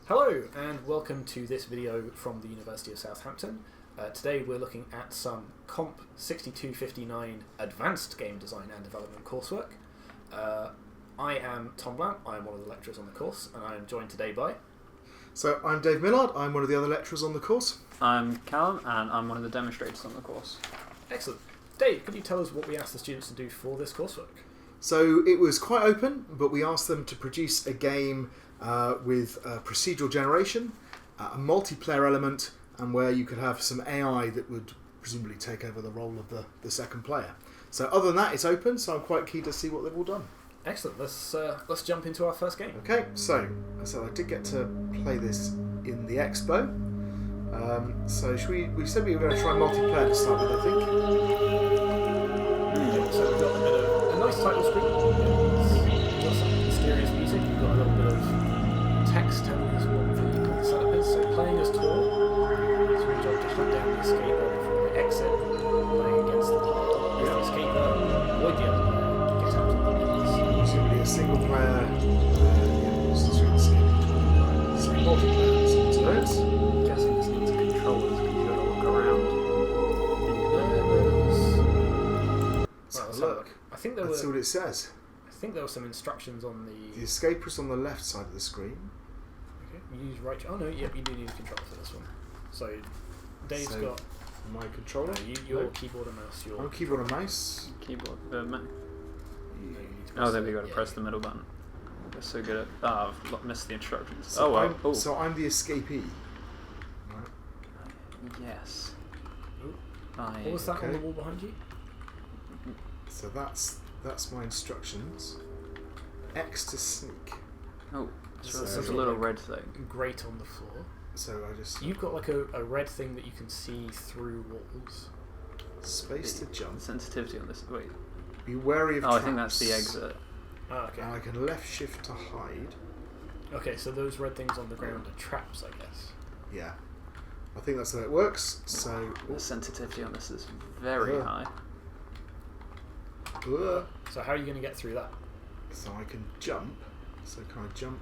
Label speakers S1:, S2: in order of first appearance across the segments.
S1: Hello and welcome to this video from the University of Southampton. Today we're looking at some COMP6259 Advanced Game Design and Development coursework. I am Tom Blount, I am one of the lecturers on the course, and I am joined today by...
S2: So I'm Dave Millard, I'm one of the other lecturers on the course.
S3: I'm Callum and I'm one of the demonstrators on the course.
S1: Excellent. Dave, could you tell us what we asked the students to do for this coursework?
S2: So it was quite open, but we asked them to produce a game with procedural generation, a multiplayer element, and where you could have some AI that would presumably take over the role of the second player. So other than that, it's open, so I'm quite keen to see what they've all done.
S1: Excellent. Let's jump into our first game.
S2: Okay, so I did get to play this in the expo. So we said we were going to try multiplayer to start with, I think.
S1: So we've got a bit of a nice title screen. It's got some mysterious music. We've got a little bit of text telling us what the setup is. So playing as Tor, so your job to hunt down the escaper before they exit. Playing against the escaper, avoid the other player, get out of the place.
S2: Presumably a single player. Multiplayer. So it's
S3: I'm guessing this needs controllers because you've got to look around.
S1: Well,
S2: look.
S1: I think
S2: Let's see what it says.
S1: I think there were some instructions on the...
S2: The escaper's on the left side of the screen.
S1: Okay, you use right... Oh no, yep, you do need a controller for this one. So, Dave's
S2: So,
S1: got...
S2: My controller.
S1: Your
S2: No.
S1: keyboard and mouse.
S2: I'm keyboard and mouse.
S3: Keyboard.
S1: No, you need to press
S3: Oh, there we go.
S1: the-
S3: To press the middle button. We're so good at. Oh, I've missed the instructions.
S2: So
S3: oh well. Oh.
S2: So I'm the escapee. Right.
S3: Yes.
S1: Ooh.
S3: I.
S1: What was that on
S2: Okay.
S1: the wall behind you?
S2: So that's my instructions. X to sneak.
S3: Oh,
S1: So
S3: so
S1: it's
S3: there's a
S1: sort of
S3: little
S1: like-
S3: red thing.
S1: Grate on the floor.
S2: So I just
S1: You've got like a red thing that you can see through walls.
S2: space to
S3: The
S2: jump.
S3: sensitivity on this. Wait.
S2: Be wary of
S3: Oh,
S2: traps.
S3: I think that's the exit.
S1: Ah, okay.
S2: And I can left shift to hide.
S1: Okay, so those red things on the ground are traps, I guess.
S2: Yeah. I think that's how it works. So
S3: The sensitivity on this is very high.
S1: So how are you going to get through that?
S2: So I can jump. So can I jump?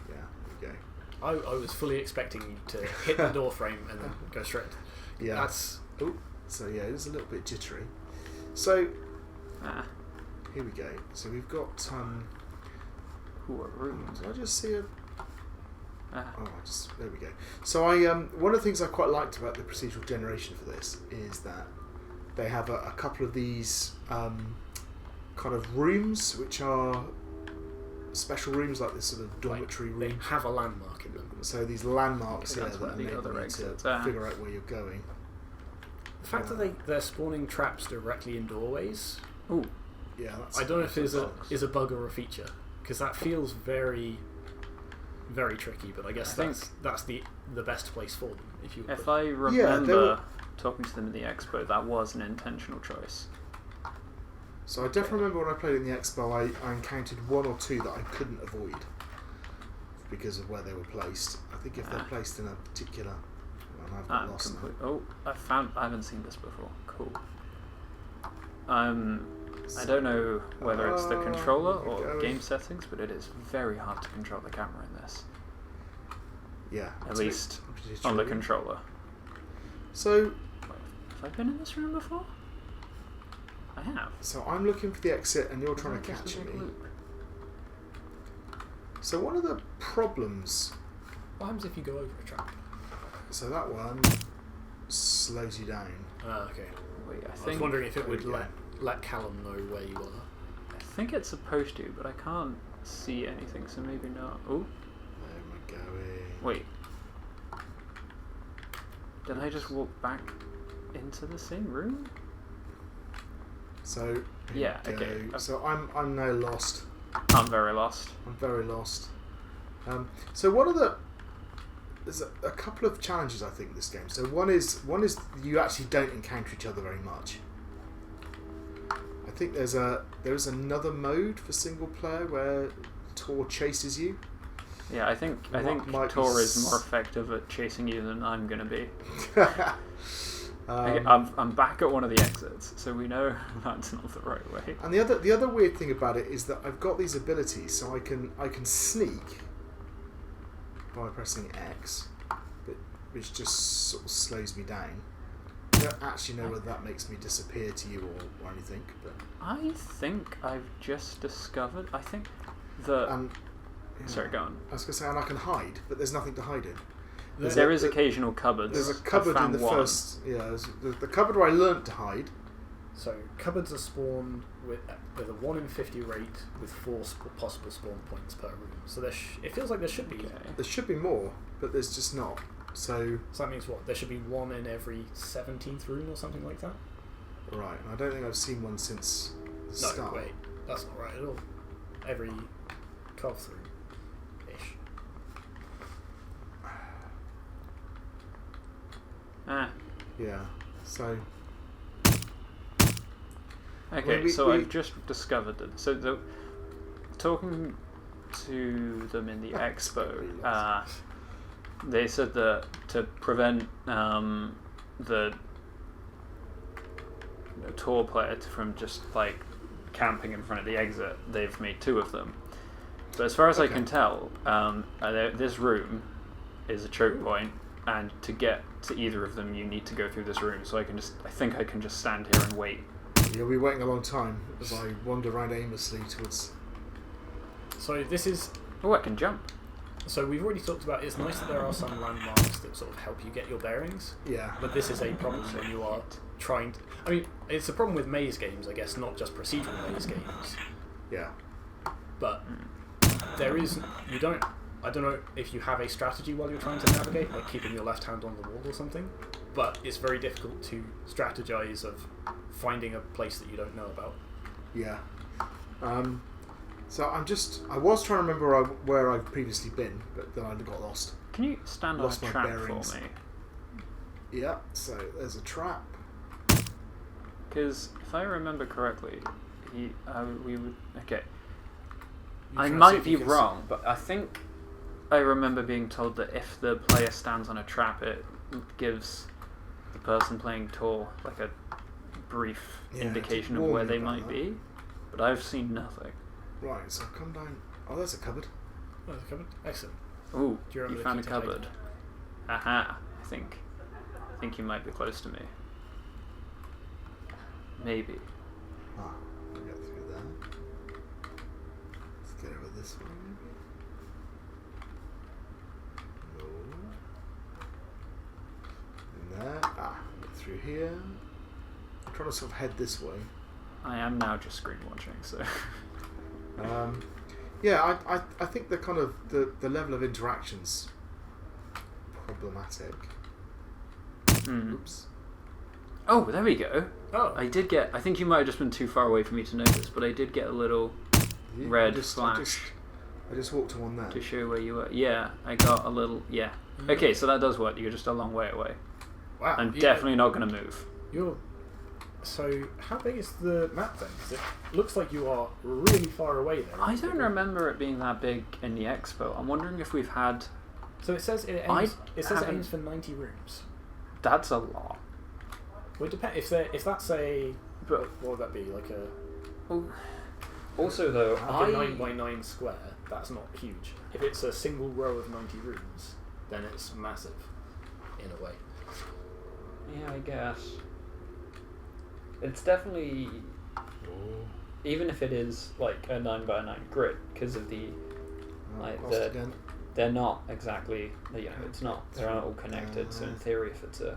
S2: Yeah, there we go.
S1: I was fully expecting you to hit the door frame and then go straight.
S2: Yeah.
S1: That's...
S2: Oh, so yeah, it is a little bit jittery. So
S3: Ah.
S2: here we go. So we've got
S3: Ooh, a room.
S2: did I just see a
S3: Ah.
S2: there we go. So I one of the things I quite liked about the procedural generation for this is that they have a couple of these kind of rooms which are special rooms, like this sort of dormitory
S1: They
S2: room.
S1: have a landmark in them.
S2: So these landmarks
S3: Okay,
S2: here
S3: that's
S2: that
S3: one of the
S2: enable
S3: other
S2: you
S3: exits.
S2: to figure out where you're going.
S1: The fact that they're spawning traps directly in doorways,
S3: Ooh.
S2: Yeah, that's
S1: I don't know if it
S3: box.
S1: is a bug or a feature, because that feels very, very tricky. But I guess
S3: I
S1: that's the best place for them. If you
S3: If
S1: put-
S3: I
S2: they
S3: remember
S2: were-
S3: talking to them in the expo, that was an intentional choice.
S2: So I definitely remember when I played in the expo, I encountered one or two that I couldn't avoid because of where they were placed. I think if they're placed in a particular, well, I've got lost now.
S3: Oh, I haven't seen this before. Cool. I don't know whether it's the controller
S2: here we
S3: or
S2: go.
S3: game settings, but it is very hard to control the camera in this.
S2: Yeah,
S3: At
S2: it's a bit
S3: least on the
S2: jittery.
S3: controller.
S2: So
S3: Have I been in this room before? I have.
S2: So I'm looking for the exit and you're trying to
S3: There's a
S2: catch
S3: big
S2: me.
S3: loop.
S2: So one of the problems,
S1: what happens if you go over a trap?
S2: so that one slows you down.
S1: Ah, okay.
S3: Wait, I
S1: I was
S3: think
S1: wondering if it would
S2: Yeah.
S1: let Callum know where you are.
S3: I think it's supposed to, but I can't see anything, so maybe not. Oh,
S2: There we're going.
S3: wait. Did I just walk back into the same room?
S2: So here
S3: Yeah,
S2: we go.
S3: okay.
S2: So I'm now lost.
S3: I'm very lost.
S2: I'm very lost. So one of there's a couple of challenges I think in this game. So one is you actually don't encounter each other very much. I think there is another mode for single player where Tor chases you.
S3: Yeah, I think
S2: Might be
S3: Tor is more effective at chasing you than I'm gonna be.
S2: Um,
S3: I'm back at one of the exits, so we know that's not the right way.
S2: And the other weird thing about it is that I've got these abilities, so I can sneak, by pressing X, which just sort of slows me down. I don't actually know whether that makes me disappear to you or anything, but
S3: I think I've just discovered. I think the. Sorry, go on.
S2: I was going to say, and I can hide, but there's nothing to hide in.
S3: There is occasional cupboards.
S2: There's a cupboard in the first. Yeah, the cupboard where I learnt to hide.
S1: So cupboards are spawned with a 1 in 50 rate with 4 possible spawn points per room. So it feels like there should be.
S3: Okay.
S2: There should be more, but there's just not. So
S1: that means what? There should be 1 in every 17th room or something like that?
S2: Right, I don't think I've seen one since the start.
S1: No, wait, that's not right at all. Every 12th room-ish.
S2: Yeah, so...
S3: Okay, I've just discovered that. So talking to them in the expo, they said that to prevent the tour player from just like camping in front of the exit, they've made 2 of them. But as far as I can tell, this room is a choke point, and to get to either of them, you need to go through this room. So I think I can just stand here and wait.
S2: You'll be waiting a long time as I wander around aimlessly towards.
S1: So this is.
S3: Oh, I can jump.
S1: So we've already talked about. It's nice that there are some landmarks that sort of help you get your bearings.
S2: Yeah.
S1: But this is a problem when you are trying to. I mean, it's a problem with maze games, I guess, not just procedural maze games.
S2: Yeah.
S1: But there is. You don't. I don't know if you have a strategy while you're trying to navigate, like keeping your left hand on the wall or something. But it's very difficult to strategize of finding a place that you don't know about.
S2: Yeah. So I was trying to remember where I've previously been, but then I got lost.
S3: Can you stand on a trap for me?
S2: Yeah, so there's a trap.
S3: Because if I remember correctly, we would... Okay. I might be wrong, but I think I remember being told that if the player stands on a trap, it gives the person playing tour like a brief indication of where they might be. But I've seen nothing.
S2: Right, so come down. Oh, there's a cupboard.
S1: Oh, there's a cupboard. Excellent.
S3: Ooh, you found a cupboard. Aha! I think you might be close to me. Maybe.
S2: Ah, I'll get through there. Let's get over this way, maybe. No. In there. Ah, get through here. I'm trying to sort of head this way.
S3: I am now just screen watching, so.
S2: Yeah, I think the kind of the level of interaction's problematic. Oops.
S3: Oh, there we go.
S1: Oh,
S3: I think you might have just been too far away for me to notice, but I did get a little red flash.
S2: I just walked to one there.
S3: To show where you were. Yeah, I got a little. Yeah. Okay, so that does work. You're just a long way away.
S1: Wow.
S3: I'm definitely not going to move.
S1: So, how big is the map then? Because it looks like you are really far away there.
S3: I don't remember it being that big in the expo. I'm wondering if we've had...
S1: So it says it aims for 90 rooms.
S3: That's a lot.
S1: Well, it depends. If that's a... But what would that be? Like a...
S3: Also, though,
S1: like a 9 by 9 square, that's not huge. If it's a single row of 90 rooms, then it's massive, in a way.
S3: Yeah, I guess. It's definitely, even if it is like a 9 by 9 grid, because of the, they're not exactly, it's not, they're not all connected. So in theory, if it's a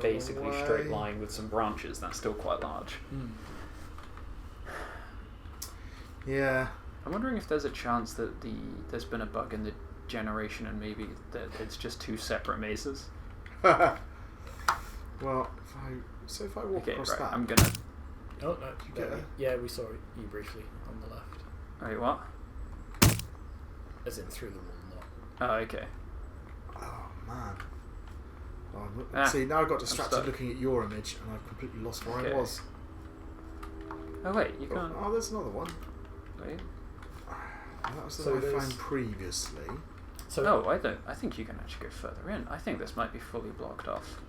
S3: basically straight line with some branches, that's still quite large.
S2: Yeah.
S3: I'm wondering if there's a chance that there's been a bug in the generation and maybe that it's just 2 separate mazes.
S2: Well, if I walk across that...
S3: I'm gonna...
S1: Oh, no. Yeah, we saw you briefly on the left.
S3: Wait, what?
S1: As in through the wall, not...
S3: Oh, okay.
S2: Oh, man. See, now I got distracted looking at your image and I've completely lost where I was.
S3: Oh, wait, you can't...
S2: Oh, there's another one.
S3: Wait.
S2: That was the one I found previously.
S3: So, I think you can actually go further in. I think this might be fully blocked off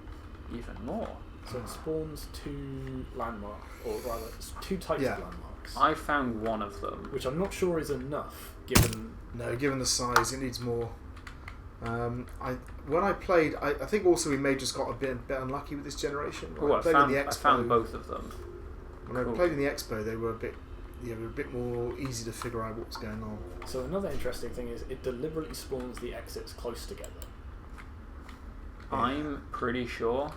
S3: even more.
S1: So it spawns 2 landmarks, or rather, 2 types of landmarks. tracks.
S3: I found one of them.
S1: Which I'm not sure is enough, given...
S2: No, given the size, it needs more. When I played, I think also we may have just got a bit unlucky with this generation.
S3: Oh, I found both of them.
S2: When I played in the Expo, they were a bit more easy to figure out what's going on.
S1: So another interesting thing is it deliberately spawns the exits close together.
S3: I'm pretty sure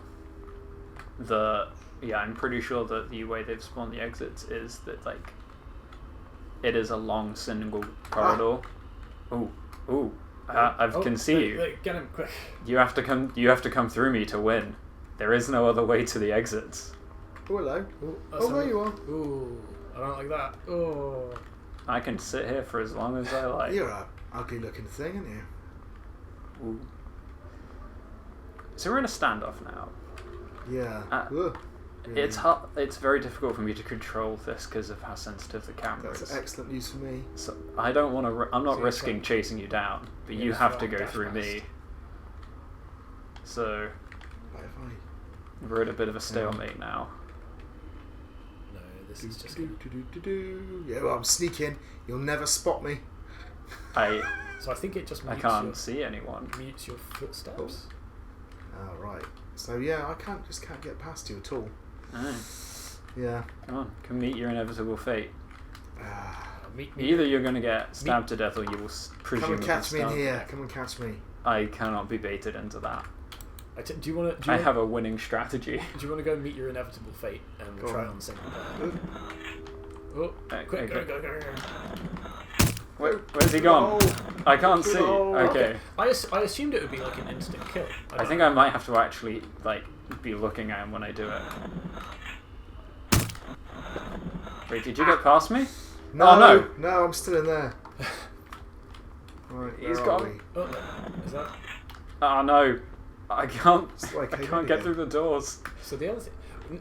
S3: that the way they've spawned the exits is that like it is a long single corridor. I can see you.
S1: Get him quick.
S3: You have to come through me to win. There is no other way to the exits.
S2: Oh, hello. There you are.
S1: Ooh, I don't like that. Oh.
S3: I can sit here for as long as I like.
S2: You're a ugly looking thing, aren't you?
S3: Ooh. So we're in a standoff now.
S2: Yeah. Really.
S3: It's very difficult for me to control this because of how sensitive the camera is.
S2: That's excellent news for me.
S3: So I don't want to. I'm not risking chasing you down, but you have to go through me. So we're at a bit of a stalemate now.
S1: No, this is just.
S2: Yeah, well, I'm sneaking. You'll never spot me.
S1: So I think it just.
S3: I can't see anyone.
S1: Mutes your footsteps.
S2: Oh, right. So yeah, I can't get past you at all.
S3: Oh.
S2: Yeah.
S3: Come on, can meet your inevitable fate.
S1: Me.
S3: Either you're going to get stabbed to death, or you will presumably
S2: Come and catch me in
S3: starve.
S2: here. Come and catch me.
S3: I cannot be baited into that.
S1: Do you want to?
S3: I have a winning strategy.
S1: Do you want to go meet your inevitable fate and we'll try it on single player? Oh, quick, go.
S3: Where's he gone? I can't see. Okay.
S1: I assumed it would be like an instant kill.
S3: I think I might have to actually like be looking at him when I do it. Wait, did you get past me?
S2: No,
S3: oh no!
S2: No, I'm still in there. Right,
S3: He's gone.
S1: Oh, is that?
S3: Oh no! I can't.
S2: Like
S3: I can't get through the doors.
S1: So the other thing,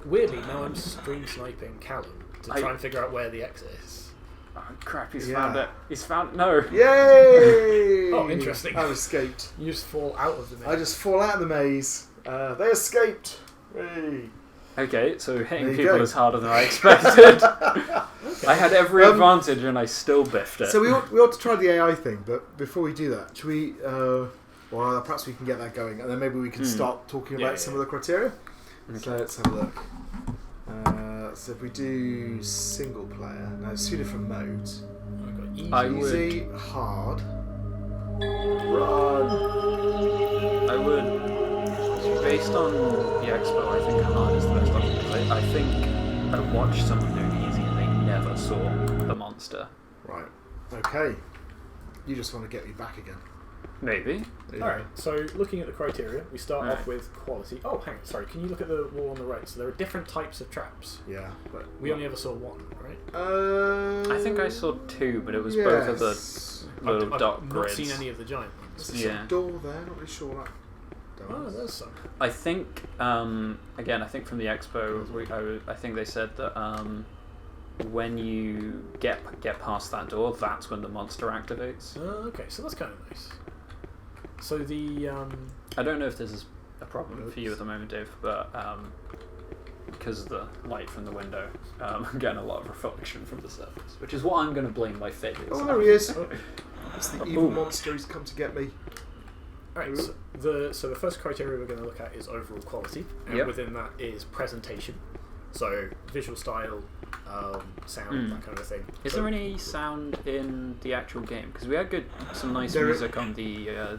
S1: weirdly, now I'm stream sniping Callum to try and figure out where the exit is.
S3: Oh crap! He's found it. He's found no.
S2: Yay!
S1: Oh, interesting.
S2: I've escaped.
S1: You just fall out of the maze.
S2: I just fall out of the maze. They escaped. Hey.
S3: Okay, so hitting
S2: you
S3: people
S2: go.
S3: is harder than I expected. Okay. I had every advantage and I still biffed it.
S2: So we ought to try the AI thing, but before we do that, should we? Well, perhaps we can get that going, and then maybe we can start talking about some of the criteria.
S3: Okay.
S2: So let's have a look. So if we do single player, now there's two different modes. Easy, hard, run.
S3: I would, based on the Expo, I think hard is the best option. I think I watched someone doing easy and they never saw the monster.
S2: Right. Okay. You just want to get me back again.
S3: Maybe.
S1: Alright, so looking at the criteria, we start off with quality. Oh, hang on, sorry, can you look at the wall on the right? So there are different types of traps.
S2: Yeah, but
S1: we only ever saw one, right?
S3: I think I saw two, but it was both of the little dot grids.
S1: I've not seen any of the giant ones.
S2: There's a door there, not really sure what that does.
S1: Oh, there's some.
S3: I think, again, I think from the Expo, I think they said that when you get past that door, that's when the monster activates.
S1: Okay, so that's kind of nice. So the
S3: I don't know if this is a problem for you at the moment, Dave, but because of the light from the window, I'm getting a lot of reflection from the surface, which is what I'm going to blame my failures.
S2: Oh, there he is! It's the evil monster who's come to get me.
S1: Alright, so the first criteria we're going to look at is overall quality, and within that is presentation. So visual style, sound, that kind of thing.
S3: Is there any sound in the actual game? Because we had some nice music on the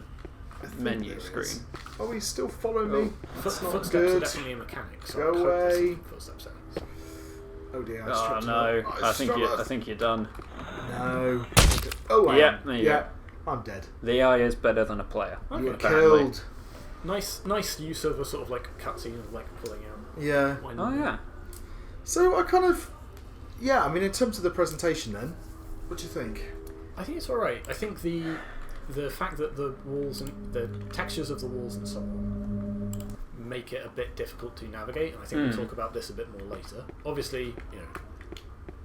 S3: menu screen.
S2: Oh, he's still following me.
S1: Footsteps are definitely a mechanic. So
S2: Go away.
S1: Footstep sounds.
S2: Oh dear!
S3: Oh no! I think you're done.
S2: No. Oh
S3: yeah. There you go.
S2: I'm dead.
S3: The AI is better than a player.
S2: You're killed.
S1: Nice use of a sort of like cutscene of like pulling out.
S2: Yeah.
S3: Oh yeah.
S2: So I kind of, I mean, in terms of the presentation, then, what do you think?
S1: I think it's all right. I think the fact that the walls and the textures of the walls and so on make it a bit difficult to navigate, and I think we'll talk about this a bit more later. Obviously,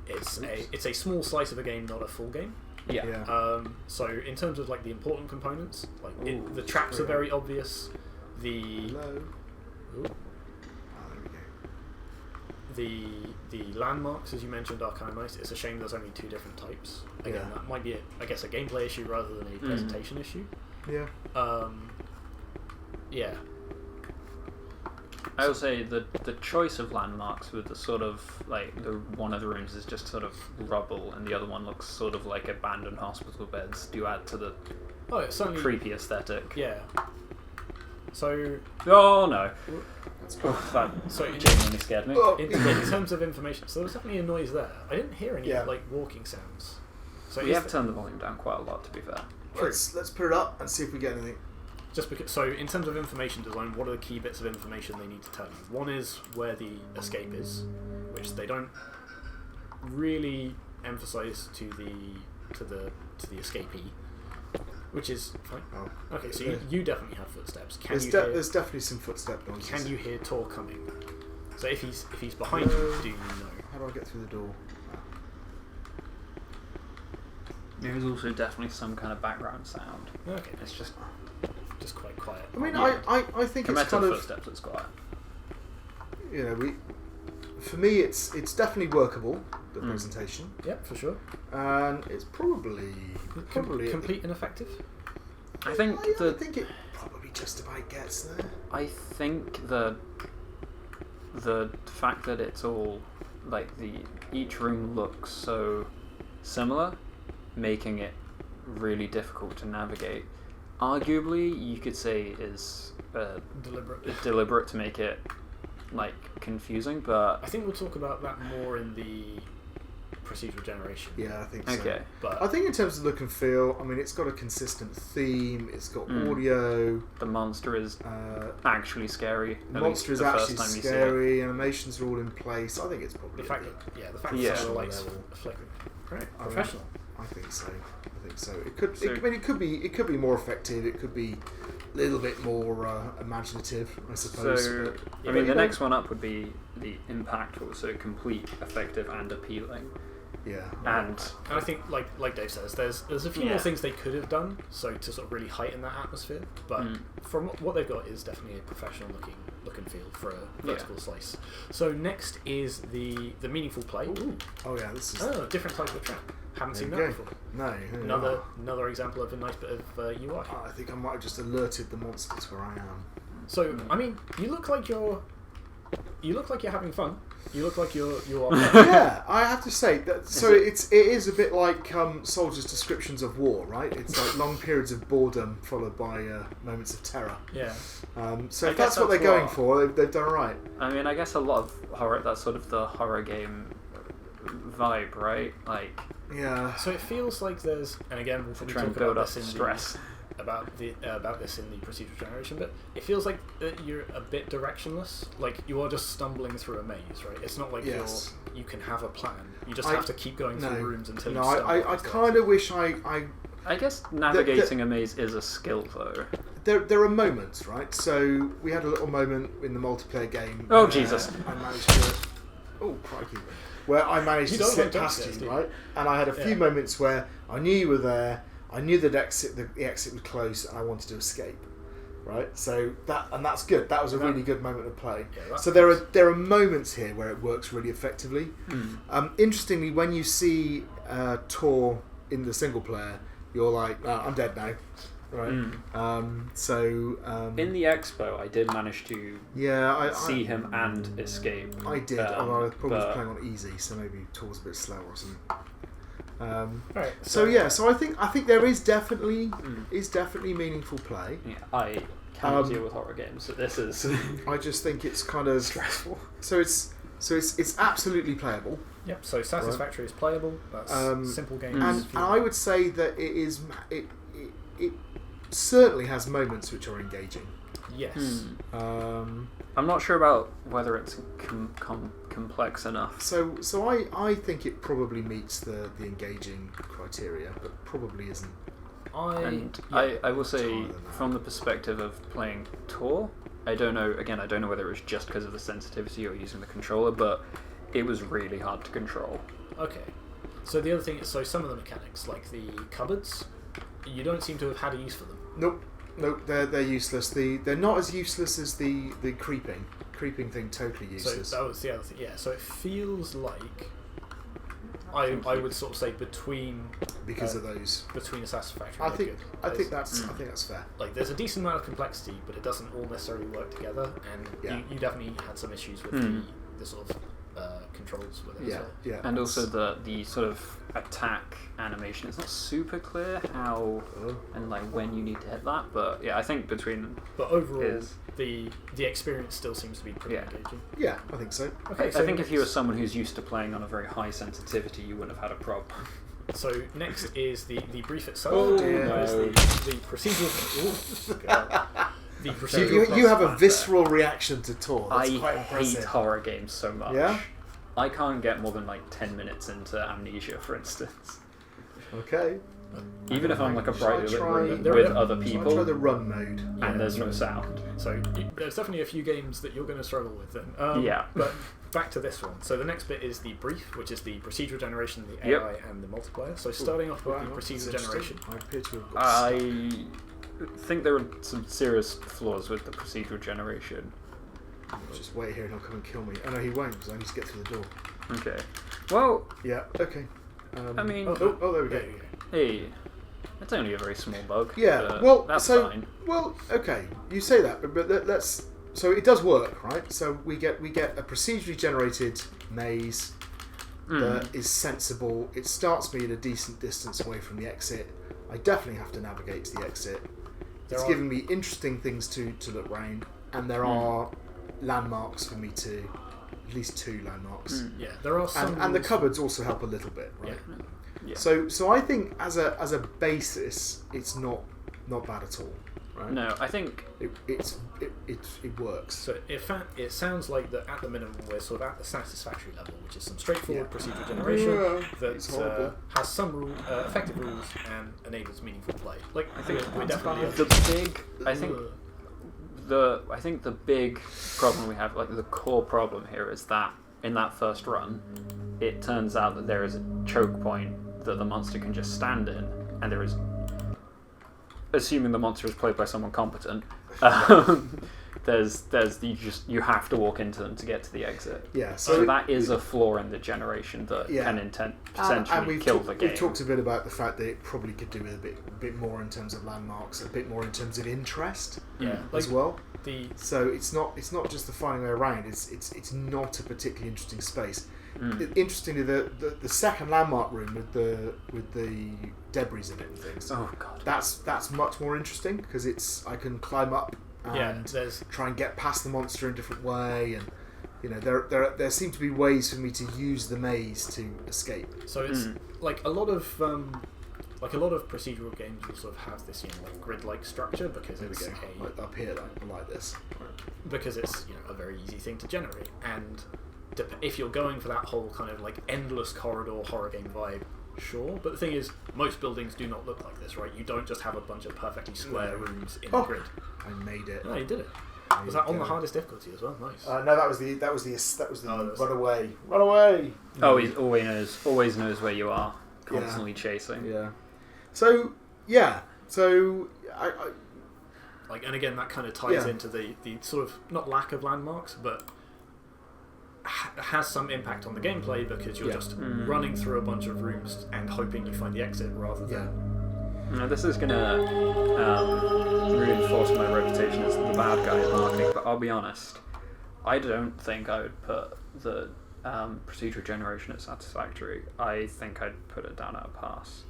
S1: it's a small slice of a game, not a full game.
S3: Yeah.
S1: So in terms of like the important components, like the traps are very obvious. The the landmarks, as you mentioned, are kind of nice. It's a shame there's only 2 different types. Again, that might be, I guess, a gameplay issue rather than a presentation issue.
S2: Yeah.
S1: Yeah.
S3: I will say the choice of landmarks with the sort of like one of the rooms is just sort of rubble and the other one looks sort of like abandoned hospital beds do add to the
S1: it's certainly
S3: creepy aesthetic.
S1: Yeah. So.
S3: Oh no.
S2: That's cool.
S3: That
S1: so
S3: genuinely scared me.
S1: In terms of information, so there was definitely a noise there. I didn't hear any like walking sounds. So
S3: we have turned the volume down quite a lot, to be fair.
S2: Let's put it up and see if we get anything.
S1: Just because, so in terms of information design, what are the key bits of information they need to tell you? One is where the escape is, which they don't really emphasize to the escapee, which is fine.
S2: Oh,
S1: okay. So you definitely have footsteps.
S2: There's definitely some footstep noises.
S1: Can you hear Tor coming? So if he's behind you, do you know?
S2: How do I get through the door?
S3: There is also definitely some kind of background sound.
S1: Okay.
S3: It's just
S1: quite quiet.
S2: I mean, I think it's kind of
S3: footsteps. It's quiet.
S2: You know, for me, it's definitely workable. The presentation.
S1: Yep, for sure.
S2: And it's probably
S1: complete and effective.
S3: I think
S2: I think it probably just about gets there.
S3: I think the fact that it's all like each room looks so similar, making it really difficult to navigate. Arguably, you could say is deliberate to make it like confusing, but
S1: I think we'll talk about that more in the procedural generation.
S2: Yeah, I think so.
S3: Okay,
S2: but I think in terms of look and feel, I mean, it's got a consistent theme. It's got audio.
S3: The monster is actually scary.
S2: The monster is actually scary. Animations are all in place. I think it's probably
S1: the fact that some lights flickering. Right, professional.
S2: I think so. It could be more effective. It could be a little bit more imaginative, I suppose.
S3: So, I mean, the next one up would be the impactful, so complete, effective, and appealing.
S2: Yeah.
S1: And I think, like Dave says, there's a few more things they could have done, so to sort of really heighten that atmosphere. But from what they've got is definitely a professional look and feel for a vertical slice. So next is the meaningful play.
S2: Ooh. Oh yeah, this is
S1: different type of trap. Haven't seen that before.
S2: No.
S1: Another example of a nice bit of UI.
S2: I think I might have just alerted the monsters where I am.
S1: So I mean, you look like you're having fun. You look like you are.
S2: Yeah, I have to say that. So it is a bit like soldiers' descriptions of war, right? It's like long periods of boredom followed by moments of terror.
S1: Yeah.
S2: So if that's what they're going for, they've done right.
S3: I mean, I guess a lot of horror. That's sort of the horror game vibe, right? Like.
S2: Yeah.
S1: So it feels like there's, and again, we'll probably talk about this in
S3: stress.
S1: About this in the procedural generation, but it feels like you're a bit directionless. Like you are just stumbling through a maze, right? It's not like you can have a plan. You just have to keep going through rooms until you stumble.
S2: I kind of wish I
S3: guess navigating a maze is a skill, though.
S2: There are moments, right? So we had a little moment in the multiplayer game.
S3: Oh Jesus!
S2: I managed to. Oh crikey! Where I managed to slip past you, right? And I had a few moments where I knew you were there. I knew that the exit was close, and I wanted to escape. Right, so that's good. That was a really good moment of play. Yeah, so there are moments here where it works really effectively. Interestingly, when you see Tor in the single player, you're like, I'm dead now. Right.
S3: In the expo, I did manage to see him and escape.
S2: I did, although I probably was playing on easy, so maybe Tor was a bit slower or something.
S1: Right.
S2: So I think there is definitely meaningful play.
S3: Yeah, I can't deal with horror games, so this is.
S2: I just think it's kind of
S3: stressful.
S2: So it's absolutely playable.
S1: Yep. So Satisfactory is playable. That's simple games.
S2: And I would say that it certainly has moments which are engaging.
S1: Yes.
S3: I'm not sure about whether it's complex enough.
S2: So I think it probably meets the engaging criteria, but probably isn't.
S3: I will say, from the perspective of playing Tor, I don't know whether it was just because of the sensitivity or using the controller, but it was really hard to control.
S1: Okay. So the other thing is, some of the mechanics, like the cupboards, you don't seem to have had a use for them.
S2: Nope, they're useless. They're not as useless as the creeping creeping thing totally useless.
S1: So that was the other thing. Yeah. So it feels like I would sort of say between
S2: because of those.
S1: between a satisfactory.
S2: I
S1: and
S2: think
S1: good.
S2: I think that's fair.
S1: Like there's a decent amount of complexity, but it doesn't all necessarily work together. And
S2: Yeah.
S1: you definitely had some issues with the sort of controls with it.
S2: Yeah,
S1: as well.
S2: yeah.
S3: And also the sort of attack animation. It's not super clear how and like when you need to hit that, but yeah, I think between them.
S1: But overall,
S3: is-
S1: the experience still seems to be pretty engaging.
S2: Yeah, I think so.
S1: Okay,
S3: I
S1: so
S3: think if you were someone who's used to playing on a very high sensitivity, you wouldn't have had a problem.
S1: So next is the brief itself.
S2: Oh, dear.
S1: That is the procedural. Oh, God. The procedural.
S2: You have a
S3: plus
S2: visceral reaction to Tor. That's
S3: I
S2: quite
S3: hate
S2: impressive.
S3: horror games so much.
S2: Yeah?
S3: I can't get more than like 10 minutes into Amnesia, for instance.
S2: Okay.
S3: Even if I'm like a bright
S2: Shall I
S3: room
S2: try-
S3: with other
S2: Shall I
S3: people
S2: try the run mode.
S3: and there's no sound.
S1: So there's definitely a few games that you're going to struggle with then.
S3: Yeah.
S1: But back to this one. So the next bit is the brief, which is the procedural generation, the
S3: Yep.
S1: AI, and the multiplier. So starting off with the procedural generation.
S2: I appear to have got stuck.
S3: I think there are some serious flaws with the procedural generation.
S2: Just wait here and he'll come and kill me. Oh no, he won't because I need to get through the door.
S3: Okay. Well,
S2: Yeah, okay.
S3: I mean,
S2: Oh, there we go.
S1: There you go.
S3: hey, it's only a very small bug.
S2: Yeah,
S3: but
S2: well,
S3: that's
S2: so
S3: fine.
S2: well, okay, you say that, but let's. So it does work, right? So we get a procedurally generated maze that is sensible. It starts me at a decent distance away from the exit. I definitely have to navigate to the exit. It's giving me interesting things to look round, and there are landmarks for me to. At least 2 landmarks.
S1: Yeah, there are some.
S2: And the
S1: rules-
S2: cupboards also help a little bit, right?
S3: Yeah.
S2: So I think as a basis, it's not bad at all, right?
S3: No, I think
S2: It works.
S1: So it sounds like that at the minimum we're sort of at the satisfactory level, which is some straightforward procedural generation
S2: It's horrible.
S1: that has some effective rules and enables meaningful play. Like
S3: I think
S1: we're definitely
S3: I think the big problem we have, like the core problem here, is that in that first run, it turns out that there is a choke point that the monster can just stand in, and there is, assuming the monster is played by someone competent, you have to walk into them to get to the exit.
S2: Yeah.
S3: So that is a flaw in the generation that can potentially kill the game.
S2: We've talked a bit about the fact that it probably could do with a bit more in terms of landmarks, a bit more in terms of interest, as well. So it's not just the finding way around. It's not a particularly interesting space. Interestingly, the second landmark room with the debris in it and things.
S3: Oh god.
S2: That's much more interesting because I can climb up and try and get past the monster in a different way, and there seem to be ways for me to use the maze to escape.
S1: So it's like a lot of procedural games will sort of have this like grid-like structure because it's
S2: like up here, like this.
S1: Because it's a very easy thing to generate, and if you're going for that whole kind of like endless corridor horror game vibe, sure. But the thing is, most buildings do not look like this, right? You don't just have a bunch of perfectly square rooms in a grid.
S2: I made it.
S1: No, you did it. Was that on the hardest difficulty as well? Nice.
S2: No, that was the run away. Run away.
S3: Oh, he always knows where you are. Constantly chasing.
S2: Yeah. So I
S1: like, and again, that kind of ties into the sort of not lack of landmarks, but has some impact on the gameplay because you're just running through a bunch of rooms and hoping you find the exit rather than.
S3: Now, this is going to reinforce my reputation as the bad guy in marketing, but I'll be honest, I don't think I would put the procedural generation at satisfactory. I think I'd put it down at a pass.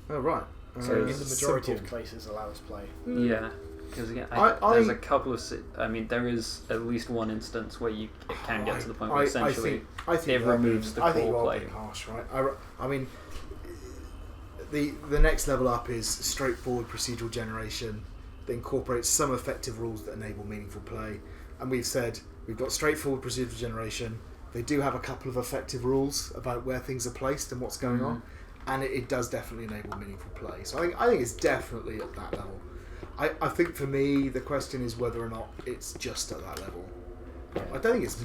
S2: Oh, right.
S1: So in the majority of cases allows play.
S3: Yeah, because again, there's a couple of. There is at least one instance where it can get to the point where essentially it removes the core play.
S2: I think you're being harsh, right? I mean, the next level up is straightforward procedural generation that incorporates some effective rules that enable meaningful play. And we've said we've got straightforward procedural generation. They do have a couple of effective rules about where things are placed and what's going on, and it does definitely enable meaningful play. So I think it's definitely at that level. I think for me the question is whether or not it's just at that level. I don't think it's.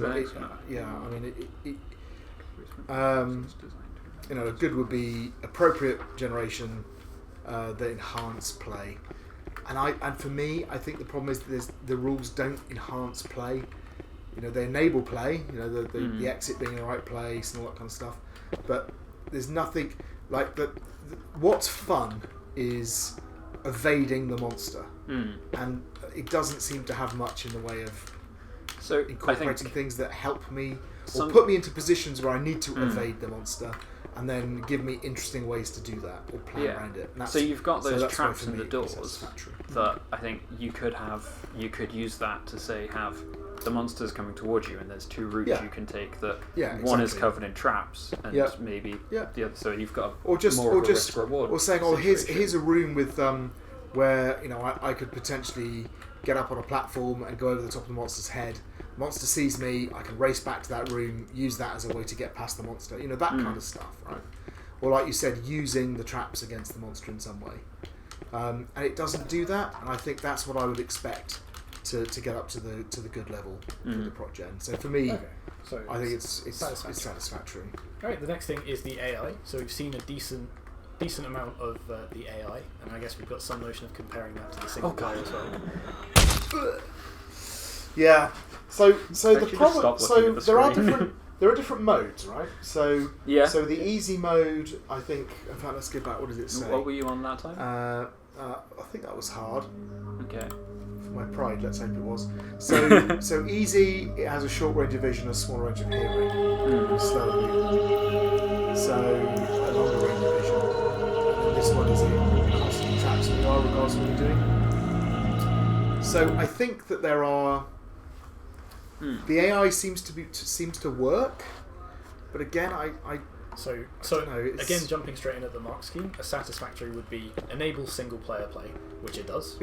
S2: A good would be appropriate generation that enhance play, and for me I think the problem is the rules don't enhance play. they enable play. The exit being in the right place and all that kind of stuff. But there's nothing like that. What's fun is evading the monster, and it doesn't seem to have much in the way of incorporating things that help me or put me into positions where I need to evade the monster, and then give me interesting ways to do that or plan around it.
S3: So you've got those traps in the doors that I think you could use that to say have the monsters coming towards you, and there's two routes you can take. That one is covered in traps, and maybe the other. So you've got more of a risk reward.
S2: Or saying, here's a room with where I could potentially get up on a platform and go over the top of the monster's head. Monster sees me, I can race back to that room, use that as a way to get past the monster. That kind of stuff, right? Or like you said, using the traps against the monster in some way. And it doesn't do that, and I think that's what I would expect to get up to the good level for the prot gen. So for me,
S1: so
S2: I think it's satisfactory.
S1: All right, the next thing is the AI. So we've seen a decent amount of the AI, and I guess we've got some notion of comparing that to the single player as well.
S2: Yeah. So the problem. So there are different modes, right? So So the easy mode, I think. In fact, let's go back. What does it say?
S3: What were you on that time?
S2: I think that was hard.
S3: Okay.
S2: For my pride, let's hope it was. So easy. It has a short range of vision, a small range of hearing, slower movement. So a longer range of vision. And this one is it constantly tracks where you are, regardless of what you're doing. So I think that there are. The AI seems to work, but again, I don't know,
S1: again, jumping straight in at the mark scheme, a satisfactory would be enable single player play, which it does.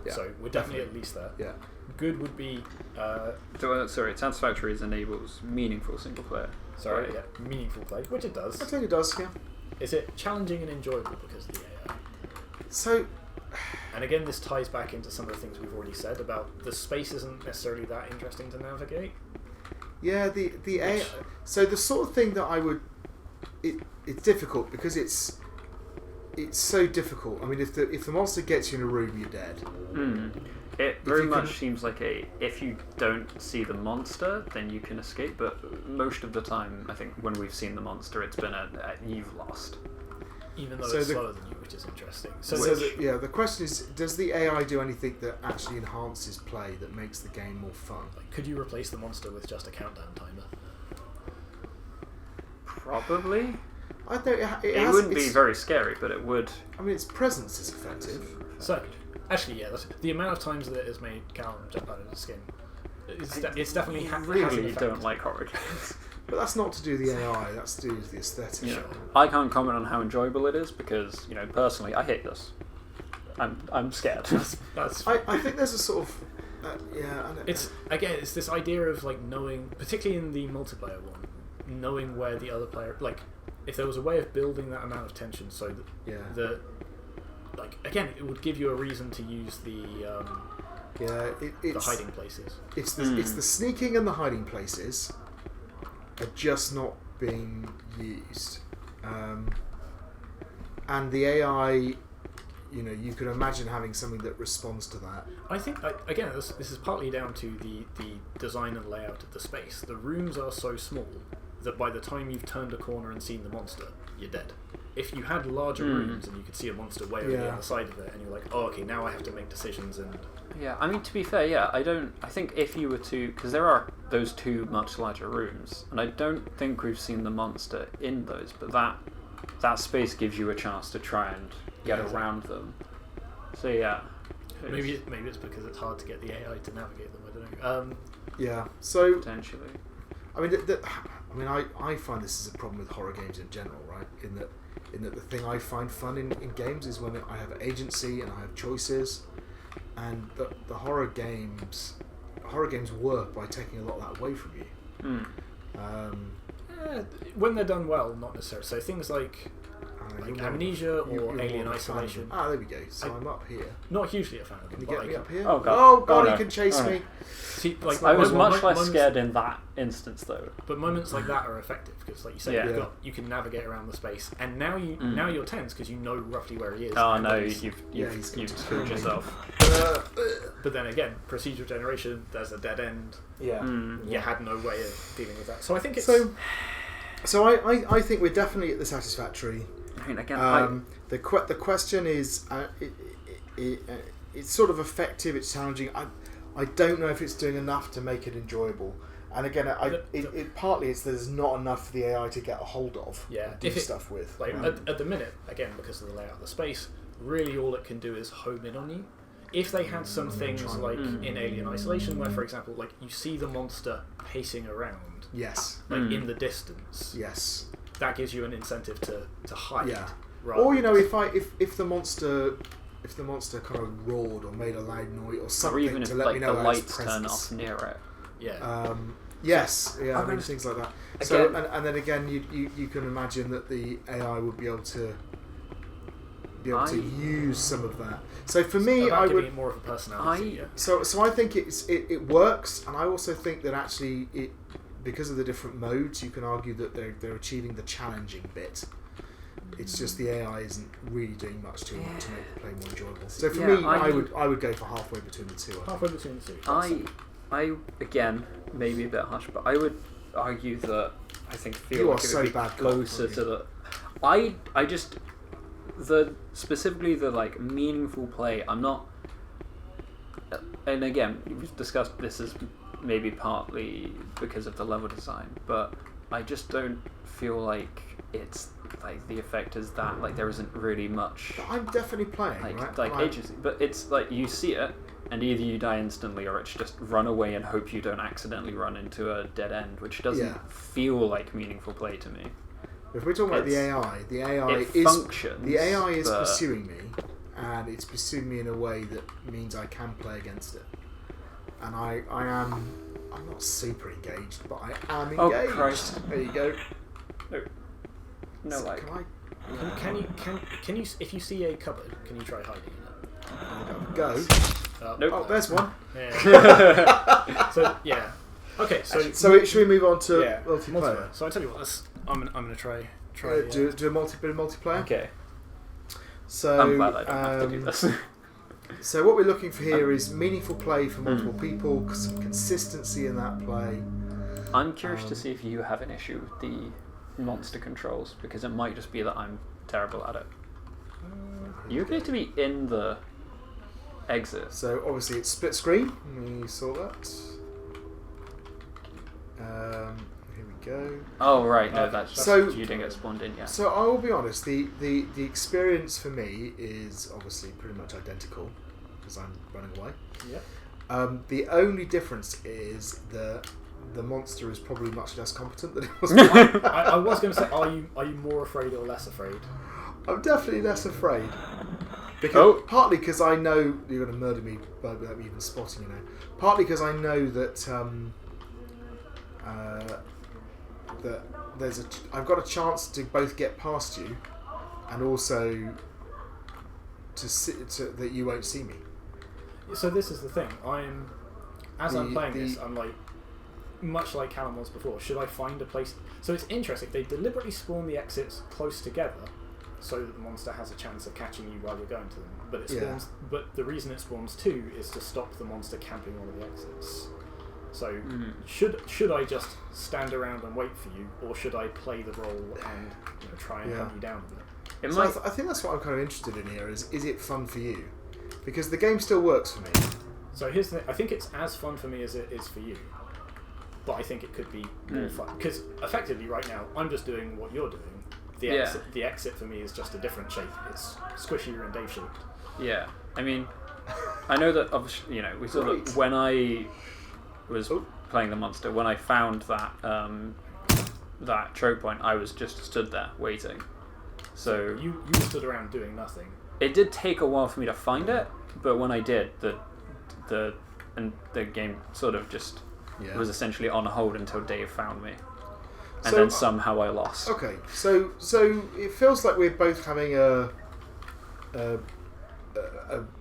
S2: Yeah,
S1: so we're definitely at least there.
S2: Yeah.
S1: Good would be.
S3: Satisfactory enables meaningful single player.
S1: Sorry, meaningful play, which it does.
S2: I think it does. Yeah.
S1: Is it challenging and enjoyable because of the AI?
S2: So.
S1: And again, this ties back into some of the things we've already said about the space isn't necessarily that interesting to navigate.
S2: Yeah, the AI. So the sort of thing that I would, it's difficult because it's so difficult. I mean, if the monster gets you in a room, you're dead.
S3: It very much seems like if you don't see the monster, then you can escape. But most of the time, I think when we've seen the monster, it's been you've lost.
S1: Even though it's slower than you, which is interesting.
S2: The question is, does the AI do anything that actually enhances play, that makes the game more fun?
S1: Could you replace the monster with just a countdown timer?
S3: Probably.
S2: I think
S3: it wouldn't be very scary, but it would.
S2: I mean, its presence is effective.
S1: So, actually, that's the amount of times that it has made Callum jump out of his skin. It's definitely
S3: really don't like horror games.
S2: But that's not to do with the AI, that's to do with the aesthetic.
S3: Yeah. I can't comment on how enjoyable it is because, personally, I hate this. I'm scared.
S2: I think there's a sort of
S1: it's this idea of knowing, particularly in the multiplayer one, knowing where the other player, if there was a way of building that amount of tension so that again, it would give you a reason to use the hiding places.
S2: It's the sneaking and the hiding places are just not being used, and the AI, you could imagine having something that responds to that.
S1: I think again, this is partly down to the design and layout of the space. The rooms are so small that by the time you've turned a corner and seen the monster, you're dead. If you had larger rooms and you could see a monster way over the other side of it, and you're like, oh, okay, now I have to make decisions and.
S3: Yeah, I mean, to be fair, I think if you were to, because there are those two much larger rooms, and I don't think we've seen the monster in those, but that space gives you a chance to try and get around them. So yeah.
S1: Maybe it's because it's hard to get the AI to navigate them. I don't know.
S2: Yeah. So
S3: potentially.
S2: I mean, I find this is a problem with horror games in general, right? In that the thing I find fun in games is when I have agency and I have choices, and the horror games work by taking a lot of that away from you.
S1: When they're done well, not necessarily. So things like Amnesia or Alien Isolation.
S2: There we go. So I'm up here.
S1: Not hugely a fan of them.
S2: Can you get me up here?
S3: Oh
S2: god,
S3: no.
S2: he can chase me.
S1: See,
S3: I was much less scared in that instance, though.
S1: But moments like that are effective because, like you said, you can navigate around the space, and now you're tense because you know roughly where he is.
S3: Oh no, you've screwed yourself.
S1: But then again, procedural generation, there's a dead end.
S2: Yeah.
S1: You had no way of dealing with that. So I think it's...
S2: So I think we're definitely at the satisfactory.
S3: I mean, again,
S2: the question is, it's sort of effective. It's challenging. I don't know if it's doing enough to make it enjoyable. And again, partly it's there's not enough for the AI to get a hold of.
S1: Yeah,
S2: and do stuff with.
S1: Like at the minute, again, because of the layout of the space, really all it can do is home in on you. If they had some things like in Alien Isolation, where, for example, like you see the monster pacing around,
S2: yes,
S1: like in the distance,
S2: yes,
S1: that gives you an incentive to hide.
S2: Yeah. Or if the monster kind of roared or made a loud noise or something,
S3: or even if
S2: to let me know
S3: the
S2: its
S3: lights turn off near it.
S1: Yeah.
S2: Yes. Yeah. I mean things like that. So and then again, you can imagine that the AI would be able to use some of that. So for me, I would
S1: it more of a personality.
S2: So I think it works, and I also think that actually because of the different modes, you can argue that they're achieving the challenging bit. It's just the AI isn't really doing much to make the play more enjoyable. So for me, I would go for halfway between the two.
S1: Halfway between the two.
S3: I again, maybe a bit harsh, but I would argue that I think
S2: you
S3: like
S2: are
S3: it
S2: so
S3: would be
S2: bad
S3: closer to the. I just specifically the like meaningful play. I'm not. And again, we've discussed this as maybe partly because of the level design, but I just don't feel like it's like the effect is that like there isn't really much.
S2: But I'm definitely playing
S3: like agency, but it's like you see it and either you die instantly or it's just run away and hope you don't accidentally run into a dead end, which doesn't feel like meaningful play to me.
S2: If we're talking about the AI is pursuing me, and it's pursuing me in a way that means I can play against it, and I'm not super engaged, but I am engaged.
S3: Oh Christ!
S2: There you go.
S3: No,
S2: so
S3: like.
S1: Can you if you see a cupboard, can you try hiding in it?
S2: Go.
S3: Nope.
S2: Oh, there's one.
S1: Yeah. So yeah. Okay. So
S2: should we move on to multiplayer?
S1: So I tell you what, I'm gonna try.
S2: Do a bit of multiplayer.
S3: Okay.
S2: So
S3: I'm glad I don't have to do this.
S2: So what we're looking for here is meaningful play for multiple people, some consistency in that play.
S3: I'm curious to see if you have an issue with the monster controls, because it might just be that I'm terrible at it. You appear to be in the exit.
S2: So obviously it's split screen. We saw that. Here we go.
S3: Oh right, no, that's
S2: so
S3: you didn't get spawned in yet.
S2: So I will be honest. The experience for me is obviously pretty much identical because I'm running away.
S1: Yep.
S2: The only difference is that the monster is probably much less competent than it was. I
S1: was going to say, are you more afraid or less afraid?
S2: I'm definitely less afraid. Because partly because I know you're going to murder me without me even spotting you now. Partly because I know that that I've got a chance to both get past you and also that you won't see me.
S1: So this is the thing. I'm playing this, I'm like, much like Callum was before, should I find a place? So it's interesting. They deliberately spawn the exits close together so that the monster has a chance of catching you while you're going to them. But it spawns. But the reason it spawns two is to stop the monster camping one of the exits. So should I just stand around and wait for you, or should I play the role and try and hunt you down a bit?
S2: I think that's what I'm kind of interested in here. Is it fun for you? Because the game still works for me.
S1: So here's the thing. I think it's as fun for me as it is for you. But I think it could be more fun. Because effectively right now, I'm just doing what you're doing. The exit for me is just a different shape. It's squishier and Dave shaped.
S3: Yeah. I mean, I know that obviously, we saw that when I was playing the monster, when I found that that choke point, I was just stood there waiting. So
S1: you stood around doing nothing.
S3: It did take a while for me to find it, but when I did, the game sort of just was essentially on hold until Dave found me, and then somehow I lost.
S2: Okay, so it feels like we're both having a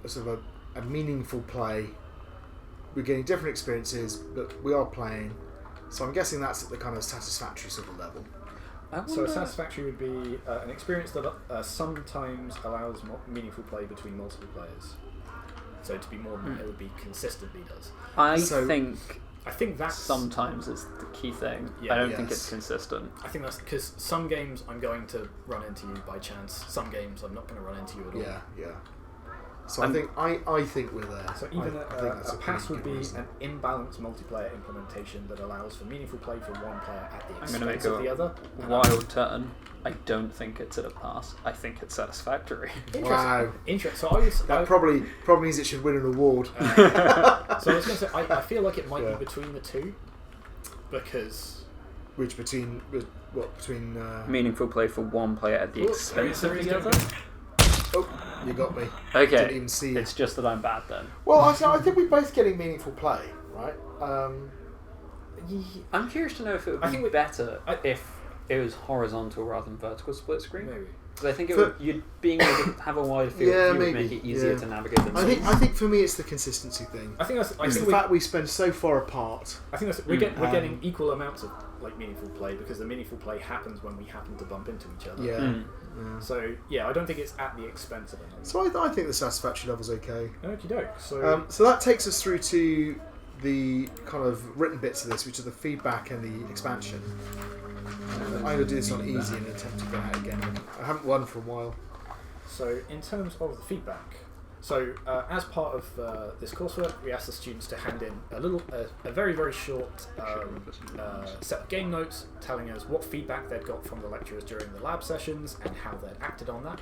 S2: sort of a meaningful play. We're getting different experiences, but we are playing. So I'm guessing that's at the kind of satisfactory sort of level.
S1: So a satisfactory would be an experience that sometimes allows meaningful play between multiple players. So to be more than it would be consistently does.
S3: I
S1: think that's
S3: sometimes is the key thing.
S1: Yeah,
S3: I don't think it's consistent.
S1: I think that's because some games I'm going to run into you by chance. Some games I'm not going to run into you at all.
S2: Yeah. So I think we're there.
S1: So even
S2: a
S1: pass would be an imbalanced multiplayer implementation that allows for meaningful play for one player at the
S3: I'm going to
S1: expense
S3: make
S1: of the other.
S3: wild turn. I don't think it's at a pass. I think it's satisfactory.
S2: Wow.
S1: Interesting. So
S2: that probably means it should win an award.
S1: So I was going to say, I feel like it might be between the two, because
S2: between
S3: meaningful play for one player at the expense of the other.
S2: Oh, you got me.
S3: Okay.
S2: Didn't even see
S3: it's just that I'm bad then.
S2: Well, I think we're both getting meaningful play, right?
S3: I'm curious to know if it would be better if it was horizontal rather than vertical split screen.
S1: Maybe.
S3: Because I think you'd being able to have a wider field of view would make it easier to navigate them.
S2: I think for me it's the consistency thing.
S1: I think that's
S2: the fact we spend so far apart.
S1: I think that's we're getting equal amounts of meaningful play, because the meaningful play happens when we happen to bump into each other.
S2: Yeah.
S1: So I don't think it's at the expense of another.
S2: So I think the satisfactory level's okay.
S1: Okie doke.
S2: So that takes us through to the kind of written bits of this, which are the feedback and the expansion. I'm going to do this on easy in an attempt to get out again. I haven't won for a while.
S1: So in terms of the feedback, as part of this coursework, we asked the students to hand in a very, very short set of game notes telling us what feedback they'd got from the lecturers during the lab sessions and how they'd acted on that.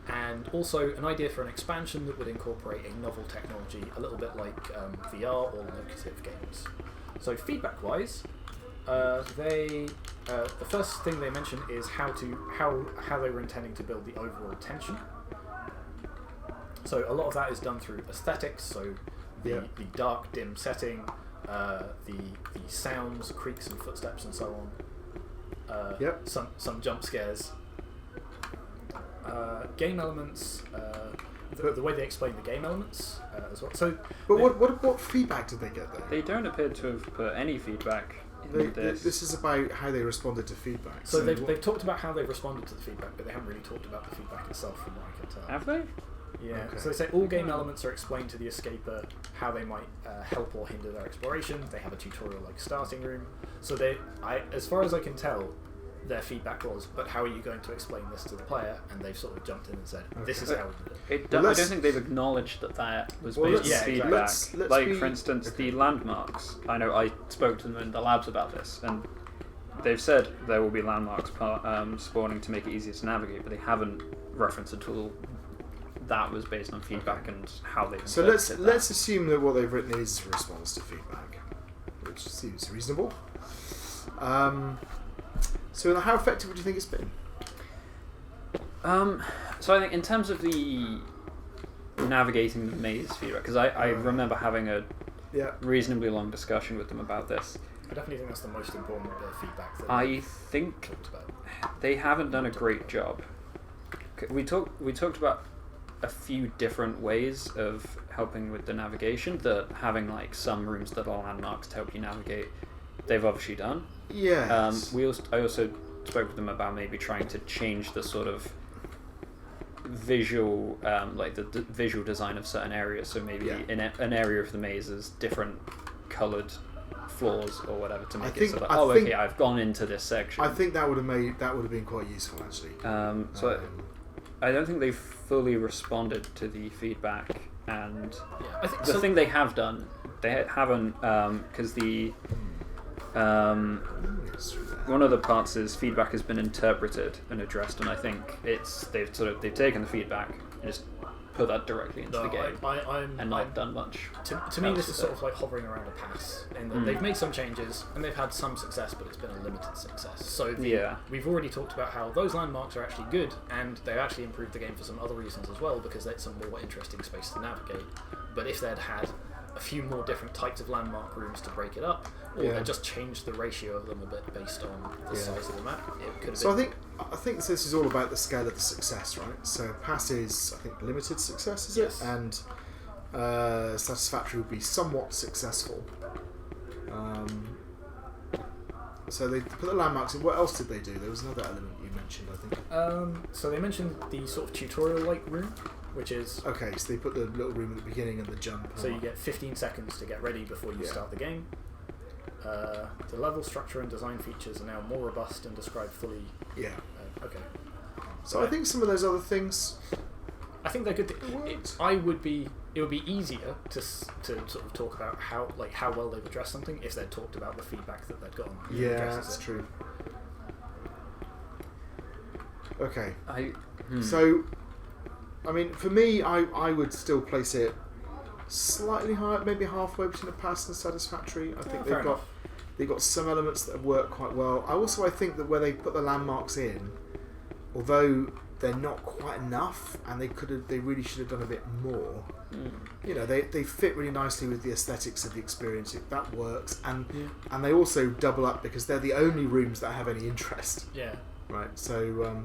S1: And also an idea for an expansion that would incorporate a novel technology, a little bit like VR or locative games. So feedback-wise, the first thing they mentioned is how they were intending to build the overall tension. So a lot of that is done through aesthetics, so the dark, dim setting, the sounds, creaks and footsteps and so on. Some jump scares. Game elements, the way they explain the game elements as well. So,
S2: what feedback did they get then?
S3: They don't appear to have put any feedback in this.
S2: This is about how they responded to feedback.
S1: So they've talked about how they've responded to the feedback, but they haven't really talked about the feedback itself, from what I can tell.
S3: Have they?
S1: Yeah.
S2: Okay.
S1: So they say all game elements are explained to the escaper, how they might help or hinder their exploration. They have a tutorial-like starting room. So as far as I can tell, their feedback was, but how are you going to explain this to the player? And they've sort of jumped in and said, this is how we do it.
S3: I don't think they've acknowledged that was based on feedback.
S1: Exactly.
S3: For instance, the landmarks. I know I spoke to them in the labs about this, and they've said there will be landmarks spawning to make it easier to navigate, but they haven't referenced a tool that was based on feedback and how they.
S2: So let's assume that what they've written is a response to feedback, which seems reasonable. So how effective would you think it's been?
S3: So I think in terms of the navigating the maze feedback, because I remember having a reasonably long discussion with them about this.
S1: I definitely think that's the most important bit of feedback that
S3: I think
S1: talked about.
S3: They haven't done a great job. We talked about a few different ways of helping with the navigation, that having like some rooms that are landmarks to help you navigate, they've obviously done.
S2: Yeah.
S3: I also spoke with them about maybe trying to change the sort of visual, like the visual design of certain areas. So maybe in an area of the maze is different coloured floors or whatever to make it so that okay, I've gone into this section.
S2: I think that would have been quite useful actually.
S3: I don't think they've fully responded to the feedback, and
S1: I think
S3: the thing they have done, they haven't, because one of the parts is feedback has been interpreted and addressed, and I think they've taken the feedback and just put that directly into the game and not done much.
S1: To me, this is sort of like hovering around a pass, in that they've made some changes and they've had some success, but it's been a limited success. So we've already talked about how those landmarks are actually good, and they've actually improved the game for some other reasons as well, because it's a more interesting space to navigate. But if they'd had a few more different types of landmark rooms to break it up, or they just changed the ratio of them a bit based on the size of the map, it could have been.
S2: I think this is all about the scale of the success, right? So pass is, I think, limited success, is
S1: Yes.
S2: it? And satisfactory would be somewhat successful. So they put the landmarks in. What else did they do? There was another element you mentioned, I think.
S1: So they mentioned the sort of tutorial-like room. which is...
S2: Okay, so they put the little room at the beginning and the jump.
S1: So you get 15 seconds to get ready before you start the game. The level structure and design features are now more robust and described fully.
S2: Yeah.
S1: Okay.
S2: So I think some of those other things...
S1: I think they're good. It would be easier to sort of talk about how well they've addressed something if they'd talked about the feedback that they'd gotten.
S2: Yeah, that's true. Okay. So, I mean, for me, I would still place it slightly higher, maybe halfway between a pass and satisfactory. I think they've got some elements that have worked quite well. I think that where they put the landmarks in, although they're not quite enough, and they really should have done a bit more. You know, they fit really nicely with the aesthetics of the experience. That works, and they also double up because they're the only rooms that have any interest.
S1: Yeah.
S2: Right. So.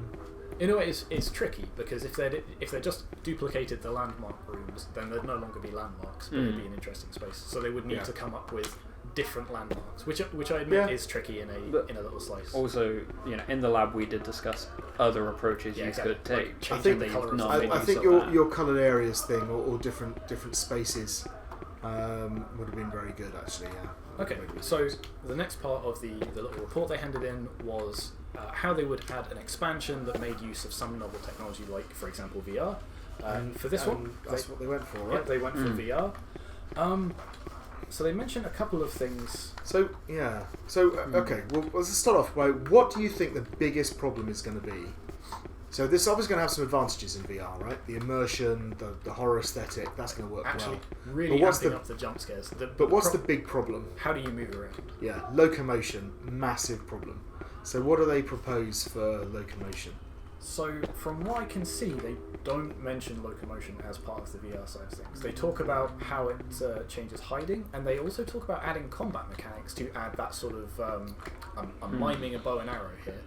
S1: In a way, it's tricky because if they just duplicated the landmark rooms, then there'd no longer be landmarks, but it'd be an interesting space. So they would need to come up with different landmarks, which I admit is tricky in a little slice.
S3: Also, you know, in the lab we did discuss other approaches you could take.
S1: I
S2: think your coloured areas thing or different spaces would have been very good actually. Yeah.
S1: Okay, so the next part of the little report they handed in was how they would add an expansion that made use of some novel technology, like for example VR. For this one,
S2: that's what they went for, right?
S1: Yeah, they went for VR. So they mentioned a couple of things.
S2: So okay, well let's start off by what do you think the biggest problem is going to be? So this is obviously going to have some advantages in VR, right? The immersion, the horror aesthetic, that's going to work
S1: actually
S2: well.
S1: Really amping up the jump scares.
S2: But what's the big problem?
S1: How do you move around?
S2: Yeah, locomotion, massive problem. So what do they propose for locomotion?
S1: So from what I can see, they don't mention locomotion as part of the VR side of things. They talk about how it changes hiding, and they also talk about adding combat mechanics to add that sort of I'm miming a bow and arrow here.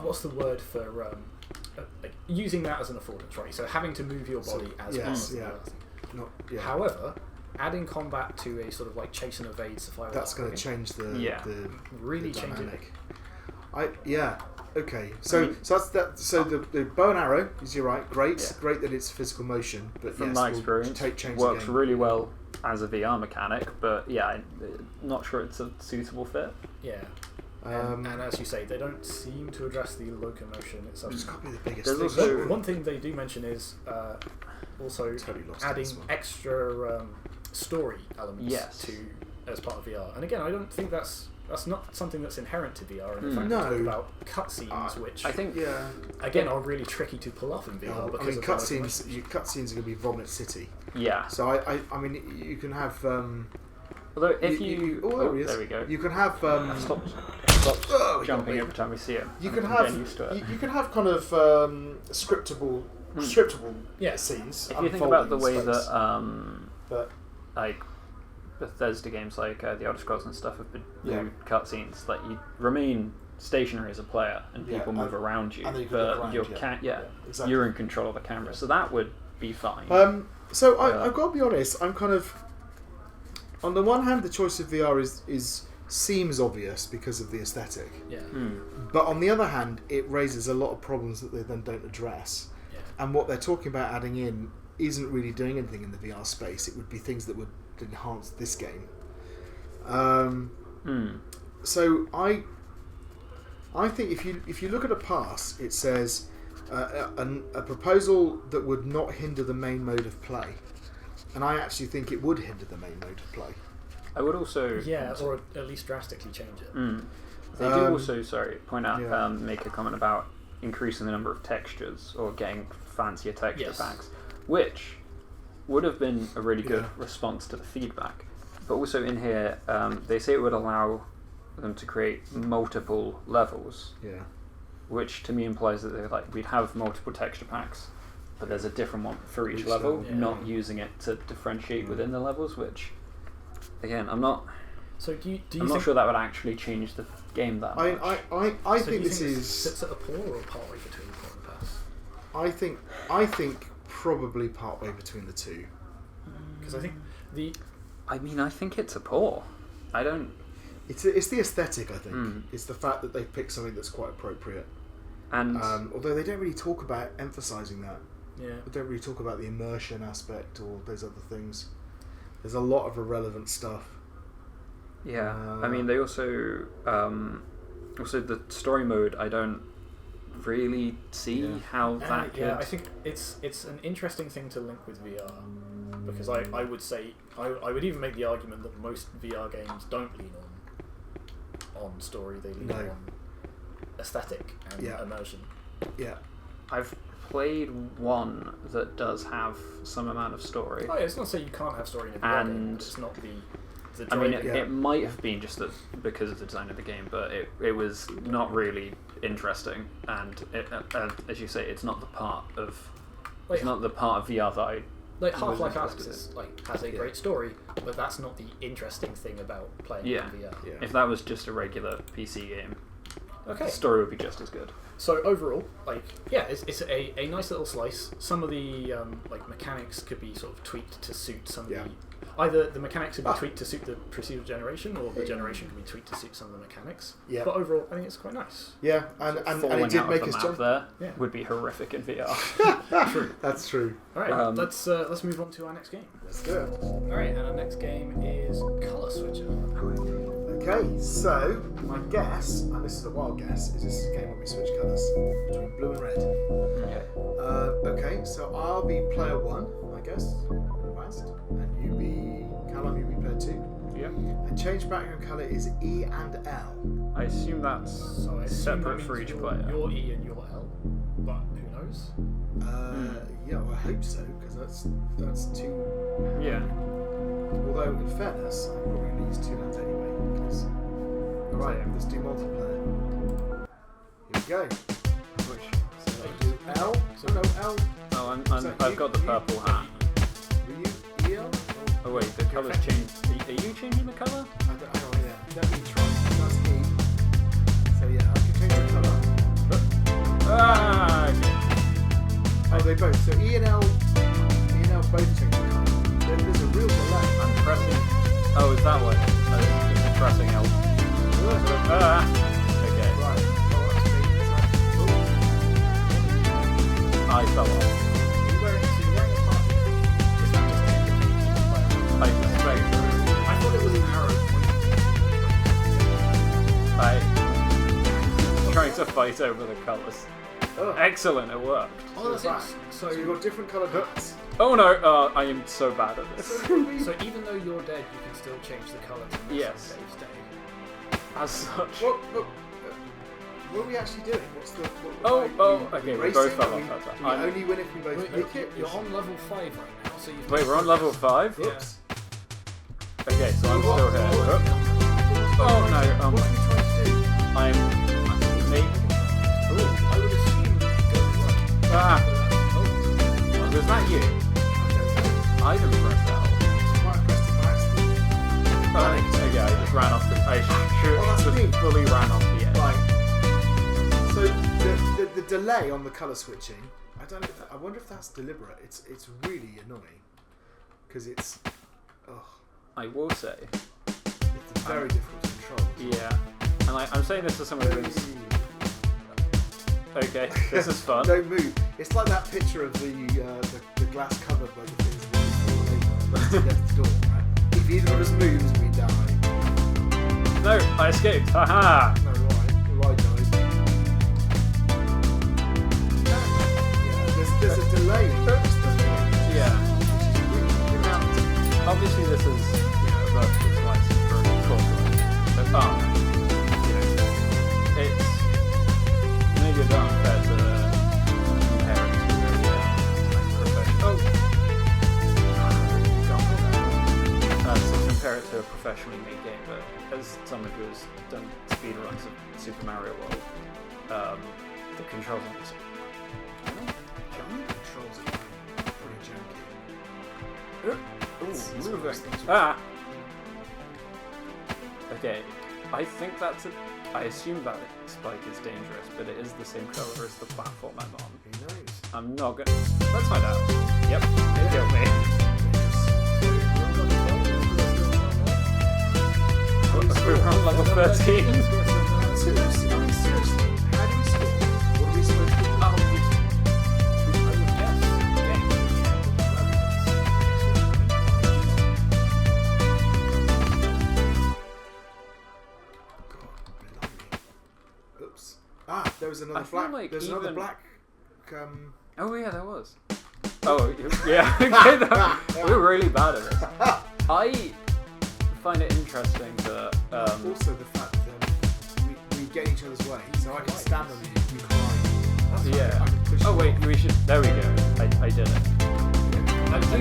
S1: What's the word for like using that as an affordance, right? So having to move your body as part of the VR thing. However, adding combat to a sort of like chase and evade Sapphire.
S2: That's going to change the dynamic. Okay. So that's that. So the bow and arrow is right. Great that it's physical motion, but
S3: from my experience, works really well as a VR mechanic. But I'm not sure it's a suitable fit.
S1: Yeah. And as you say, they don't seem to address the locomotion itself.
S2: It's got to be the biggest
S3: thing.
S2: Also,
S1: one thing they do mention is also adding extra story elements to as part of VR. And again, I don't think that's not something that's inherent to VR. And in fact, talk about cutscenes, which
S3: I think
S1: again are really tricky to pull off in VR. Because
S2: cutscenes are going to be Vomit City.
S3: Yeah.
S2: So I mean, you can have.
S3: Although if there we go.
S2: You can have.
S3: Stop jumping every time we see it.
S2: You can have. You can have kind of scriptable scenes.
S3: If you think about the way that like Bethesda games like the Elder Scrolls and stuff have been cutscenes, like you remain stationary as a player and people move around you, but you're in control of the camera, so that would be fine.
S2: So I've got to be honest. I'm kind of on the one hand, the choice of VR seems obvious because of the aesthetic.
S1: Yeah.
S2: But on the other hand, it raises a lot of problems that they then don't address.
S1: Yeah. And
S2: what they're talking about adding in isn't really doing anything in the VR space. It would be things that would enhance this game. So I think if you look at a pass, it says a proposal that would not hinder the main mode of play, and I actually think it would hinder the main mode of play.
S3: I would also
S1: or at least drastically change it.
S3: They do also point out make a comment about increasing the number of textures or getting fancier texture packs, which would have been a really good response to the feedback. But also in here, they say it would allow them to create multiple levels.
S2: Yeah.
S3: Which to me implies that we'd have multiple texture packs, but there's a different one for each level, not using it to differentiate within the levels, which again I'm not sure that would actually change the game that much.
S2: I think this
S1: sits at a paw or partway between the paw and pass?
S2: I think probably partway between the two.
S1: Because I think
S3: I think it's a paw. I don't.
S2: It's the aesthetic. I think it's the fact that they've picked something that's quite appropriate.
S3: And
S2: although they don't really talk about emphasising that.
S1: Yeah.
S2: We don't really talk about the immersion aspect or those other things. There's a lot of irrelevant stuff.
S3: Yeah, I mean, they also the story mode. I don't really see how that could.
S1: Yeah, I think it's an interesting thing to link with VR, because I would say I would even make the argument that most VR games don't lean on story. They lean on aesthetic and immersion. Yeah,
S3: I've played one that does have some amount of story.
S1: Oh yeah, it's not to say you can't have story in a VR game, but it's not the
S3: I mean, it might have been just that because of the design of the game, but it was not really interesting, and it, as you say, it's not the part of VR that I
S1: like Half-Life Alyx has a great story, but that's not the interesting thing about playing in VR.
S2: Yeah.
S3: If that was just a regular PC game,
S1: the story
S3: would be just as good.
S1: So overall, it's a nice little slice. Some of the mechanics could be sort of tweaked to suit some of the. Either the mechanics could be tweaked to suit the procedural generation, or the generation could be tweaked to suit some of the mechanics. Yeah. But overall, I think it's quite nice.
S2: Yeah, and it did make us jump.
S3: There would be horrific in VR.
S2: True. That's true.
S1: All right, let's move on to our next game.
S2: Let's do it.
S1: All right, and our next game is Color Switcher.
S2: Okay, so my guess, and this is a wild guess, is this is a game where we switch colours between blue and red. Okay, so I'll be player 1, I guess, West, and Callum, you be player 2.
S3: Yeah.
S2: And change background colour is E and L.
S3: I assume that's separate for each player.
S1: Your E and your L, but who knows?
S2: Yeah, well, I hope so, because that's two.
S3: Yeah.
S2: Although, in fairness, I probably use 2 hands anyway, because... Alright, let's do multiplayer. Here we go.
S1: Which?
S2: So I'll do L. So no, L.
S3: Oh, I've got the purple hat.
S2: Were you EL?
S3: Oh wait, the colour's changed. Are you changing the colour?
S2: Let me try. That's E. So yeah, I can change the colour.
S3: Okay.
S2: Oh, they both. So E and L both change the colour. There's a real delay.
S3: I'm pressing. Oh, is that what? Just pressing L. Okay.
S2: Right. Oh, that's me.
S3: I fell off.
S1: You're wearing a party. Is that just
S3: I suspect.
S1: I thought it was an arrow.
S3: I'm trying to fight over the colours.
S2: Oh.
S3: Excellent, it worked.
S1: Oh, that's right.
S2: So you've got different coloured hooks.
S3: Oh no, I am so bad at this.
S1: So even though you're dead, you can still change the colour to match
S3: Yes.
S1: Dave's day.
S3: As such.
S2: What are we actually doing? What's the...
S3: Okay, we both fell off that time.
S2: We only win if we both make it?
S1: You're on level 5 right now, so you've...
S3: Wait, we're on level 5?
S2: Oops.
S3: Okay, so I'm still here. Oh no,
S2: What are we trying to do?
S3: I'm...
S1: I would assume you could go right.
S3: Was that you? I didn't press L.
S2: Might have pressed it by accident.
S3: Okay, I just ran off the... I
S2: that's me.
S3: fully ran off the edge.
S2: Right. So the delay on the colour switching, I wonder if that's deliberate. It's really annoying. Because it's...
S3: I will say...
S2: It's very difficult to control.
S3: Yeah. And I'm saying this to someone who's... Okay, this is fun.
S2: Don't move. It's like that picture of the glass cupboard where the things fall over left the door, right? If either of us moves, we die.
S3: No, I escaped. Haha!
S2: No, right. I died. Yeah, there's a delay.
S3: Yeah.
S2: Which is really
S3: Obviously this is, a vertical slice for coursework. But, it's maybe a bit unfair to compare it to professional. To compare it to a professionally made game, but as someone who's done speedruns of Super Mario World, the controls on this.
S2: controls are pretty janky.
S3: Ah! Okay, I think I assume that spike is dangerous, but it is the same colour as the platform I'm on.
S2: Who knows?
S3: I'm not gonna... Let's find out. Yep, it killed me. We're on level 13.
S2: Seriously, how do we score? What are we supposed to do?
S1: I would guess.
S2: was another
S3: I feel
S2: black.
S3: like
S2: There's another
S3: even-
S2: black.
S3: Oh yeah, there was. Oh yeah. Okay, we're really bad at this. I find it interesting that.
S2: Also, the fact that we get each other's way, so I can stand on you, you climb.
S3: Yeah.
S2: I can push
S3: Oh
S2: you
S3: wait,
S2: off.
S3: we should. There we go. I did it.
S1: I like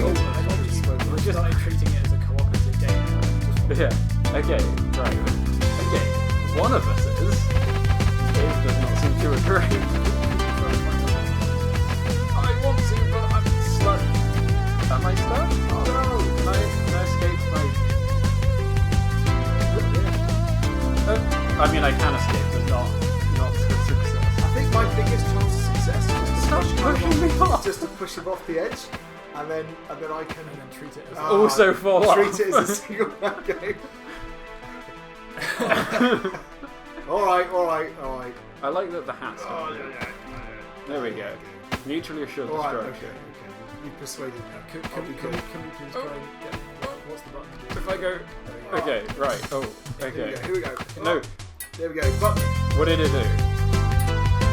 S1: you started treating it as a cooperative game.
S3: Yeah. Okay. Right. Okay. One of us is. Dave does not seem to agree. I want to, but I'm stuck. Am I stuck? Oh no! Can I escape my? I mean, I can escape, but not to success.
S2: I think my biggest chance of success is
S3: Stop pushing me off.
S2: just to push him off the edge, and then I can
S1: And then treat it as
S3: Also fall off.
S2: treat it as a single man game. All right.
S3: I like that the hat's done. There we go. Mutually assured
S2: All right.
S3: destruction.
S2: Okay. You persuaded me.
S1: Can we please try and get... What's the button do?
S3: If I go... Okay, right. Oh, okay.
S2: Here we go.
S3: No.
S2: There we go. Button.
S3: What did it do?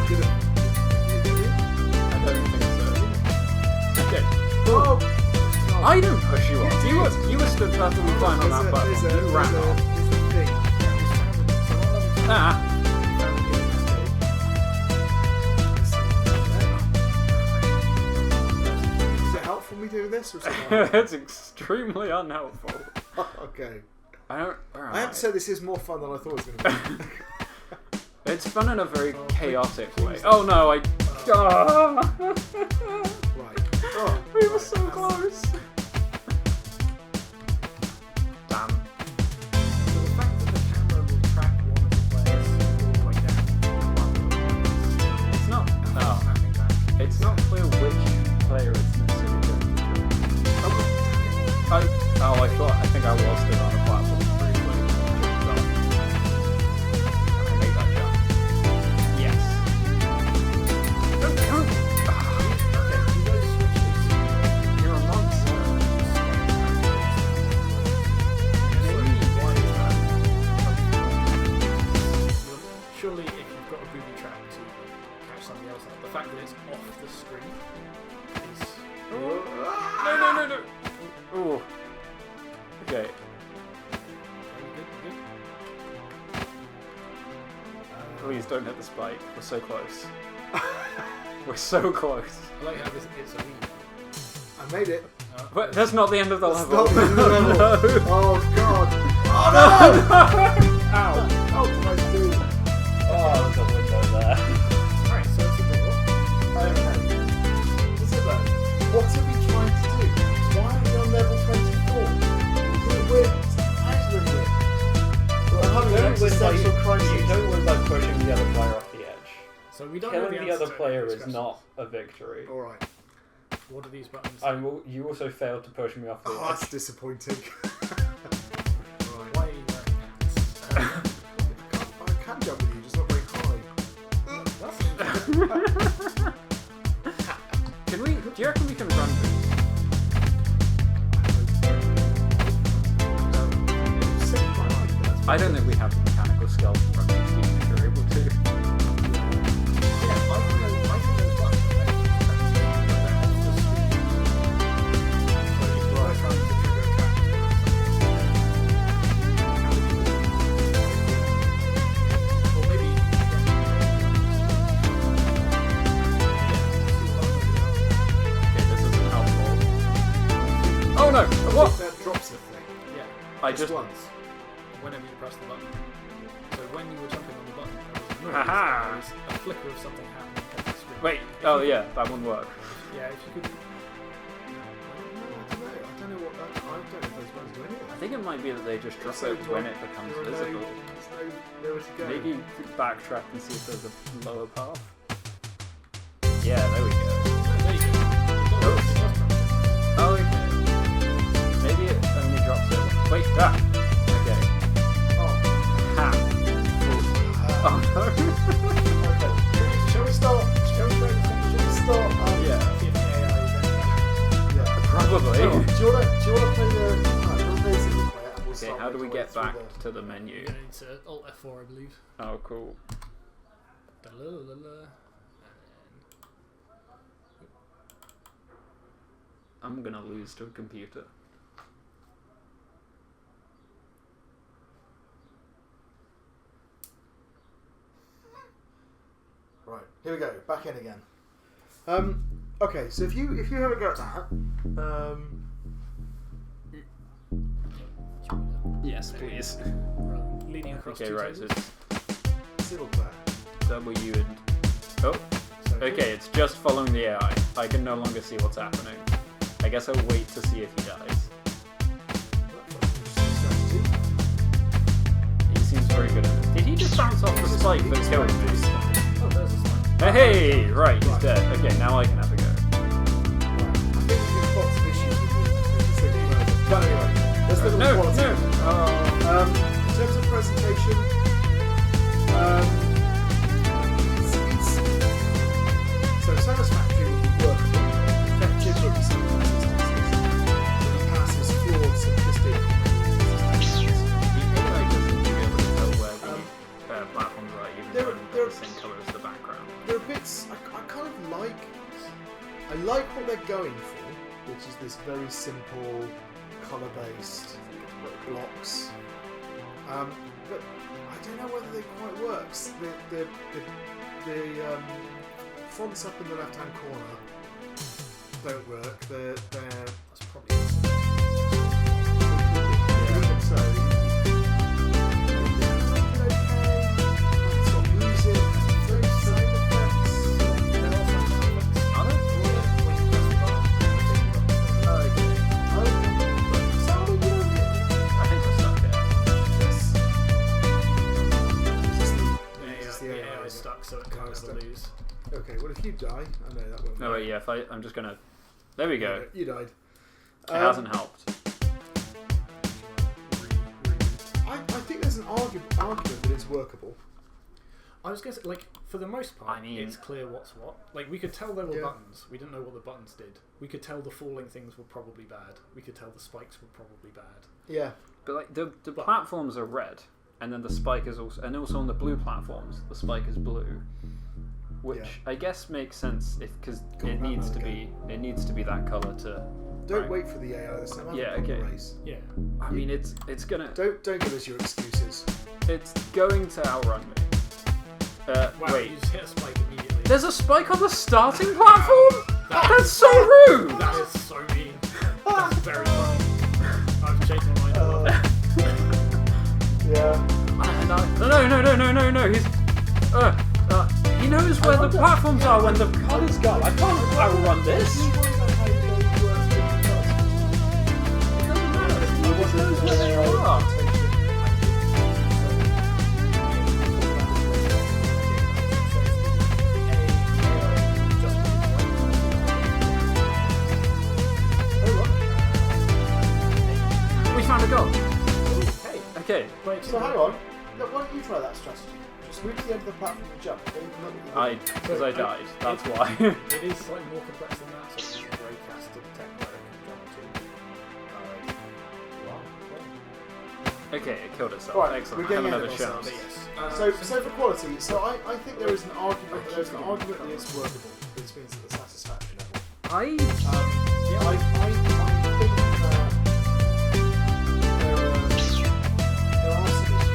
S2: Good.
S3: I don't think so. Okay.
S2: Oh.
S3: I didn't push you off. You were stood perfectly fine on that button. You ran off.
S2: There's a thing.
S3: Ah.
S2: Is it helpful me doing this or something?
S3: It's extremely unhelpful.
S2: Okay.
S3: I don't...
S2: I have to say this is more fun than I thought it was going to be.
S3: It's fun in a very chaotic way. Oh no, I... Ah.
S2: Right. Oh,
S3: We were so close. Damn.
S1: So the fact that the camera will track one of the players all the way down.
S3: It's not... Oh.
S1: Snapping back.
S3: It's not clear which player it's necessarily going to do. I think I was still on a platform briefly. Jumped up. And I made that jump. Yes. Don't.
S1: Okay, do those switches...
S3: You're a monster.
S1: Why is that? Surely if you've got a booby trap to catch somebody else out, the fact that it's off the screen is...
S3: No. Ooh. Okay.
S1: Good.
S3: Please don't hit the spike. We're so close. We're so close.
S1: I like how it's a lead.
S2: I made it.
S3: But that's not the end of the
S2: That's
S3: level.
S2: not the end of the level.
S3: No.
S2: Oh god. Oh no!
S3: Ow.
S2: How did I do?
S3: Oh, there's a window there.
S1: Alright, so it's a draw.
S2: Okay. What's it though? What are we trying to do? Why are we on level 24? We're actually weird. We're having an existential crisis.
S3: You don't win by pushing the other player off the edge.
S1: So we don't know
S3: Killing the
S1: answer
S3: other
S1: to
S3: player
S1: any
S3: is
S1: questions.
S3: not a victory.
S2: Alright.
S1: What are these buttons?
S3: You also failed to push me off the
S2: Oh,
S3: edge.
S2: that's disappointing.
S1: Why are you wearing hats?
S2: I can jump with you, just not very high.
S3: Can we? Do you reckon we can run this? I don't think we have the mechanical skill to run these teams if you're able to.
S1: Yeah, I think those buttons are actually off the screen. So if you are trying to trigger a trap to do something, or maybe
S3: Okay, this isn't helpful. Oh no! What?
S2: That drops the thing.
S1: yeah,
S3: I just.
S2: once.
S1: whenever you press the button. So when you were jumping on the button, there was a noise,
S3: Aha!
S1: there was a flicker of something happening on the screen.
S3: Wait. Oh yeah, that wouldn't work.
S1: Yeah, if you could.
S2: I don't know what that. I don't know if those buttons do anything.
S3: I think it might be that they just drop
S2: So
S3: it
S2: do
S3: when
S2: I-
S3: it becomes
S2: there are
S3: visible.
S2: There's nowhere to go.
S3: Maybe backtrack and see if there's a lower path. Yeah, there we go.
S1: No, there you go. It does drop it.
S3: Oh, okay. Maybe it only drops it. Wait, ah! Okay.
S2: Oh.
S3: Ha! Oh no!
S2: Okay. Shall we start? Shall we start?
S3: Yeah,
S1: See if the AI is any better.
S2: Yeah.
S3: probably.
S2: Do you want to play the? Play single player? And we'll
S3: Okay,
S2: start
S3: how do we
S2: making our way
S3: get back
S2: through
S3: to the menu?
S1: You're going to need to Alt F4, I believe.
S3: Oh, cool.
S1: Da-la-la-la.
S3: I'm gonna lose to a computer.
S2: Right, here we go. Back in again. Okay, so if you have a go at that,
S3: Yes, please.
S1: Leading across
S3: Okay,
S1: two
S3: right. So
S1: tables.
S3: it's
S2: single player.
S3: W and oh.
S1: So
S3: Okay, it's just following the AI. I can no longer see what's happening. I guess I'll wait to see if he dies. He seems very good at this. Did he just bounce off the spike that killed me?
S1: Oh, there's a spike.
S3: Hey, right, he's dead. Okay, now I can have a go.
S2: I think we've got some issues with the single player. But anyway, let's look at the
S3: No,
S2: quality.
S3: no.
S2: In terms of presentation, so satisfactory would be workable, effective would be some instances, but passes flawed, simplistic.
S3: The AI doesn't be able to tell where the platforms are, even
S2: There-
S3: though
S2: there-
S3: they're the same colour as the background.
S2: There are bits I kind of like. I like what they're going for, which is this very simple, colour-based blocks. But I don't know whether they quite works. The fonts up in the left-hand corner don't work. They're
S1: That's probably
S2: even so. It's got music, those sound effects.
S3: Are they? I think we're stuck here.
S1: the AI is stuck, so it can't ever lose.
S2: Okay, well if you die, I know that won't
S3: No, wait, yeah, I'm just gonna... There we go.
S2: You died.
S3: It hasn't helped.
S2: I think there's an argument that it's workable.
S1: I was going to say, like, for the most part,
S3: I mean-
S1: it's clear what's what. Like, we could tell there were
S2: Yeah.
S1: buttons. We didn't know what the buttons did. We could tell the falling things were probably bad. We could tell the spikes were probably bad.
S2: Yeah.
S3: But like the platforms are red, and then the spike is also... And also on the blue platforms, the spike is blue. Which
S2: Yeah.
S3: I guess makes sense because
S2: Go on,
S3: it needs to
S2: okay.
S3: be that colour to...
S2: Don't
S3: Right.
S2: wait for the AI this time.
S3: Yeah,
S2: Have a
S3: okay.
S2: race.
S1: Yeah.
S3: I mean, it's gonna...
S2: Don't give us your excuses.
S3: It's going to outrun me.
S1: Wow,
S3: Wait.
S1: you just hit a spike immediately.
S3: There's a spike on the starting platform? That's so rude!
S1: That is so mean. That's very funny. I've changed my mind. I love it.
S2: Yeah.
S3: No, he's... he knows where the platforms are when the colours go. I can't outrun this. It doesn't matter. He just knows where they are. We found a goal.
S1: Hey,
S3: Okay.
S1: wait,
S2: So hang on. Look, why don't you try that strategy? Just move to the end of the platform and jump. Then you can look at the
S3: Because I died. That's why.
S1: It is slightly more complex than that, so it's a raycast to detect where it can jump to.
S3: Okay, it killed itself.
S2: Right,
S3: Excellent.
S2: we're
S3: I have
S2: getting
S3: another
S2: ahead of
S3: chance.
S1: But yes.
S2: So for quality, so I think there is an argument that it's workable, which means at the satisfaction level.
S3: I
S2: I think that there are some issues.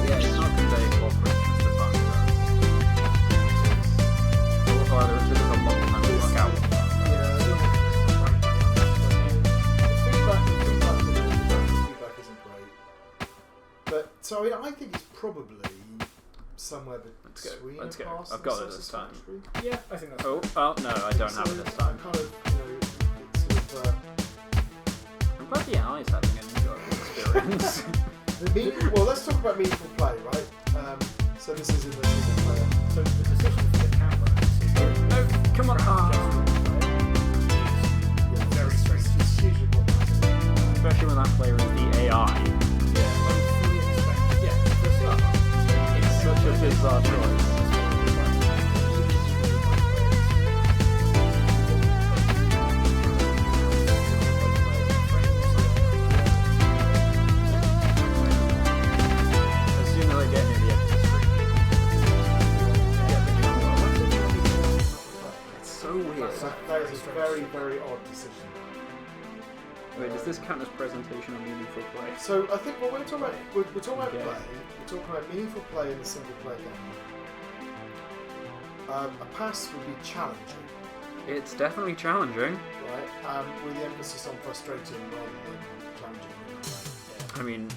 S3: yeah, it's not convey cooperation as the fun does. Or rather, it took us a long time to work out what the fun does.
S2: Feedback isn't great. But so I think it's probably somewhere
S3: Let's go,
S2: between
S3: let's
S2: a
S3: go.
S2: pass
S3: I've
S2: and
S3: got it this time.
S2: satisfactory.
S1: Yeah, I think that's
S3: Oh, no, I don't have it this time.
S2: Kind of, it's sort of.
S3: I'm glad the AI's having an enjoyable experience.
S2: Well, let's talk about meaningful play, right? So this is in the single player.
S1: So the decision for the camera to
S3: No, come on.
S1: is very strange.
S2: It's hugely problematic.
S3: Especially when that player is the AI.
S1: Yeah, I would fully expect. Yeah, for a start, it's
S3: Such a bizarre choice. As soon as I get near the edge
S2: decision.
S3: Wait, does this count as presentation or meaningful play?
S2: So I think what we're talking about, we're talking about
S3: Okay.
S2: play. We're talking about meaningful play in a single player game. A pass would be challenging,
S3: It's definitely challenging.
S2: right? With the emphasis on frustrating rather than challenging.
S3: I mean,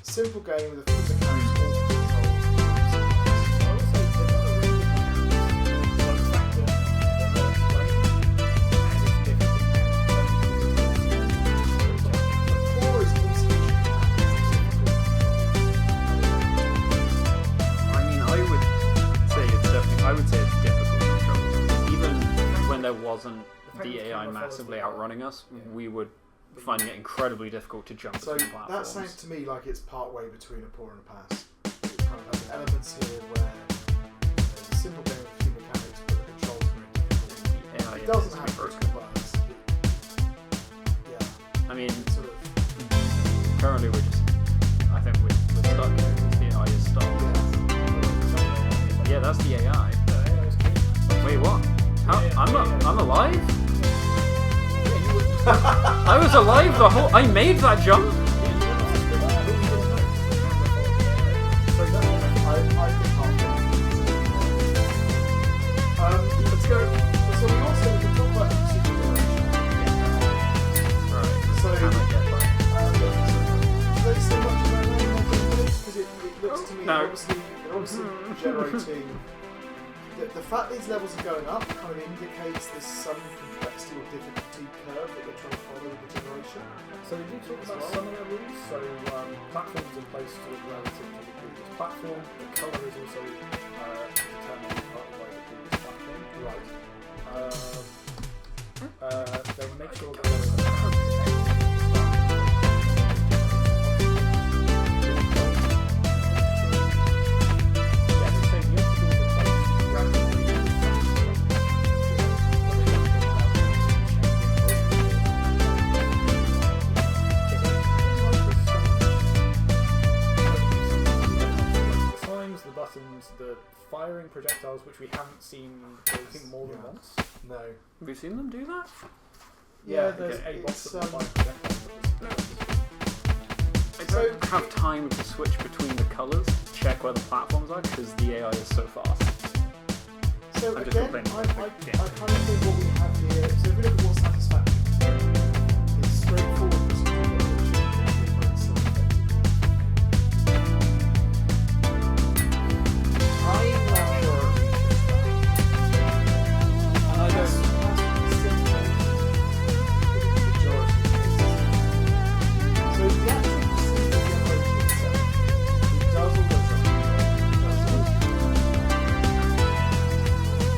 S2: Simple game with a few mechanics, all controls.
S1: I would say they've got a really good balance, but the fact that they're not explained and it's difficult.
S2: The core is insufficient.
S3: I mean, I would say it's difficult to control. Even when there wasn't the AI massively outrunning us, we would finding it incredibly difficult to jump
S2: So
S3: between
S2: that
S3: platforms.
S2: sounds to me like it's part way between a pour and a pass. It kind of has elements here where there's a simple game with a few mechanics, but the controls are very difficult.
S3: Yeah,
S2: It
S3: yeah,
S2: doesn't
S3: it's
S2: have
S3: broken.
S2: critical bugs. Yeah,
S3: I mean,
S2: it's sort of.
S3: currently I think we're stuck here because the AI is stuck. Yeah, that's the AI. Wait, what? How? I'm alive? I was alive the whole. I made that jump.
S2: I let's go. So we also can talk about the procedural generation.
S3: Right.
S2: So,
S3: Can I get by?
S2: let's say much about that because it looks to me
S3: No.
S2: they're obviously generating. The fact these levels are going up kind of indicates there's some complexity or difficulty curve that they're trying to follow with the generation.
S1: So we do talk about some of the rules. So platforms in place to relative to the previous platform. The colour is also determined partly by the previous platform.
S2: Right.
S1: They make sure that there is a yeah, they say the obstacles are placed randomly in the signs, the buttons, the firing projectiles, which we haven't seen, I think, more than
S2: Yeah.
S1: once.
S2: No.
S3: Have you seen them do that?
S2: Yeah,
S1: there's
S2: okay.
S1: a box
S2: It's,
S1: of firing projectiles.
S3: I don't have time to switch between the colours to check where the platforms are because the AI is so fast.
S2: So
S3: I'm just
S2: again,
S3: complaining
S2: I
S3: about the game.
S2: kind of think what we have here. So if we look at what's satisfactory, it's straightforward procedural generation. Very self-effective. I'm not sure it reaches that. And I don't. That's simple in the majority of cases. So the actual procedural generation itself, it does all those other things.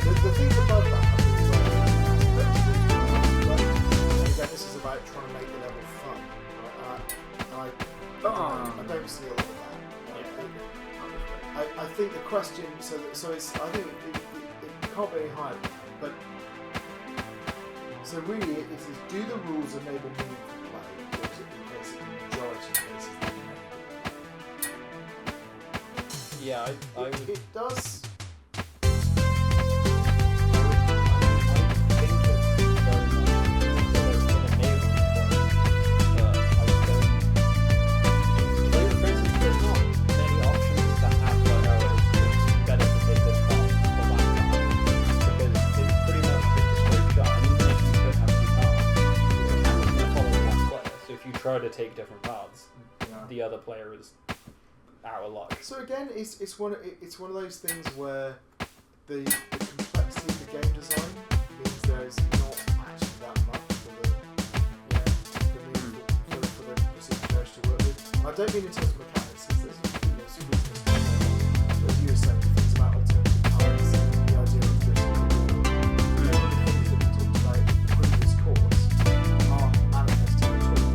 S2: The thing above that, I think, is where and again, this is about trying to make the level fun. I don't see a lot of that. I think the question, so it's, I think it can't be any higher, but so really it is, do the rules enable meaningful play, or is it the case in the majority of cases they enable?
S3: Yeah, I would.
S2: It does.
S3: Try to take different paths,
S2: Yeah.
S3: the other player is out of luck.
S2: So again, it's one of those things where the complexity of the game design means there's not actually that much for the procedure to work with. And I don't mean in terms of mechanics, because there's some weakness to it. But you were saying things about alternative paths, the idea of risk and reward. All of the things that we talked about in the previous course are manifested in the tool.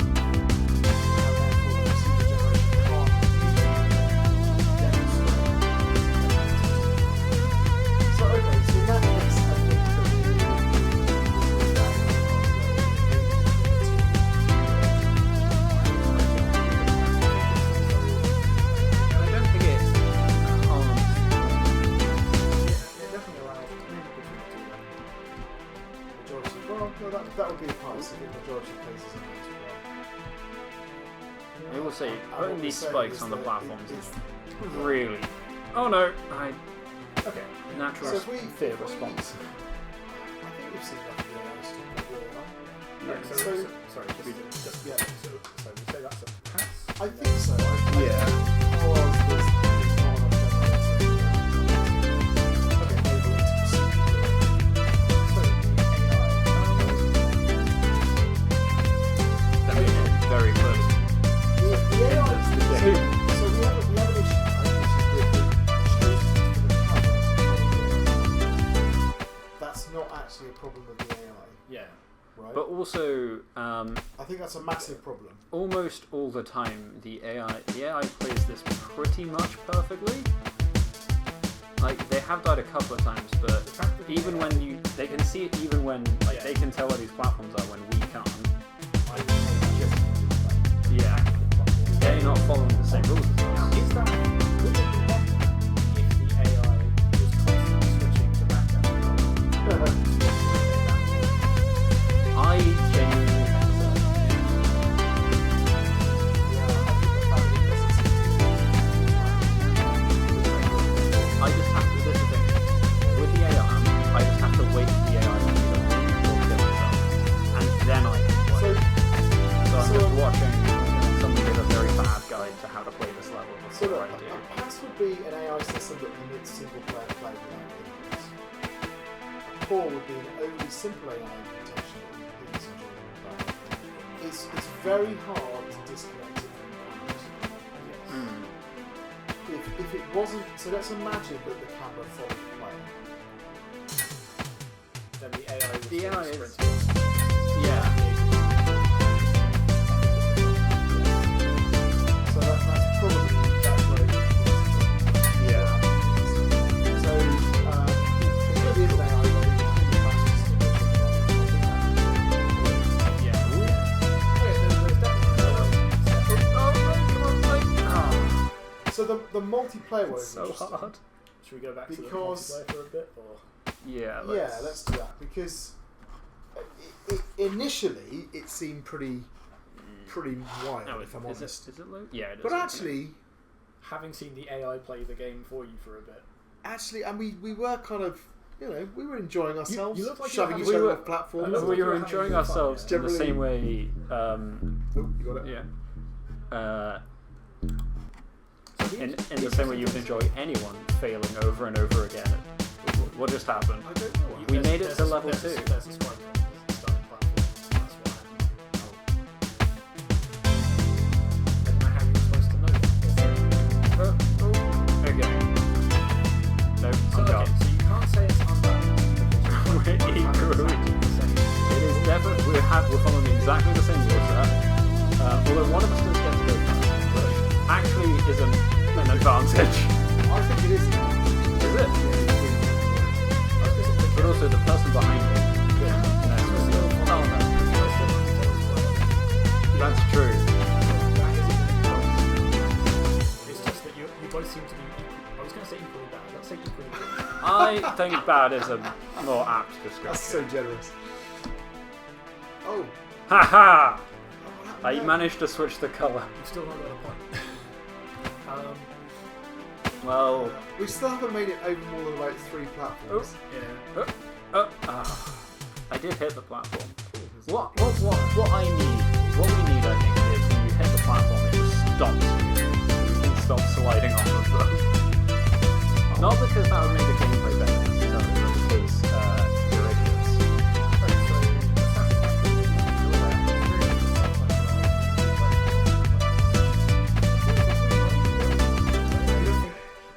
S2: And therefore the procedure generation can't demonstrate. So okay, so in that case, I think that parts, I think the majority of places are nice.
S3: I will say,
S2: And
S3: putting
S2: what
S3: these
S2: we're saying
S3: spikes
S2: is
S3: on the
S2: that
S3: platforms
S2: it's-
S3: is really... Oh no!
S1: Okay.
S3: Natural
S2: So if we-
S3: fear
S2: if we-
S3: response.
S2: I think we've seen enough of the AI stuff about the AI.
S1: Yeah, so,
S2: So-
S1: sorry, just
S2: Yeah.
S1: so we say that's a pass.
S2: I think so.
S3: Yeah.
S2: Otherwise, there's not enough generators. Okay, maybe we'll into procedural.
S1: So the
S3: That makes it very close.
S2: The AI.
S3: That's the game.
S2: So we have an issue, right, which is the choice for the camera. That's not actually a problem with the AI,
S1: yeah.
S2: right?
S3: But also,
S2: I think that's a massive problem.
S3: almost all the time, the AI plays this pretty much perfectly. Like, they have died a couple of times, but
S1: The fact that the
S3: even
S1: AI
S3: when they can see it, even when
S1: Yeah.
S3: they can tell where these platforms are when we can't.
S1: I would say just
S3: Yeah, they're not following the same rules as
S1: Now,
S3: us.
S1: is that would it be better if the AI was constantly switching to background?
S3: I genuinely think so. I just have to. This is the thing with the AI. I just have to wait for the AI to do the room or kill myself, and then I can play. So I'm just watching someone give a very bad guide to how to play this level
S2: So
S3: before
S2: look,
S3: I do.
S2: a pass would be an AI system that permits single player play without inputs. A core would be an overly simple AI implementation that impedes enjoyable play. It's very hard to disconnect it from the
S3: Hmm.
S2: if it wasn't, so let's imagine that the camera followed the player.
S1: Then the AI would
S3: The AI is-
S1: sprint.
S3: Yeah.
S2: So that's probably that's where it is.
S3: Yeah.
S2: So if it is an AI, then it's pretty fast to
S3: Yeah.
S1: Okay, there's definitely
S2: So the multiplayer one is
S3: So
S2: interesting.
S3: hard.
S1: Should we go back to the
S2: Because-
S1: multiplayer for a bit, or
S3: Yeah.
S2: Yeah, let's do that because initially it seemed pretty wild,
S3: No,
S2: if I'm
S3: is
S2: honest.
S3: it low? Yeah, it is.
S2: But actually,
S1: having seen the AI play the game for you for a bit?
S2: and we were kind of, we were enjoying ourselves,
S1: you look like you were
S2: shoving each
S1: having-
S2: other
S3: we
S2: off platforms.
S1: look like
S3: we
S1: you
S3: were
S1: were
S3: enjoying
S1: having fun,
S3: ourselves
S1: yeah.
S3: in the same way.
S2: Oh, you got it.
S3: Yeah.
S1: So
S3: In the same way you would enjoy anyone failing over and over again. What just happened?
S2: I don't know.
S3: We made it to level 2.
S1: There's a swipe on the starting platform. That's what happened. I don't know how you were supposed to know that.
S3: Okay. No,
S1: So,
S3: I'm gone.
S1: so you can't say it's unbalanced.
S3: We're equally. It is definitely we're following exactly the same rule set. Although one of us does get to go first, which actually isn't an advantage.
S2: I think it is.
S3: Is it? But also the person behind me. Oh no. That's true.
S1: It's just that you both seem to be equal. I was going to say equally bad. Let's say equally good.
S3: I think bad is a more apt description.
S2: That's so generous. Oh.
S3: Haha! I
S2: no.
S3: managed to switch the colour.
S1: You've still not got a point.
S3: Well,
S2: We still haven't made it over more than like 3 platforms.
S1: Yeah.
S3: I did hit the platform. What I need, what we need, I think, is when you hit the platform, it just stops you. You can stop sliding off of them. Not because that would make the gameplay better necessarily, but because you're idiots.
S1: Right, so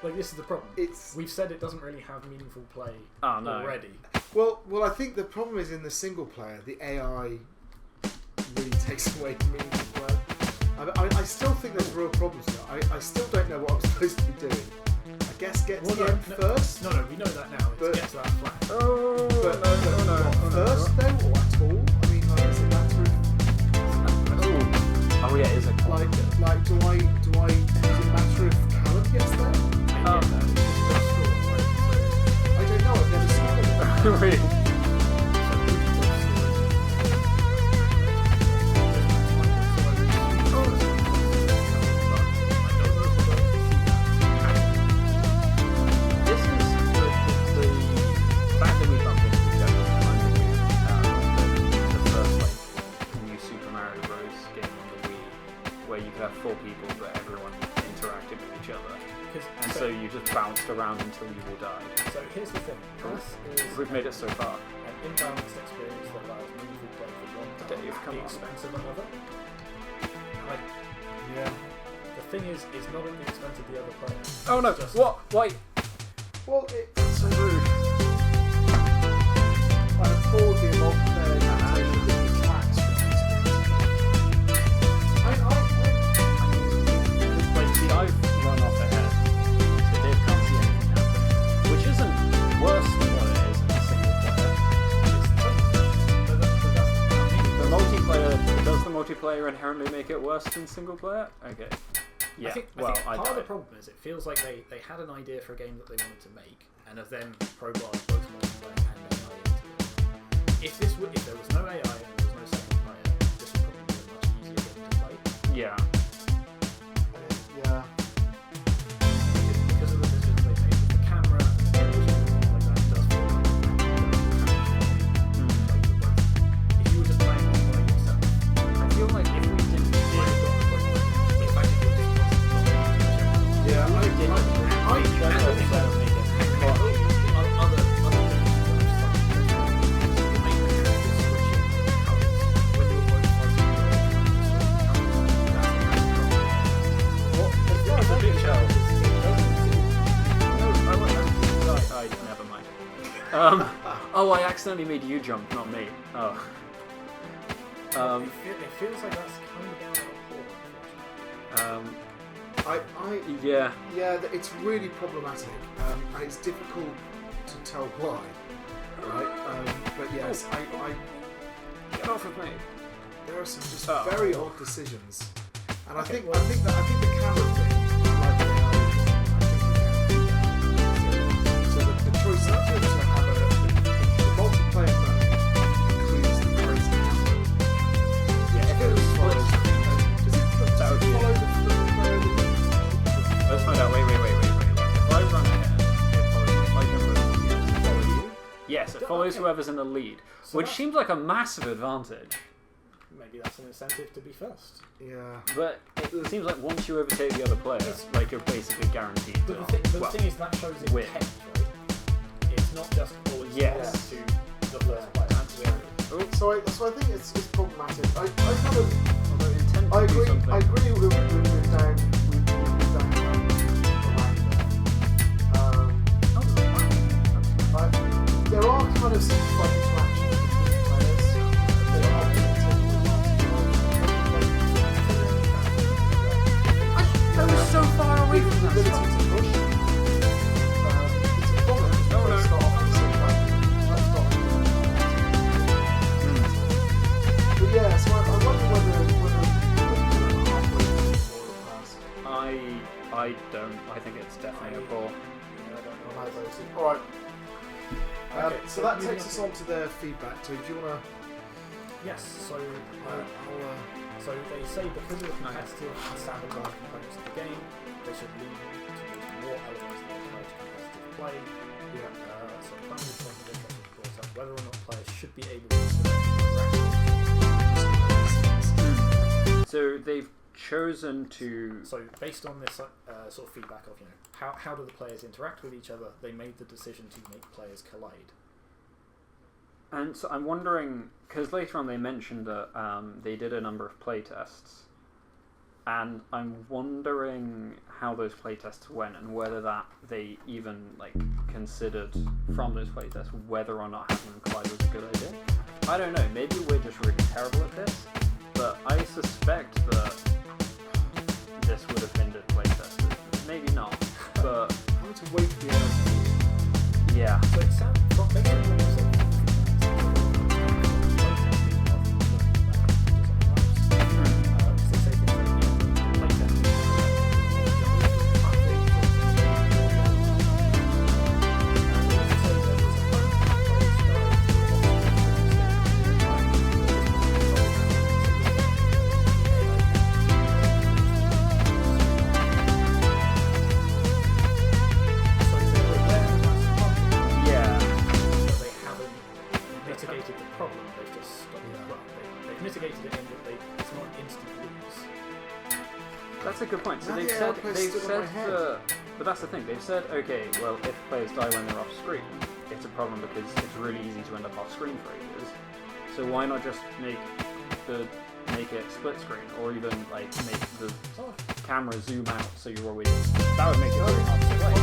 S1: like this is the problem. We've said it doesn't really have meaningful play already.
S2: Well, I think the problem is in the single player, the AI really takes away meaningful play. I still think there's real problems here. I still don't know what I'm supposed to be doing. I guess get to the end first.
S1: No, we know that now. It's get to that flag.
S2: But first though, or at all? I mean, like, is it matter of
S3: Oh yeah, is it
S2: like do I does it matter if Callum gets there?
S1: I don't
S2: I don't know. I've never seen it.
S3: Wait. 4 people, but everyone interacted with each other. And so you just bounced around until you all died.
S1: So here's the thing. This is
S3: We've made it so far.
S1: an imbalanced experience that allows meaningful play for one player
S3: Dave,
S1: at
S3: come
S1: the
S3: on.
S1: expense of another. Like,
S2: Yeah.
S1: the thing is, it's not at the expense of the other player.
S3: Oh no!
S1: Just-
S3: What? Wait!
S2: Well,
S3: That's so rude.
S2: I applaud the multiplayer adaptation of the tracks from the experience.
S3: Like, see, I've run off ahead, so Dave can't see anything happen, which isn't worse than what it is in a single player. The multiplayer, does the multiplayer inherently make it worse than single player? Okay. Yeah,
S1: I think
S3: well,
S1: part of the
S3: died.
S1: problem is it feels like they had an idea for a game that they wanted to make and have then crowbarred both multiplayer and AI into it. If there was no AI and there was no second player, this would probably be a much easier game to play.
S3: Yeah.
S2: Yeah.
S1: Because of the decisions they made with the camera and the television and stuff like that, it does feel like if you were just playing one by yourself,
S3: I feel like if we didn't
S1: you might have gotten a point where the fact that you're just constantly
S2: Yeah,
S1: I think that would make it other things that make the characters switching colours when you're both fighting
S3: It's a big show.
S1: colours.
S3: Never mind. Oh, I accidentally made you jump, not me. Oh.
S1: It feels like that's kind of down our core,
S3: Yeah.
S2: Yeah, it's really problematic, and it's difficult to tell why, right? But yes,
S3: Get off of me.
S2: there are some just
S3: Oh.
S2: very odd decisions, and I think
S1: well-
S2: the camera thing, like the AI one, so the choice to have the multiplayer mode includes the crazy camera.
S3: Yeah, if it was split.
S2: Does it follow the player?
S3: Let's find out. Wait. If I run ahead, it follows you. If I jump over, does it follow you? Yes, it follows whoever's in the lead,
S1: So
S3: which
S1: that's-
S3: seems like a massive advantage.
S1: Maybe that's an incentive to be first.
S2: Yeah.
S3: But it seems like once you overtake the other player, like you're basically guaranteed to.
S1: But the thing is, that shows
S3: win.
S1: intent, right? It's not just always
S3: Yes.
S1: to the first player.
S2: So I think it's problematic. I kind of.
S3: Although intent
S2: I
S3: to do
S2: agree.
S3: something.
S2: I agree with down around there. There are kind of some fun interactions between players. There are
S3: That was so far away from
S2: the
S3: that
S2: ability
S3: stuff.
S2: to push. It's a problem because
S3: No,
S2: they
S3: no.
S2: start off the same way. That's not. But yeah, so I wonder whether halfway through the pass.
S3: I don't. I think it's definitely a ball.
S2: Alright.
S1: Okay,
S2: so that
S1: moving
S2: takes
S1: on
S2: us
S1: to-
S2: on to their feedback. So do you want to...
S1: Yes, so so they say because of the competitive and sabotage components of the game, they should lead towards more elements that encourage competitive play. So the primary point of interest is brought up whether or not players should be able to interact.
S3: So they've chosen to.
S1: So based on this sort of feedback of how do the players interact with each other, they made the decision to make players collide.
S3: And so I'm wondering, because later on they mentioned that they did a number of playtests, and I'm wondering how those playtests went and whether that they even considered from those playtests whether or not having them collide was a good idea. I don't know. Maybe we're just really terrible at this, but I suspect that this would have hindered playtesters. Maybe not, but
S2: Having to wait for the answer.
S3: yeah.
S1: So it sounds based on what you said. Mitigated the problem, they've just stopped it. Well, they've mitigated it in that it's not an instant lose.
S3: That's a good point. So
S2: Now
S3: they've
S2: the
S3: said
S2: outpost stood on my head.
S3: but that's the thing. They've said, okay, well, if players die when they're off screen, it's a problem because it's really easy to end up off screen for ages. So why not just make it split screen, or even like make the camera zoom out so you're always. That would make it very hard to play.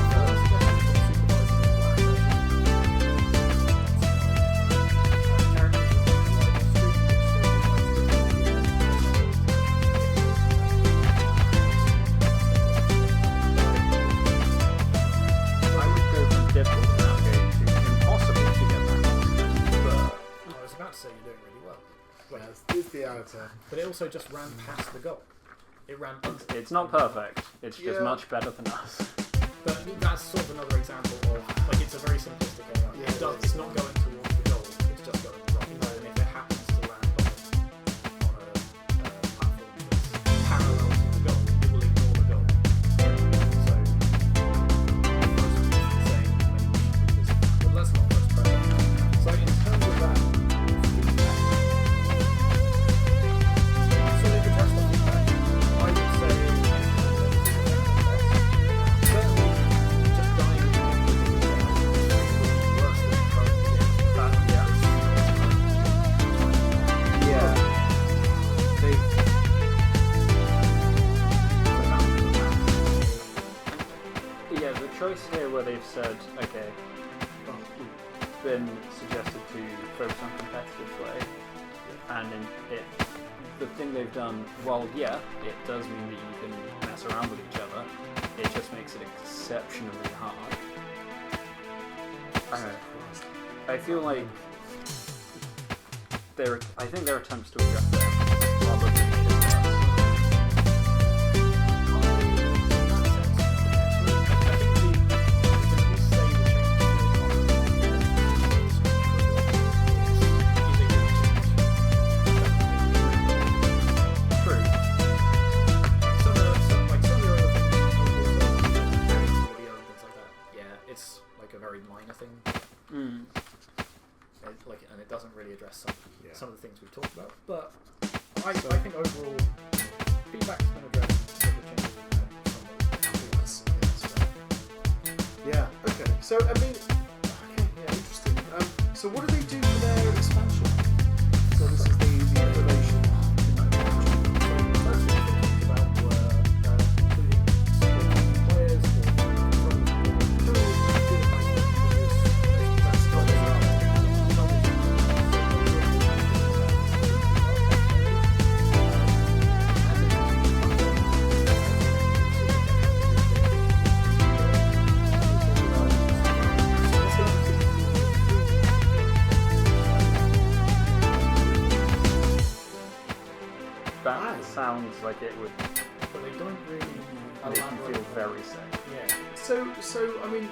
S1: So you're doing really well.
S2: Well, it's the outer.
S1: But it also just ran past the goal. It ran.
S3: It's not perfect. It's just much better than us.
S1: But that's sort of another example of like it's a very simplistic AI.
S2: Yeah,
S1: it's not going towards the goal. It's just going wrong. And if it happens to land on a platform that's parallel to the goal, it will ignore the goal. So most of it's the same when you should do this. But let's not press press. So in terms of that.
S3: Choice here where they've said, okay, it's been suggested to focus on competitive play, and the thing they've done, while it does mean that you can mess around with each other, it just makes it exceptionally hard. I feel like I think their attempts to address that probably made it worse.
S1: And it doesn't really address some of the things we've talked about. But I think overall, feedback's been addressed.
S2: Yeah. Okay. So I mean, interesting. So what do they do for their expansion? So this is the information.
S1: First thing we talked about were including supporting players
S3: That sounds like it would
S1: but they don't really
S3: make you feel very safe.
S1: Yeah.
S2: So I mean,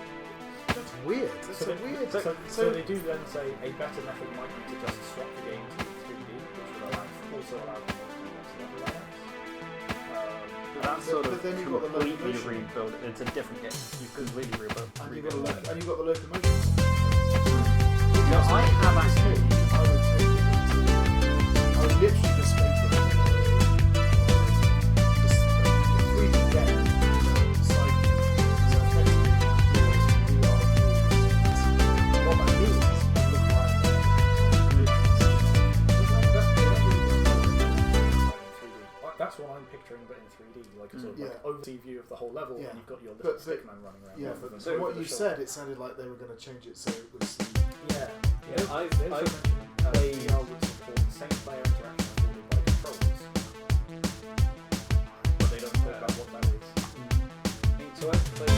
S2: that's weird. That's weird.
S1: So they do then say a better method might be to just swap the game to 3D, which would also allow them to level layouts.
S3: That's sort of
S2: then you've got the
S3: completely
S2: locomotion.
S3: rebuild it. It's a different game. You completely rebuild
S2: And you've got
S3: it.
S2: the locomotion.
S3: No, I have actually.
S2: I would literally just make it just a 3D game. So effectively, what that means is you look like
S1: that's what I'm picturing, but in 3D, like a sort of like oversea view of the whole level, and you've got your little stickman running around.
S2: Yeah, but
S1: so
S2: what you said, it sounded like they were going to change it so it was.
S3: I've
S1: they would support the same player interaction afforded by controllers, but they don't talk about what that is.
S3: So I've played a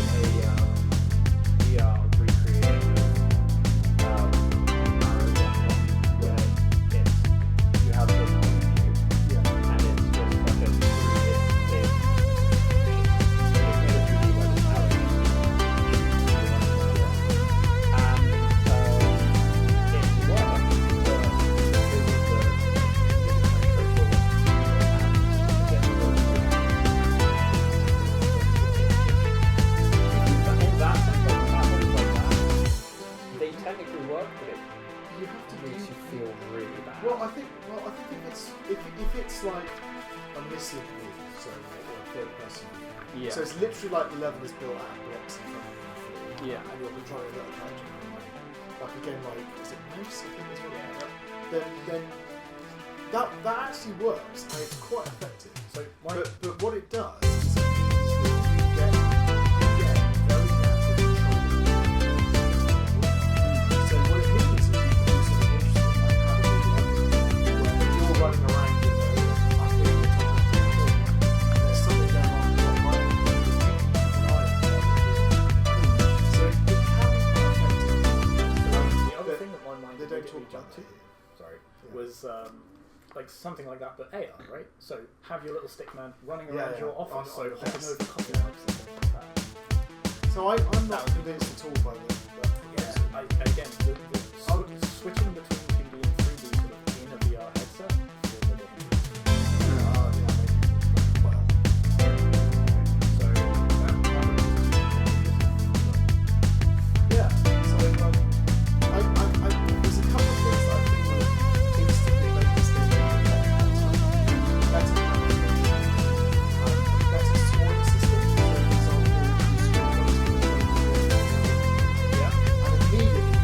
S3: VR recreation of Labyrinth, where you have the view, and it's just like a 3D. It's made a 3D where it's out and it worked, but technically work, but it makes you feel really bad.
S2: Well, I think if it's like a missile, so third person.
S3: Yeah.
S2: So it's literally like the level is built out of blocks in front of you on the floor.
S3: Yeah.
S2: And you're controlling a little character on the way. Like a game like, is it Mouse? I think that's what then that actually works and it's quite effective.
S1: So
S2: but what it does is it means that you get very natural control. So what it means is you can do something interesting like have a big level where you're running around in the up here at the top of the floor. There's something going on the top right and you're keeping an eye on it. So it can be quite effective.
S1: the other thing that my mind
S2: They don't
S1: immediately
S2: talk about
S1: jumped
S2: that
S1: to,
S2: here.
S1: was like something like that, but AR, right? So have your little stick man running
S2: Yeah,
S1: around
S2: yeah.
S1: your office,
S2: On
S1: so hopping
S2: desk.
S1: over coffee mugs and things like that.
S2: So I'm not convinced at all by the
S1: Yeah, again, the switching between 2D and 3D sort of in a VR headset feels a bit
S2: yeah. So there's a couple of things that I think will instantly make this thing better better scoring system. For example, you score and immediately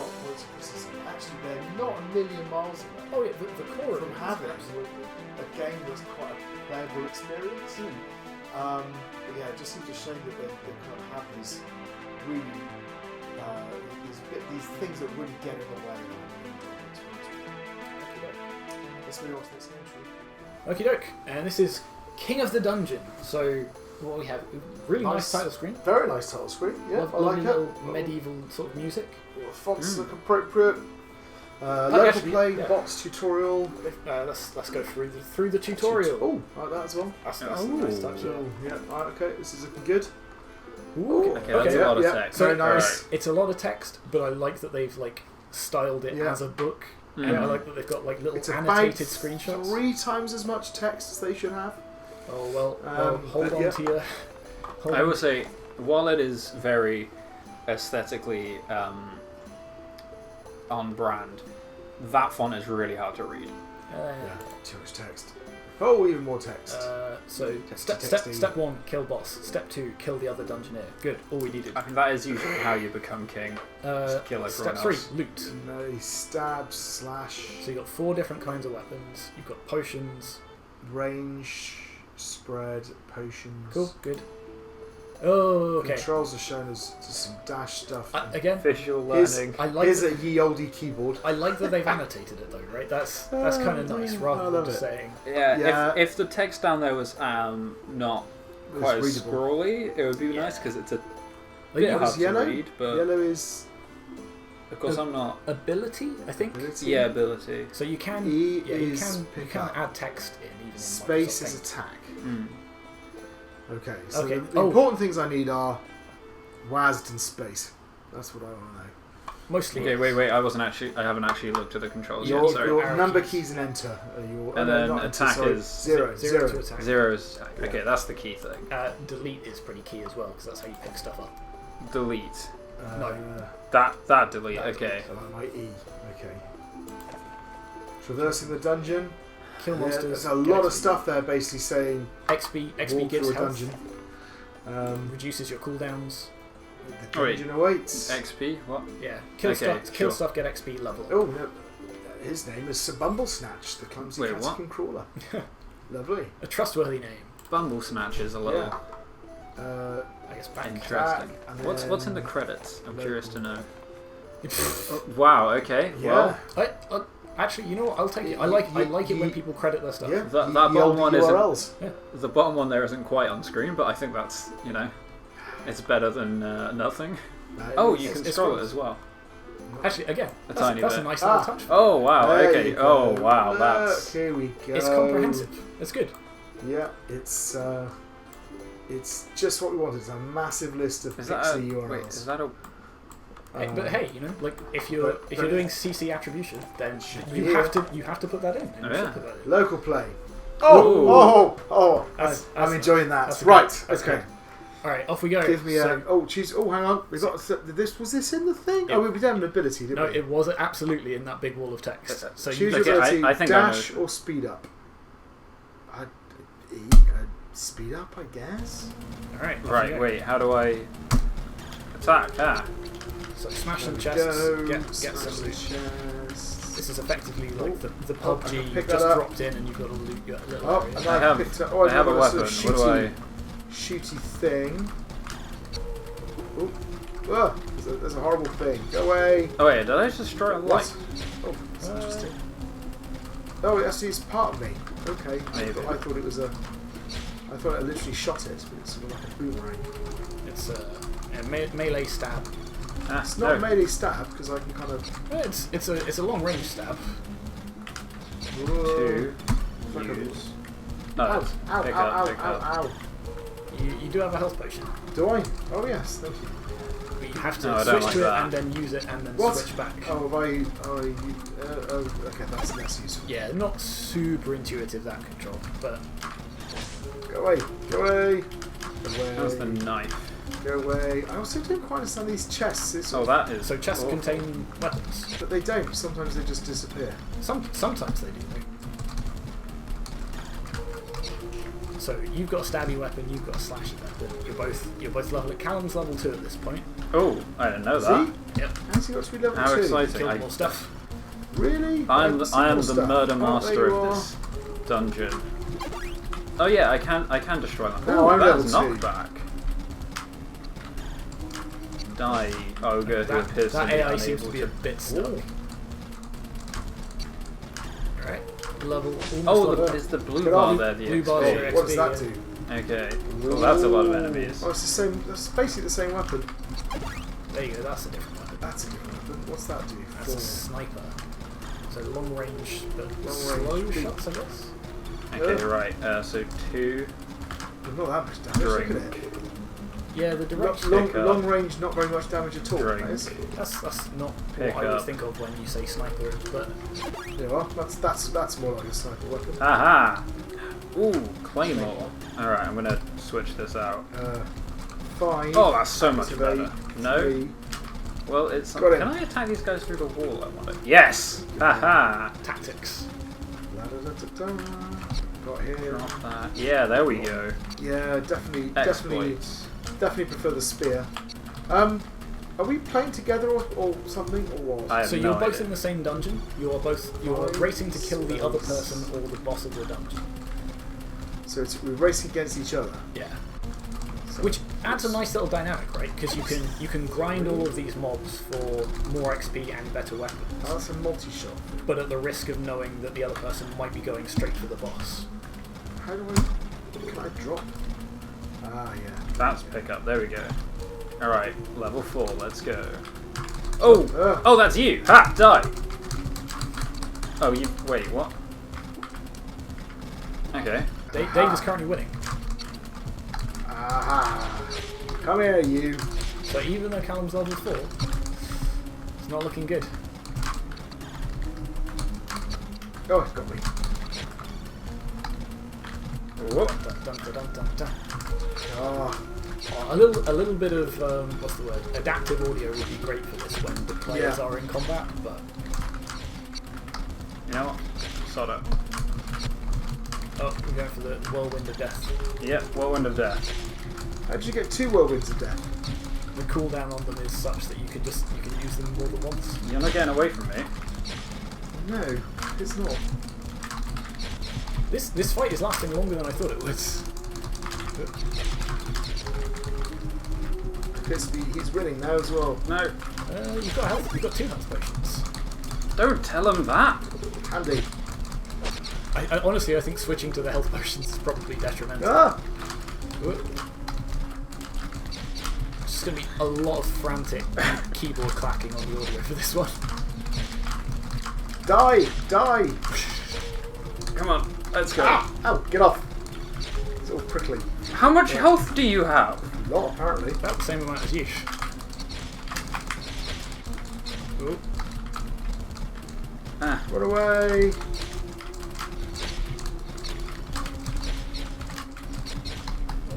S2: actually they're not a million miles away.
S1: Oh yeah, the core of
S2: From
S1: it is
S2: having
S1: absolutely.
S2: a game that's quite a playable experience. But yeah, it just seems a shame that they kind of have these really these things that really get in the way. Let's move on to this entry.
S1: Okie doke, and this is King of the Dungeon. So what we have, really nice title screen.
S2: Very nice title screen. Yeah, I like
S1: Lovely
S2: it.
S1: little medieval sort of music.
S2: The fonts look appropriate.
S1: Okay,
S2: Local
S1: actually,
S2: play,
S1: yeah.
S2: box tutorial.
S1: Let's go through the tutorial.
S2: Oh, like that as well.
S1: That's a nice touch.
S2: Yeah, right, okay, this is looking good.
S1: Ooh,
S3: Okay, that's a lot of text.
S1: So
S2: Very nice.
S1: it's a lot of text, but I like that they've like styled it
S2: Yeah.
S1: as a book.
S3: Mm.
S1: And I like that they've got like little
S2: It's about
S1: annotated screenshots.
S2: 3 times as much text as they should have.
S1: Oh well, hold on
S2: yeah.
S1: to your.
S3: I will say, while it is very aesthetically on brand, that font is really hard to read.
S2: Too much text. Oh, even more text.
S1: So
S2: Texty.
S1: step 1, kill boss. Step 2, kill the other dungeoneer. Good, all we needed.
S3: I mean, that is usually how you become king. Just kill everyone
S1: Step
S3: else.
S1: 3, loot.
S2: Nice. Stab, slash,
S1: So you've got 4 different kinds of weapons. You've got potions.
S2: range, spread, potions.
S1: Cool, good. Oh, okay.
S2: Controls are shown as just some dash stuff.
S1: Again,
S3: Visual
S2: Here's-
S3: learning.
S1: I like
S2: Here's
S1: that,
S2: a ye olde keyboard.
S1: I like that they've annotated it though, right? That's kind of nice rather
S2: I
S1: than
S2: love
S1: just
S2: it.
S1: saying.
S3: Yeah,
S2: Yeah.
S3: If the text down there was not
S2: It's
S3: quite as
S2: readable.
S3: scrolly, it would be
S1: Yeah.
S3: nice because it's a
S1: Like,
S3: bit
S1: it
S3: hard
S1: was
S3: to
S2: yellow.
S3: read. But
S2: Yellow is
S3: of course, I'm not.
S1: ability, I think.
S2: ability.
S3: Yeah, ability.
S1: So you can,
S2: E
S1: yeah, you
S2: is
S1: can
S2: pick
S1: can
S2: up.
S1: add text in even in
S2: Space
S1: Microsoft
S2: is
S1: Paint.
S2: attack.
S3: Mm.
S2: Okay, so
S1: Okay,
S2: the
S1: oh.
S2: important things I need are WASD and space. That's what I want to know.
S1: Mostly.
S3: Okay, wait. I haven't actually looked at the controls
S2: Your,
S3: yet. Sorry.
S2: your
S1: Arrow
S2: number
S1: keys.
S2: keys and enter. Your,
S3: And
S2: no,
S3: then
S2: not enter,
S3: attack
S2: sorry.
S3: is
S2: zero.
S1: Zero to attack.
S3: Zero is attack.
S2: Yeah.
S3: Okay, that's the key thing.
S1: Delete is pretty key as well because that's how you pick stuff up.
S3: Delete.
S1: No.
S3: That delete.
S1: That
S3: Okay.
S2: My E. Okay. Traversing the dungeon.
S1: Kill
S2: Yeah,
S1: monsters.
S2: there's a
S1: get
S2: lot of
S1: XP.
S2: stuff there basically saying
S1: XP
S2: walk
S1: gives
S2: through a
S1: health.
S2: dungeon.
S1: Reduces your cooldowns.
S2: The dungeon awaits.
S3: XP. What?
S1: Yeah. Kill
S3: Okay,
S1: stuff. Kill
S3: sure.
S1: stuff. Get XP level.
S2: Oh no. His name is Sir Bumblesnatch, the clumsy
S3: Wait, what?
S2: catacomb crawler. Lovely.
S1: A trustworthy name.
S3: Bumble Snatch is a little
S2: Yeah.
S1: I guess back.
S3: interesting.
S2: and
S3: What's in the
S2: then
S3: credits? I'm curious to know.
S1: Oh,
S3: Wow. Okay.
S2: Yeah.
S3: Well,
S1: actually, you know what? I'll take it. I like it when people credit their stuff.
S2: Yeah.
S3: That
S2: ye
S3: bottom
S2: olde
S3: one isn't-
S2: URLs.
S3: the bottom one there isn't quite on screen, but I think that's it's better than nothing.
S2: That
S3: Oh,
S2: is-
S3: you can
S1: it's
S3: scroll
S1: cool.
S3: it as well.
S1: Actually, again,
S3: A
S1: that's
S3: tiny
S1: a
S3: bit.
S1: nice little
S2: Ah.
S1: touch.
S3: Oh wow.
S2: There
S3: Okay.
S2: you go.
S3: Oh wow.
S2: Look,
S3: That's
S2: here we go.
S1: It's comprehensive. It's good.
S2: Yeah, it's just what we wanted. It's a massive list of
S3: is that
S2: pixie
S3: a,
S2: URLs.
S3: wait? Is that a
S1: But hey, like if you're
S2: but
S1: doing CC attribution, then
S2: Should be
S1: you
S2: here.
S1: have to put that in. And
S3: Oh,
S1: you should
S3: yeah.
S1: put that in.
S2: Local play.
S3: Ooh.
S2: I'm
S1: That's-
S2: enjoying that.
S1: that's a
S2: Right.
S1: good- that's
S2: Okay.
S1: Alright, off we go.
S2: Give me a... Oh, jeez. Oh, hang on. We got this. Was this in the thing? Oh, we did have an ability, didn't we?
S1: No, it was absolutely in that big wall of text. So
S2: choose
S1: you
S2: ability,
S3: I think
S2: dash or speed up. Speed up, I guess.
S1: Alright.
S3: Right, wait, how do I attack? Ah.
S1: So smash some chests, get some loot. This is effectively like the PUBG you've just dropped in and you've got to loot your little area.
S2: And
S3: I have a weapon.
S2: Sort of
S3: what do I...
S2: shooty thing. Ooh. Ah, there's a horrible thing. Go away.
S3: Oh wait, did I just destroy a light?
S2: Oh, that's interesting. Oh, actually it's part of me. Okay.
S3: Maybe.
S2: I thought it was a... I thought I literally shot it, but it's sort of like a boomerang.
S1: It's a melee stab.
S3: Ah,
S2: It's not a melee stab, because I can kind of...
S1: It's a long range stab.
S3: Two.
S2: Like
S3: Use.
S2: Ow,
S3: No,
S2: ow,
S3: pick
S2: ow,
S3: up,
S2: ow,
S3: pick
S2: ow,
S3: up.
S2: ow.
S1: You do have a health potion.
S2: Do I? Oh yes, thank you.
S1: But you have to
S3: No, I don't
S1: switch
S3: like
S1: to
S3: that.
S1: it and then use it and then
S2: What?
S1: switch back.
S2: Oh, okay, that's less useful.
S1: Yeah, not super intuitive, that control, but...
S2: Go away, go away. Go away.
S3: How's the knife?
S2: Go away. I also don't quite understand these chests. It's
S3: Oh, that is...
S1: So chests
S3: cool.
S1: contain weapons.
S2: But they don't. Sometimes they just disappear.
S1: Sometimes they do, though. So you've got a stabby weapon, you've got a slashy weapon. You're both level. Callum's level 2 at this point.
S3: Oh, I didn't know that.
S2: See?
S1: Yep.
S2: How's he got to be level 2?
S3: How exciting.
S1: Killed more stuff.
S2: Really?
S3: I am the murder
S2: Oh,
S3: master
S2: there you
S3: of
S2: are.
S3: this dungeon. Oh yeah, I can destroy them.
S2: No,
S3: Ooh,
S2: I'm
S3: that's
S2: level 2.
S3: knockback. Die, ogre who appears
S1: That
S3: to be
S1: AI
S3: unable
S1: seems to be a bit stuck. Alright. Level almost
S3: Oh,
S1: level.
S3: is the blue
S2: Good
S3: bar
S2: on.
S3: there the
S1: Blue bar's
S3: XP?
S1: your
S2: What does
S1: XP,
S2: that
S1: yeah.
S2: do?
S3: Okay, well that's a lot of enemies.
S2: Oh, it's the same. That's basically the same weapon.
S1: There you go, that's a different weapon.
S2: That's a different weapon. What's that do?
S1: That's a sniper. So long range, but
S2: Long
S1: slow
S2: range.
S1: shots, I guess.
S3: Okay, right, so 2,
S2: But not that much damage. Look
S3: drink,
S2: at it.
S1: Yeah, the direction.
S2: Long range, not very much damage at all.
S3: Drink.
S2: That is.
S1: That's not
S3: Pick
S1: what I would
S3: up.
S1: think of when you say sniper, but
S2: Yeah, well, that's more like a sniper weapon.
S3: aha! Ooh, claymore. Alright, I'm gonna switch this out.
S2: 5.
S3: Oh, that's so much
S2: activate,
S3: better. No?
S2: 3.
S3: Well, it's...
S2: Got it.
S3: Can I attack these guys through the wall? I want it. Yes! Haha!
S1: tactics.
S2: La-da-da-da-da. Got him.
S3: Drop that. Yeah, there we go.
S2: Yeah, definitely
S3: Exploits.
S2: prefer the spear. Are we playing together or something or what?
S3: I have
S1: So
S3: no
S1: you're both
S3: idea.
S1: in the same dungeon. You're racing to kill the other person or the boss of the dungeon.
S2: So we're racing against each other.
S1: Yeah.
S2: So
S1: Which adds a nice little dynamic, right? Because you can grind all of these mobs for more XP and better weapons,
S2: Oh, that's a multi-shot.
S1: but at the risk of knowing that the other person might be going straight for the boss.
S2: How do I... Can I drop? Ah, yeah.
S3: That's pick up. There we go. Alright, level 4. Let's go. Oh!
S2: Ugh.
S3: Oh, that's you! Ha! Die! Oh, you... Wait, what? Okay.
S1: Dave is currently winning.
S2: Aha! Come here, you.
S1: So even though Callum's level 4, it's not looking good.
S2: Oh, it's got me.
S3: Whoop.
S1: Dun, dun, dun, dun, dun, dun.
S2: Ah,
S1: A little bit of what's the word? Adaptive audio would be great for this when the players
S2: Yeah.
S1: are in combat, but
S3: You know what? Sod up.
S1: oh, we're going for the whirlwind of death.
S3: Yep, whirlwind of death.
S2: how did you get 2 whirlwinds of death?
S1: The cooldown on them is such that you can use them more than once.
S3: You're not getting away from me.
S2: No, it's not.
S1: This fight is lasting longer than I thought it would.
S2: He's winning now as well.
S3: No.
S1: You've got 2 health potions.
S3: Don't tell him that!
S2: Andy.
S1: I honestly, I think switching to the health potions is probably detrimental.
S2: Ah!
S1: It's just going to be a lot of frantic keyboard clacking on the audio for this one.
S2: Die! Die!
S3: Come on, let's go.
S2: Ah! Ow! Get off! It's all prickly.
S3: How much health do you have?
S2: A lot, apparently.
S1: About the same amount as you. Ooh.
S3: Ah.
S2: Run away!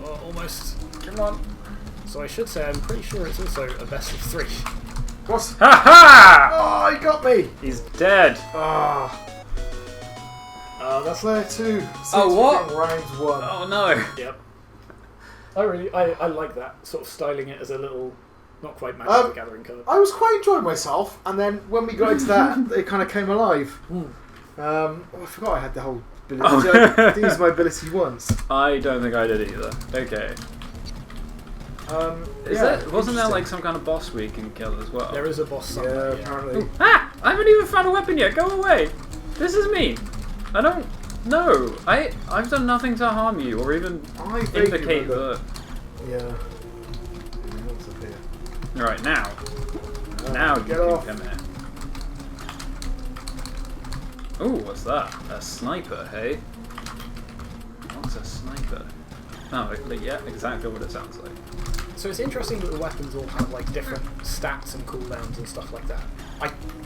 S1: Oh, almost.
S3: Come on.
S1: So I should say I'm pretty sure it's also a best of 3.
S2: What?
S3: Ha ha!
S2: Oh, he got me!
S3: He's dead.
S2: Ah. That's Slayer 2.
S3: Oh, what?
S2: Round 1.
S3: Oh no.
S1: Yep. I like that, sort of styling it as a little, not quite Magic the Gathering card.
S2: I was quite enjoying myself, and then when we got into that, it kind of came alive. I forgot I had the whole ability. I didn't use my ability once.
S3: I don't think I did either. Okay. Wasn't there like some kind of boss we can kill as well?
S1: There is a boss somewhere.
S2: Yeah, apparently.
S3: Ah! I haven't even found a weapon yet. Go away. This is mean. I don't know. I've done nothing to harm you or even indicate that.
S2: Yeah. What's up here?
S3: Right now. Now you
S2: get
S3: can
S2: off.
S3: come here. Ooh, what's that? A sniper, hey? What's a sniper? Oh, yeah, exactly what it sounds like.
S1: So it's interesting that the weapons all have like different stats and cooldowns and stuff like that.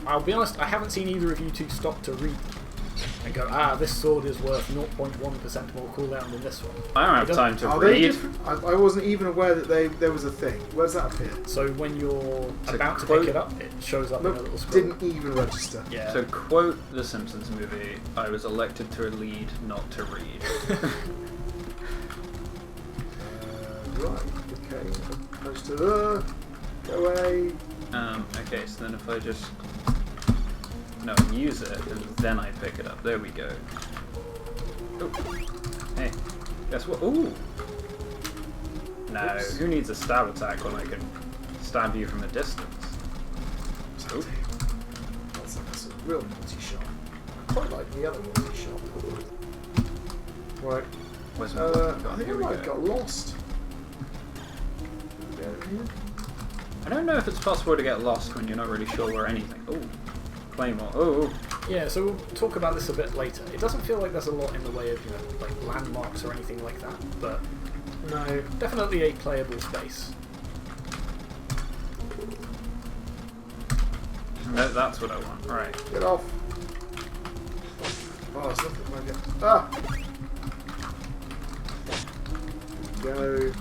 S1: I'll be honest, I haven't seen either of you two stop to read them and go, this sword is worth 0.1% more cooldown than this one.
S3: I don't have time to
S2: Are they
S3: read.
S2: different? I wasn't even aware that there was a thing. Where's that appear?
S1: So when you're
S3: So
S1: about to
S3: quote-
S1: pick it up, it shows up in a little scroll.
S2: Didn't even register.
S1: Yeah.
S3: To quote the Simpsons movie, I was elected to lead, not to read.
S2: Right. Okay. Close to the. Go away.
S3: Okay, so then if I just use it, and then I pick it up. There we go. Oh. Hey, guess what? Ooh. No,
S2: Oops.
S3: who needs a stab attack when I can stab you from a distance? Oop.
S2: That's like a sort of real multi-shot. I quite like the other multi-shot. Right.
S3: Where's my
S2: I
S3: weapon
S2: think I
S3: Here we
S2: might have
S3: go.
S2: got lost.
S3: I don't know if it's possible to get lost when you're not really sure where anything. Oh, Claymore. Oh,
S1: Yeah, so we'll talk about this a bit later. It doesn't feel like there's a lot in the way of, like landmarks or anything like that, but
S2: No.
S1: definitely a playable space.
S3: that's what I want. Right.
S2: Get off. Oh, there's nothing like it. Ah! Go.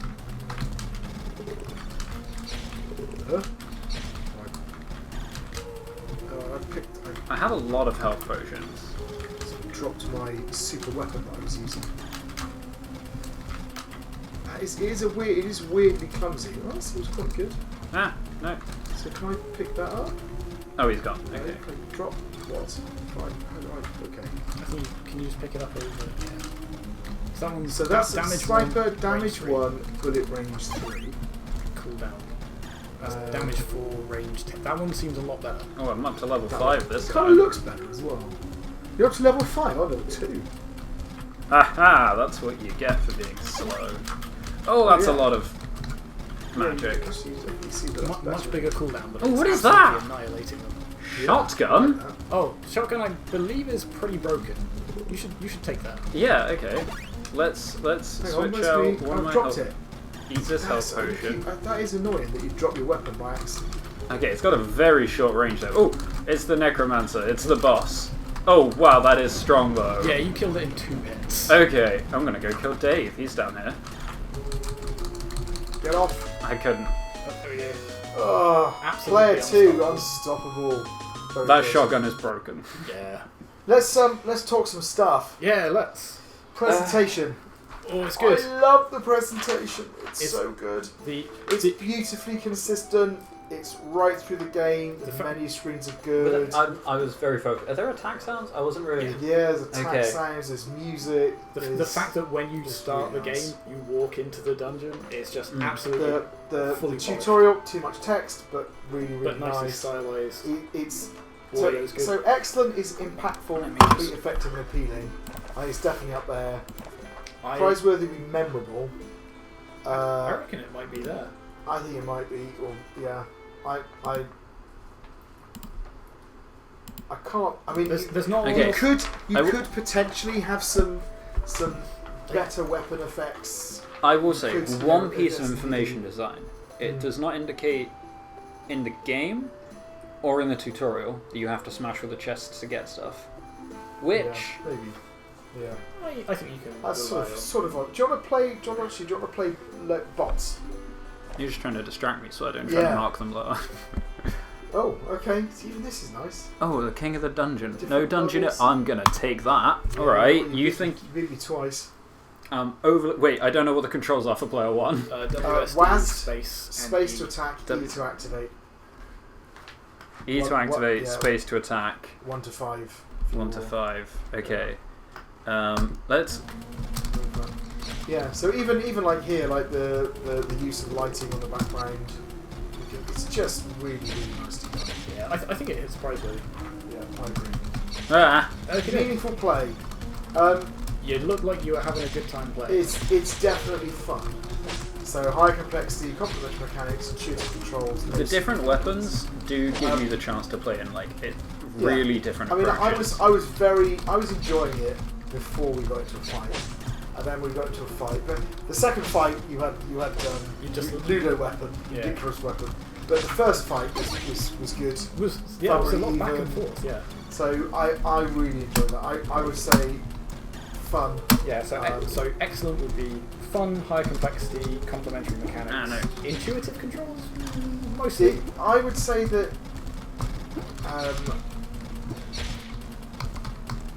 S2: Huh?
S3: I have a lot of health potions.
S2: Dropped my super weapon that I was using. It is weirdly clumsy. Well, that seems quite good.
S3: Ah, no.
S2: So can I pick that up?
S3: Oh, he's gone.
S2: No,
S3: Okay.
S2: can I drop what? Fine. How do I? Okay.
S1: I think can you just pick it up over? Yeah. That one's
S2: So that's
S1: damage
S2: sniper,
S1: one,
S2: damage
S1: range
S2: 1, bullet range 3.
S1: cooldown. That's damage 4, range 10. That one seems a lot better.
S3: Oh, I'm up to level 5 this
S2: It kind
S3: time.
S2: of looks better as well. You're up to level 5, I'm level 2.
S3: Aha! That's what you get for being slow. Oh, that's a lot of magic.
S2: Yeah, you see that that's
S1: Much
S2: better.
S1: bigger cooldown, but
S3: Oh,
S1: it's
S3: what is
S1: absolutely
S3: that?
S1: annihilating them.
S3: Shotgun?
S2: Like that.
S1: Oh, shotgun I believe is pretty broken. You should take that.
S3: Yeah. Okay. Let's
S2: Hang on,
S3: switch
S2: where's
S3: out
S2: me?
S3: one of my
S2: I've dropped
S3: health.
S2: it.
S3: Eat this health potion.
S2: That is annoying that you drop your weapon by accident.
S3: Okay, it's got a very short range though. Oh, it's the necromancer. It's the boss. Oh wow, that is strong though.
S1: Yeah, you killed it in 2 hits.
S3: Okay, I'm gonna go kill Dave. He's down here.
S2: Get off.
S3: I couldn't.
S1: Oh, there we go.
S2: Oh,
S1: Absolutely
S2: player 2,
S1: unstoppable.
S2: unstoppable. Very
S3: That
S2: good.
S3: shotgun is broken.
S1: Yeah.
S2: Let's talk some stuff.
S1: Yeah, let's.
S2: Presentation.
S1: Oh, it's good.
S2: I love the presentation. It's so good. It's
S1: The
S2: beautifully consistent. It's right through the game. The menu screens are good.
S3: I was very focused. Are there attack sounds? I wasn't really.
S2: Yeah, there's attack
S3: Okay.
S2: sounds, there's music.
S1: the fact that when you
S2: it's
S1: start the
S2: really nice.
S1: game, you walk into the dungeon, it's just absolutely
S2: the
S1: fully
S2: tutorial, too much text, but really, really
S1: but nicely
S2: nice.
S1: stylized.
S2: It's
S1: Audio's good.
S2: so excellent is impactful,
S3: Let me
S2: complete,
S3: just-
S2: effective, and appealing. It's definitely up there.
S1: I
S2: Prizeworthy, memorable.
S1: reckon it might be there.
S2: I think it might be. Or yeah, I can't. I mean,
S1: There's not.
S3: Okay.
S2: you could
S3: I
S2: could potentially have some better weapon effects.
S3: I will say
S2: Could
S3: one
S2: you-
S3: piece of
S2: it's-
S3: information design. It does not indicate in the game or in the tutorial that you have to smash all the chests to get stuff. Which
S2: Yeah, maybe. Yeah.
S1: I think you can.
S2: That's
S1: rely
S2: sort of odd. Do you want to play? Do you want to play like bots?
S3: You're just trying to distract me so I don't try to mark them lower.
S2: Oh, okay. So even this is nice.
S3: Oh, the king of the dungeon.
S2: Different
S3: No dungeon.
S2: levels.
S3: I'm gonna take that.
S2: Yeah,
S3: Alright,
S2: you
S3: you think...
S2: beat me twice.
S3: Wait, I don't know what the controls are for player 1.
S1: WSD,
S2: space to attack, E to activate.
S3: E to activate, space to attack.
S2: 1 to 5.
S3: 1 to 5. Okay. Let's...
S2: Yeah, so even like here, like the use of lighting on the background, it's just really, really nice to do.
S1: Yeah, I think it hits price worthy.
S2: Yeah, I agree.
S3: Ah!
S2: Meaningful play.
S1: You look like you were having a good time playing.
S2: It's definitely fun. So high complexity, complementary mechanics, intuitive controls.
S3: The different weapons do give you the chance to play in like really different approaches.
S2: I was enjoying it before we got into a fight, and then we got into a fight. But the second fight, you had Ludo weapon, ridiculous weapon. But the first fight was good.
S1: It was a lot back and forth. Yeah.
S2: So I really enjoyed that. I would say fun.
S1: Yeah. So excellent would be fun, high complexity, complementary mechanics, intuitive controls, mostly.
S2: I would say that.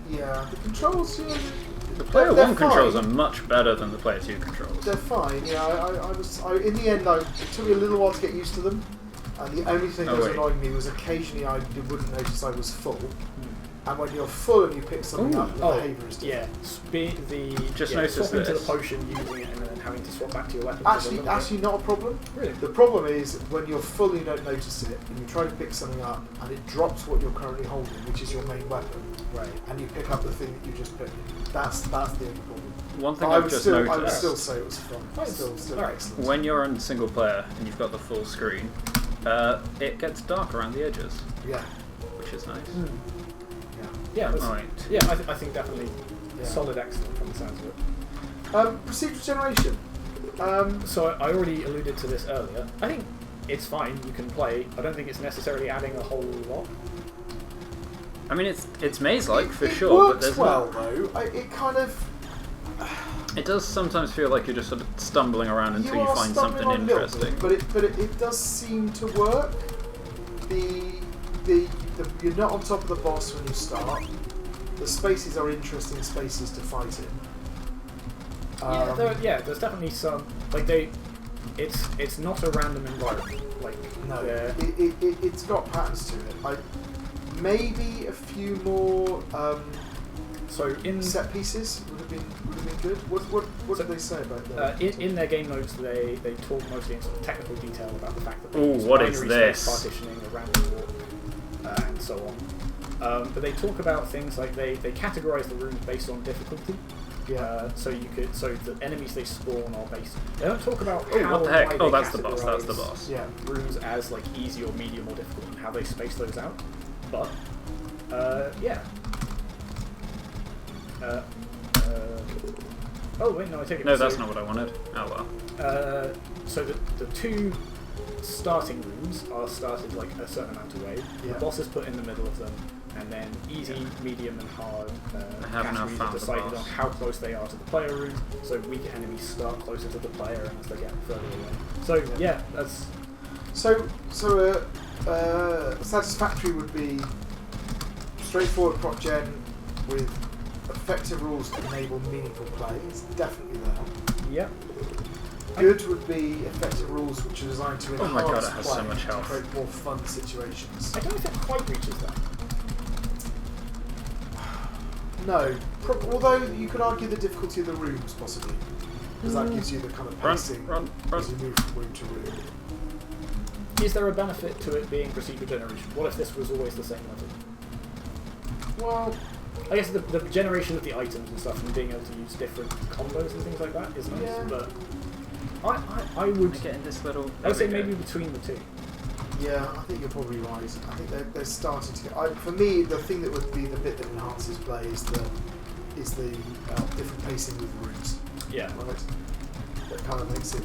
S2: The controls.
S3: The player 1 controls are much better than the player 2 controls.
S2: They're fine. Yeah, in the end, it took me a little while to get used to them. And the only thing that was annoying me was occasionally I wouldn't notice I was full. And when you're full and you pick something up, the behaviour is different.
S3: Swapping
S1: to the potion, using it, and then having to swap back to your weapon.
S2: Actually, not a problem.
S1: Really?
S2: The problem is when you're full, you don't notice it, and you try to pick something up, and it drops what you're currently holding, which is your main weapon.
S1: Right.
S2: And you pick up the thing that you just picked. That's the only problem.
S3: One thing I've just noticed.
S2: I would still say it was fun. Still excellent.
S3: When you're on single player and you've got the full screen, it gets dark around the edges.
S2: Yeah.
S3: Which is nice.
S1: Yeah.
S3: Right.
S1: Yeah, I think definitely solid excellent from the sounds of it.
S2: Procedural generation.
S1: So I already alluded to this earlier. I think it's fine. You can play. I don't think it's necessarily adding a whole lot.
S3: I mean, it's maze-like for
S2: it
S3: sure,
S2: works
S3: but there's
S2: well though. It kind of.
S3: It does sometimes feel like you're just sort of stumbling around until you find something interesting.
S2: But it does seem to work. You're not on top of the boss when you start. The spaces are interesting spaces to fight in.
S1: There's definitely some it's not a random environment.
S2: It's got patterns to it. Maybe a few more set pieces would have been good. What did they say about that?
S1: In their game notes, they talk mostly in sort of technical detail about the fact that they use
S3: what
S1: binary
S3: is
S1: space
S3: this?
S1: partitioning, a random walk, and so on. But they talk about things like they categorize the rooms based on difficulty.
S2: Yeah.
S1: So the enemies they spawn are based. They don't talk about
S3: what the heck?
S1: why they
S3: That's the boss. That's the boss.
S1: Yeah. Rooms as like easy or medium or difficult and how they space those out. But oh wait, no, I take it.
S3: No, that's not what I wanted. Oh well.
S1: So the two starting rooms are started like a certain amount away.
S2: Yeah.
S1: The boss is put in the middle of them, and then easy, medium, and hard categories are decided on how close they are to the player room. So weaker enemies start closer to the player, and as they get further away. So that's
S2: satisfactory would be straightforward proc gen with effective rules to enable meaningful play. It's definitely there.
S1: Yep.
S2: Good would be effective rules which are designed to enhance
S3: my god, it has
S2: play
S3: so much
S2: to
S3: health.
S2: create more fun situations.
S1: I don't know if it quite reaches that.
S2: No, although you could argue the difficulty of the rooms possibly, because that gives you the kind of pacing as you move from room to room.
S1: Is there a benefit to it being procedural generation? What if this was always the same level?
S2: Well,
S1: I guess the generation of the items and stuff and being able to use different combos and things like that is nice, but I would
S3: get in this little.
S1: I would say maybe between the two.
S2: Yeah, I think you're probably right. I think they're starting to get. For me, the thing that would be the bit that enhances play is the different pacing with the rooms.
S1: Yeah,
S2: right. That kind of makes it.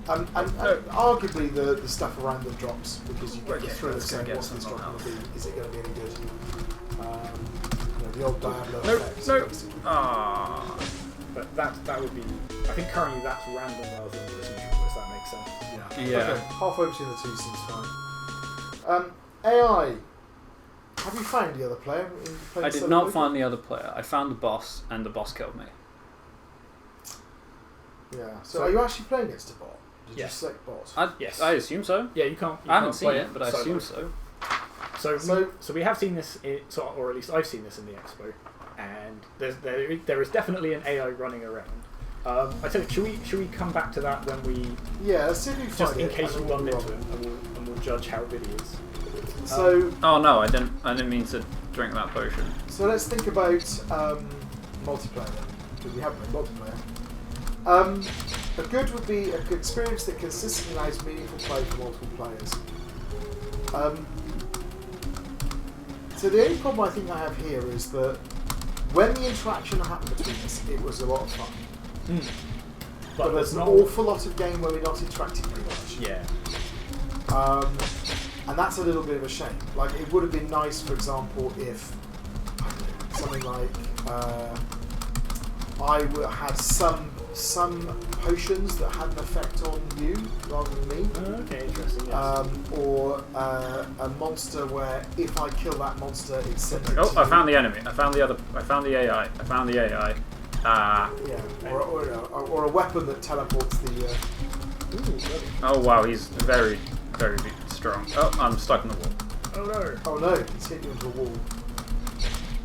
S2: And arguably the stuff around the drops, because you get the thrill of saying what's this drop going to be? Is it going to be any good? The old Diablo effect.
S3: Ah.
S1: But that would be. I think currently that's random rather than procedural. If that makes sense.
S3: Yeah.
S2: Okay, halfway between the two seems fine. AI. Have you found the other player?
S3: I did not find the other player. I found the boss, and the boss killed me.
S2: Yeah. So are you actually playing against a bot? Did
S1: Yes.
S2: you select bot?
S1: Yes.
S3: I assume so.
S1: Yeah, you can't.
S3: I haven't seen
S1: play
S3: it, but I
S1: solo.
S3: assume so.
S1: So we have seen this, or at least I've seen this in the expo, and there is definitely an AI running around. I tell you, should we come back to that when we
S2: Let's see if you
S1: just
S2: find
S1: in
S2: it.
S1: case
S2: I
S1: you
S2: don't
S1: run
S2: know
S1: into
S2: wrong.
S1: it, and we'll judge how good he is.
S2: So
S3: Oh no, I didn't mean to drink that potion.
S2: So let's think about multiplayer then, because we haven't played multiplayer. A good would be an experience that consistently allows meaningful play for multiple players. So the only problem I think I have here is that when the interaction happened between us, it was a lot of fun. But there's an awful lot of game where we're not interacting very much.
S1: Yeah.
S2: And that's a little bit of a shame. Like, it would have been nice, for example, if I don't know, something like had some potions that had an effect on you rather than me.
S1: Okay, interesting. Yes.
S2: Or a monster where if I kill that monster, it sends it
S3: Oh,
S2: to
S3: I
S2: you.
S3: found the enemy. I found the AI. I found the AI.
S2: Yeah, or a weapon that teleports the.
S3: Oh wow, he's very, very strong. Oh, I'm stuck in the wall.
S1: Oh no.
S2: Oh no, he's hit you into a wall.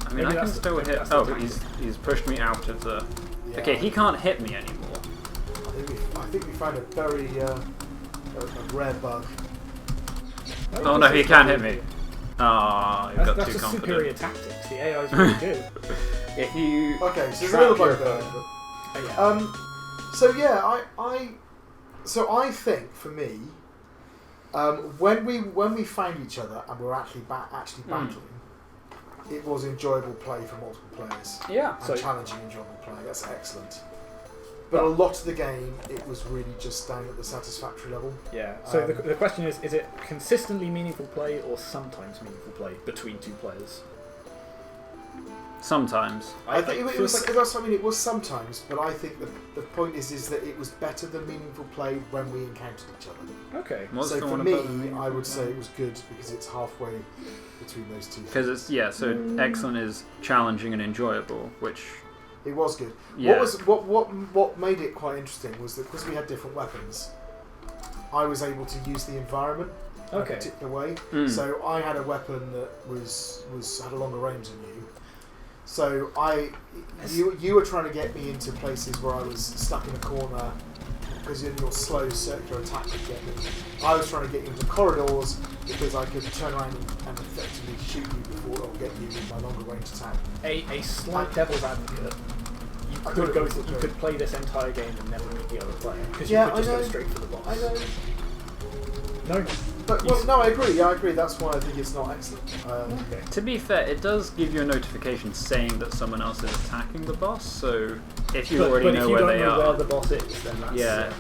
S3: I mean,
S1: Maybe
S3: I can still
S1: maybe
S3: hit.
S1: that's the
S3: Oh,
S1: tactic.
S3: he's pushed me out of the.
S2: Yeah.
S3: Okay, he can't hit me anymore.
S2: I think we found a very a rare bug.
S3: Oh no, he can hit me. Ah, you got
S1: That's
S3: too
S1: just superior
S3: confident.
S1: tactics. The AI is really good.
S3: If you
S2: Okay, so there's a
S3: trap
S2: little
S3: your
S2: bug there.
S3: opponent-
S1: Oh, yeah.
S2: So I think for me, when we found each other and we were actually battling, it was enjoyable play for multiple players.
S3: Yeah.
S2: And
S1: So-
S2: challenging, enjoyable play. That's excellent. But a lot of the game, it was really just down at the satisfactory level.
S1: Yeah. So the question is it consistently meaningful play or sometimes meaningful play between two players?
S3: Sometimes.
S2: I think it was.
S1: like,
S2: I mean, it was sometimes, but I think the point is that it was better than meaningful play when we encountered each other.
S1: okay.
S3: What's
S2: So
S3: the
S2: for
S3: one
S2: me,
S3: about the
S2: I would say it was good because it's halfway between those two.
S3: Because it's so excellent is challenging and enjoyable, which
S2: It was good.
S3: yeah.
S2: What made it quite interesting was that because we had different weapons, I was able to use the environment in a
S1: Okay.
S2: particular way. So I had a weapon that had a longer range than you. So you were trying to get me into places where I was stuck in a corner because in your slow circular attack would get me. I was trying to get you into corridors because I could turn around and effectively shoot you before I'll get you with my longer range attack.
S1: A slight devil's advocate. You could play this entire game and never meet the other player because you could just go straight for the boss.
S2: I know.
S1: No.
S2: But I agree. Yeah, I agree. That's why I think it's not excellent.
S1: Okay.
S3: To be fair, it does give you a notification saying that someone else is attacking the boss. So if you already know where they are,
S1: where the boss is, then that's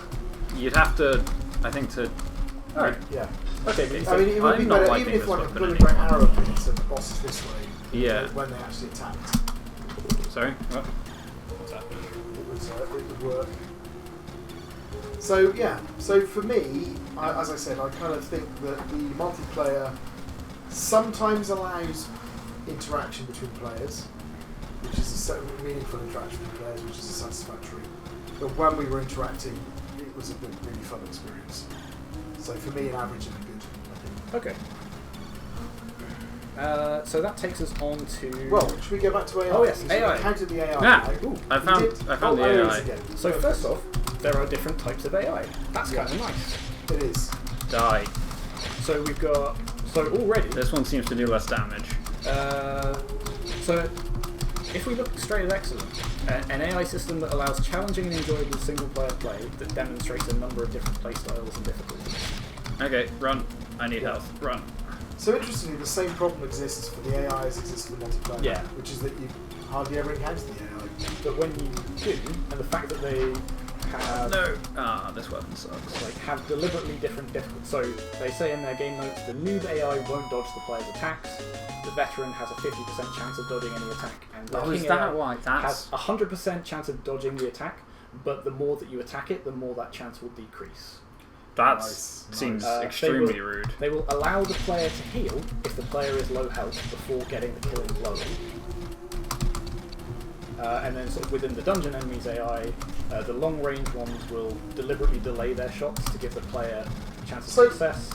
S3: you'd have to, I think, to.
S1: Alright.
S2: Yeah.
S1: Okay.
S2: I mean, it would
S3: I'm
S2: be
S3: not
S2: better
S3: liking
S2: even if
S3: this
S2: one
S3: weapon
S2: put a
S3: anymore.
S2: great arrow up and said the boss is this way.
S3: Yeah.
S2: When they actually attacked,
S3: Sorry. What? What's that?
S2: it would work. So yeah. So for me, as I said, I kind of think that the multiplayer sometimes allows interaction between players, which is a meaningful interaction between players, which is satisfactory. But when we were interacting, it was a really fun experience. So for me, an average is good, I think.
S1: Okay. So that takes us on to.
S2: Well, should we go back to AI?
S1: Oh, yes,
S2: Because
S1: AI.
S2: we counted the AI.
S3: Yeah,
S2: right? Ooh,
S3: I
S2: we
S3: found
S2: did-
S3: the
S2: it is
S3: AI.
S2: again.
S1: So first off, there are different types of AI. That's kind of nice.
S2: It is.
S3: Die.
S1: So we've got. So already.
S3: This one seems to do less damage.
S1: So if we look straight at excellent, an AI system that allows challenging and enjoyable single-player play that demonstrates a number of different playstyles and difficulties.
S3: Okay, run. I need health. Run.
S2: So interestingly, the same problem exists for the AI as exists for the multiplayer.
S1: Yeah.
S2: Which is that you hardly ever encounter the AI.
S1: But when you do, and the fact that they have
S3: No. Ah, this weapon sucks.
S1: like have deliberately different difficulties. So they say in their game notes, the noob AI won't dodge the player's attacks. The veteran has a 50% chance of dodging any attack, and the
S3: Oh, is
S1: king
S3: that
S1: AI
S3: why?
S1: has
S3: That's.
S1: a 100% chance of dodging the attack. But the more that you attack it, the more that chance will decrease.
S3: That
S2: Nice.
S3: seems
S1: They
S3: extremely rude.
S1: They will allow the player to heal if the player is low health before getting the killing blow. And then sort of within the dungeon enemies AI, the long range ones will deliberately delay their shots to give the player a chance of success.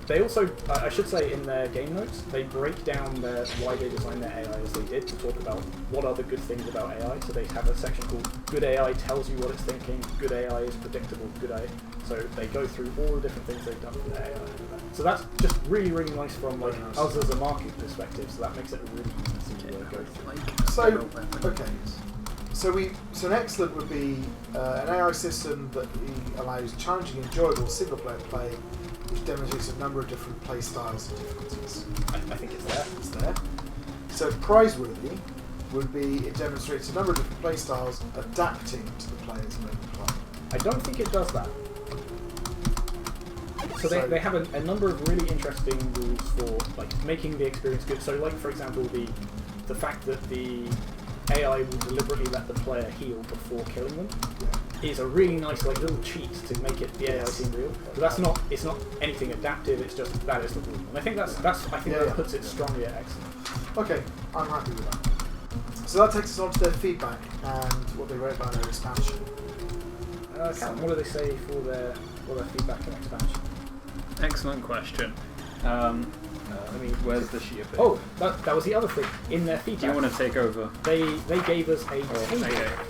S1: They also, I should say, in their game notes, they break down why they designed their AI as they did to talk about what are the good things about AI. So they have a section called "Good AI tells you what it's thinking." Good AI is predictable. Good AI. So they go through all the different things they've done with their AI. So that's just really, really nice from like us as a market perspective. So that makes it really easy to go through.
S2: So okay. So an excellent would be an AI system that allows challenging, enjoyable single-player play, which demonstrates a number of different play styles and difficulties.
S1: I think it's there.
S2: It's there. So prizeworthy would be it demonstrates a number of different play styles adapting to the player's mode of play.
S1: I don't think it does that. So they have a number of really interesting rules for like making the experience good. So like for example the fact that the AI will deliberately let the player heal before killing them is a really nice like little cheat to make it the AI seem real. But it's not anything adaptive. It's just that is the rule. And I think that puts it strongly at excellent.
S2: Okay, I'm happy with that. So that takes us on to their feedback and what they wrote about their expansion.
S1: What do they say for their feedback and expansion?
S3: Excellent question. Where's the sheet of paper?
S1: Oh, that was the other thing in their feedback.
S3: Do you want to take over?
S1: They gave us a table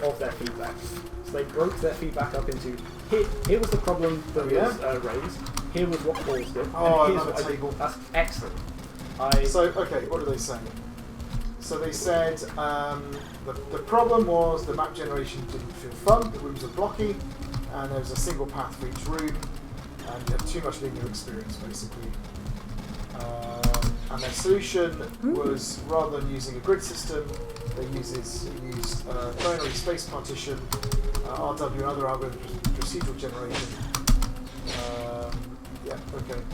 S1: of their feedback. So they broke their feedback up into here was the problem that was raised. Here was what caused it.
S2: Oh,
S1: and here's
S2: I love a table.
S1: That's excellent.
S2: So okay, what do they say? So they said the problem was the map generation didn't feel fun. The rooms were blocky, and there was a single path for each room, and you had too much linear experience basically. And their solution was, rather than using a grid system, they used binary space partition, RW and other algorithms, procedural generation.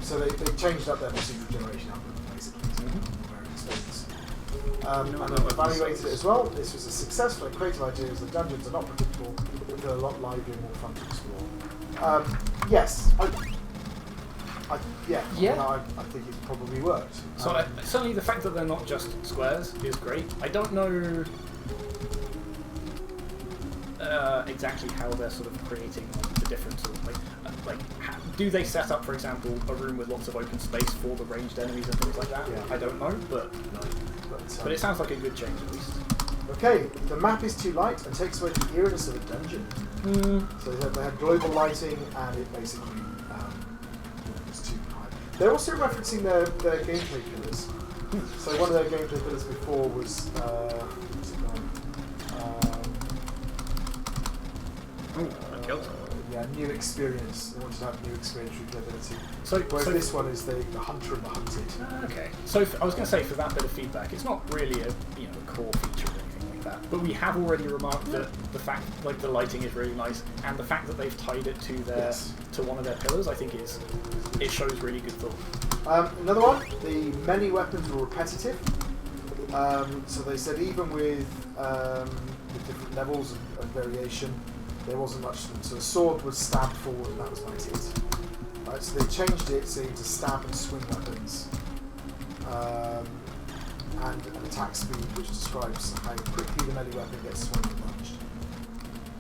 S2: So they changed up their procedural generation algorithm basically to various things. And they evaluated it as well. This was a successful and creative idea as the dungeons are not predictable, but they're a lot livelier and more fun to explore. Yes. I think it's probably worked.
S1: So certainly the fact that they're not just squares is great. I don't know exactly how they're sort of creating the different sort of do they set up, for example, a room with lots of open space for the ranged enemies and things like that?
S2: Yeah.
S1: I don't know, but it sounds like a good change at least.
S2: Okay, the map is too light and takes away the eeriness of a dungeon. So they had global lighting and it basically was too high. They're also referencing their gameplay pillars. So one of their gameplay pillars before was what's it called? New experience. They wanted to have new experience replayability. Whereas this one is the hunter and the hunted.
S1: Okay. So I was going to say for that bit of feedback, it's not really a core feature or anything like that. But we have already remarked that the fact the lighting is really nice, and the fact that they've tied it to their to one of their pillars, I think it shows really good thought.
S2: Another one, the many weapons were repetitive. So they said even with the different levels of variation, there wasn't much to them. So a sword was stabbed forward and that was about it. Right, so they changed it so to stab and swing weapons. And an attack speed which describes how quickly the melee weapon gets swung and lunged.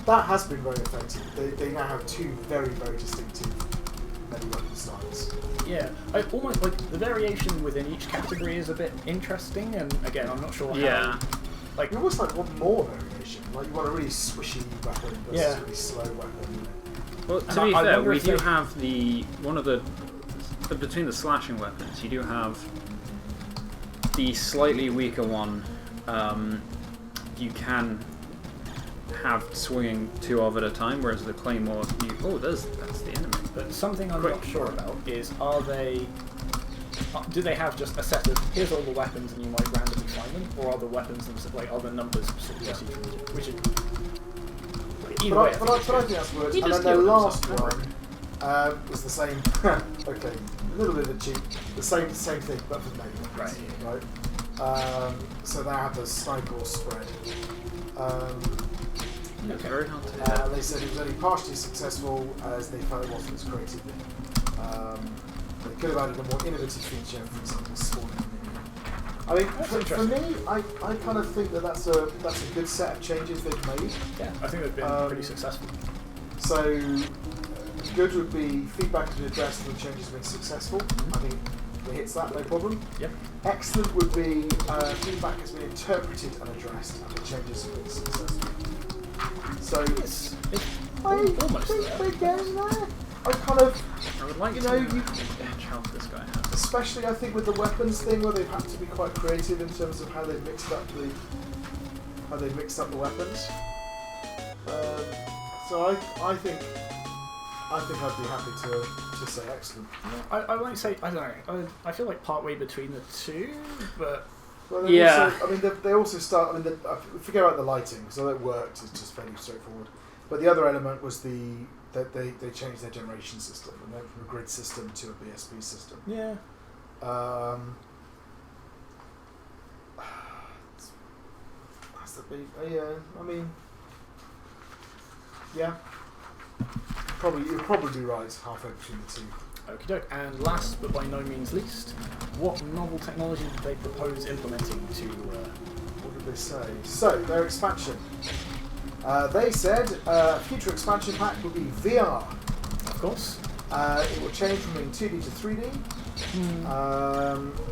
S2: That has been very effective. They now have two very, very distinctive melee weapon styles.
S1: Yeah, I almost the variation within each category is a bit interesting, and again, I'm not sure how.
S2: You almost want more variation. You want a really swishy weapon versus a really slow weapon.
S3: Well, to be fair, we do have one of the between the slashing weapons. You do have the slightly weaker one. You can have swinging two of at a time, whereas the claymore, that's the enemy.
S1: But something I'm not sure about is do they have just a set of here's all the weapons and you might randomly find them, or are the weapons themselves are the numbers procedural? Which is either way.
S2: But I think that's works. And then the last one was the same. Okay, a little bit of a cheat. The same thing, but for melee. Right. So they have the sniper or spread.
S3: It's very hard to hit.
S2: They said it was only partially successful as they felt it wasn't as creative. They could have added a more innovative feature, for example, smaller menu. I mean, for me, I kind of think that's a good set of changes they've made.
S1: Yeah, I think they've been pretty successful.
S2: So, good would be feedback has been addressed and the changes have been successful. I think it hits that, no problem.
S1: Yep.
S2: Excellent would be feedback has been interpreted and addressed and the changes have been successful. So,
S1: It's almost there.
S2: we're getting there. I would like
S3: to how this guy has.
S2: especially I think with the weapons thing where they've had to be quite creative in terms of how they've mixed up the weapons. So I think I'd be happy to say excellent.
S1: I won't say, I don't know, I feel like partway between the two, but...
S2: Well, they also start, I forget about the lighting, because that worked, it's just fairly straightforward. But the other element was that they changed their generation system and went from a grid system to a BSP system.
S1: Yeah.
S2: That's the big, yeah. You're probably right, halfway between the two.
S1: Okie doke. And last but by no means least, what novel technology did they propose implementing to...
S2: What did they say? So, their expansion. They said future expansion pack would be VR.
S1: Of course.
S2: It will change from being 2D to 3D.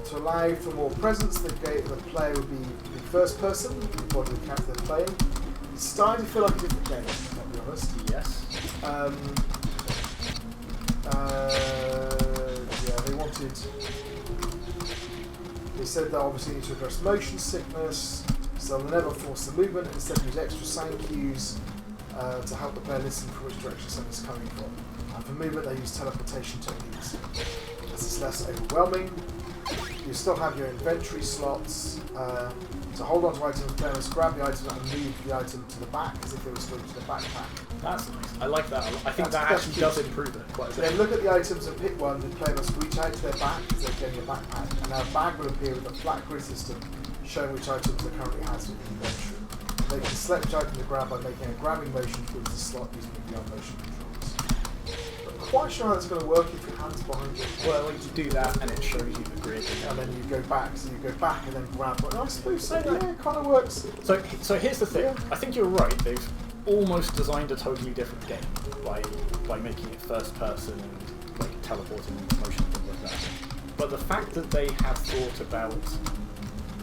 S2: To allow for more presence, the player would be first person, the body of the character they're playing. It's starting to feel like a different game, I'll be honest.
S1: Yes.
S2: They said they obviously need to address motion sickness, so they'll never force the movement, instead use extra sound cues to help the player listen for which direction something's coming from. And for movement they use teleportation techniques. This is less overwhelming. You still have your inventory slots. To hold on to items, the player must grab the item and move the item to the back as if it was going to the backpack.
S1: That's nice. I like that. I think that actually does improve it quite a bit.
S2: Then look at the items and pick one. The player must reach out to their back as they're getting a backpack, and now a bag will appear with a flat grid system showing which items are currently has in the inventory. They can select which item to grab by making a grabbing motion towards the slot using the VR motion controls. Not quite sure how that's going to work if your hand's behind you.
S1: Well, you do that and it shows you the grid.
S2: And then you go back, so you go back and then grab one. I suppose so, yeah, it kind of works.
S1: So here's the thing. I think you're right. They've almost designed a totally different game by making it first person and like teleporting motion and things like that. But the fact that they have thought about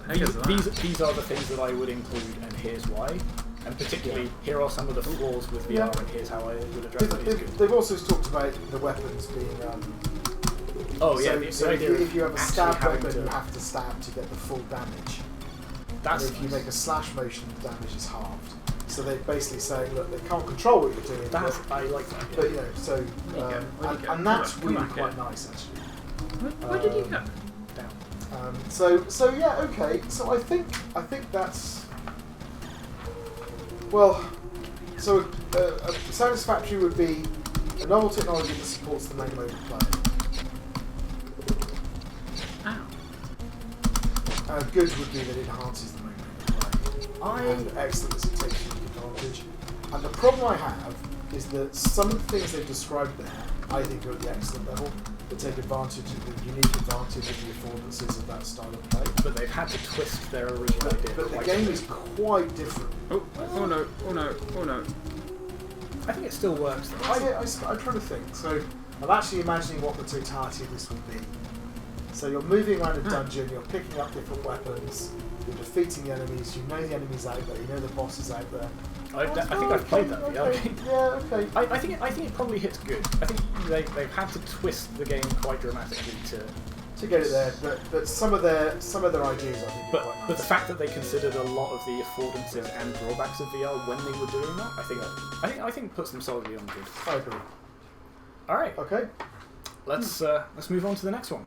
S1: these are the things that I would include and here's why. And particularly, here are some of the flaws with VR and here's how I would address them.
S2: They've also talked about the weapons being... So if you have a stab weapon, you have to stab to get the full damage. And if you make a slash motion, the damage is halved. So they're basically saying, look, they can't control what you're doing.
S1: I like that.
S2: But and that's really quite nice, actually.
S3: Where did you go?
S1: Down.
S2: So yeah, okay. So I think that's... Well, so satisfactory would be a novel technology that supports the main mode of play. Good would be that it enhances the main mode of play. And excellent as it takes unique advantage. And the problem I have is that some of the things they've described there, I think are at the excellent level, that take advantage of the unique advantage of the affordances of that style of play.
S1: But they've had to twist their original idea.
S2: But the game is quite different.
S3: Oh no.
S1: I think it still works though.
S2: I'm trying to think. So I'm actually imagining what the totality of this would be. So you're moving around a dungeon, you're picking up different weapons, you're defeating the enemies, you know the enemy's out there, you know the boss is out there.
S1: I think I've played that VR game.
S2: Yeah, okay.
S1: I think it probably hits good. I think they've had to twist the game quite dramatically to
S2: get it there, but some of their ideas I think are quite nice.
S1: But the fact that they considered a lot of the affordances and drawbacks of VR when they were doing that, I think puts them solidly on good.
S2: I agree.
S1: All right.
S2: Okay.
S1: Let's move on to the next one.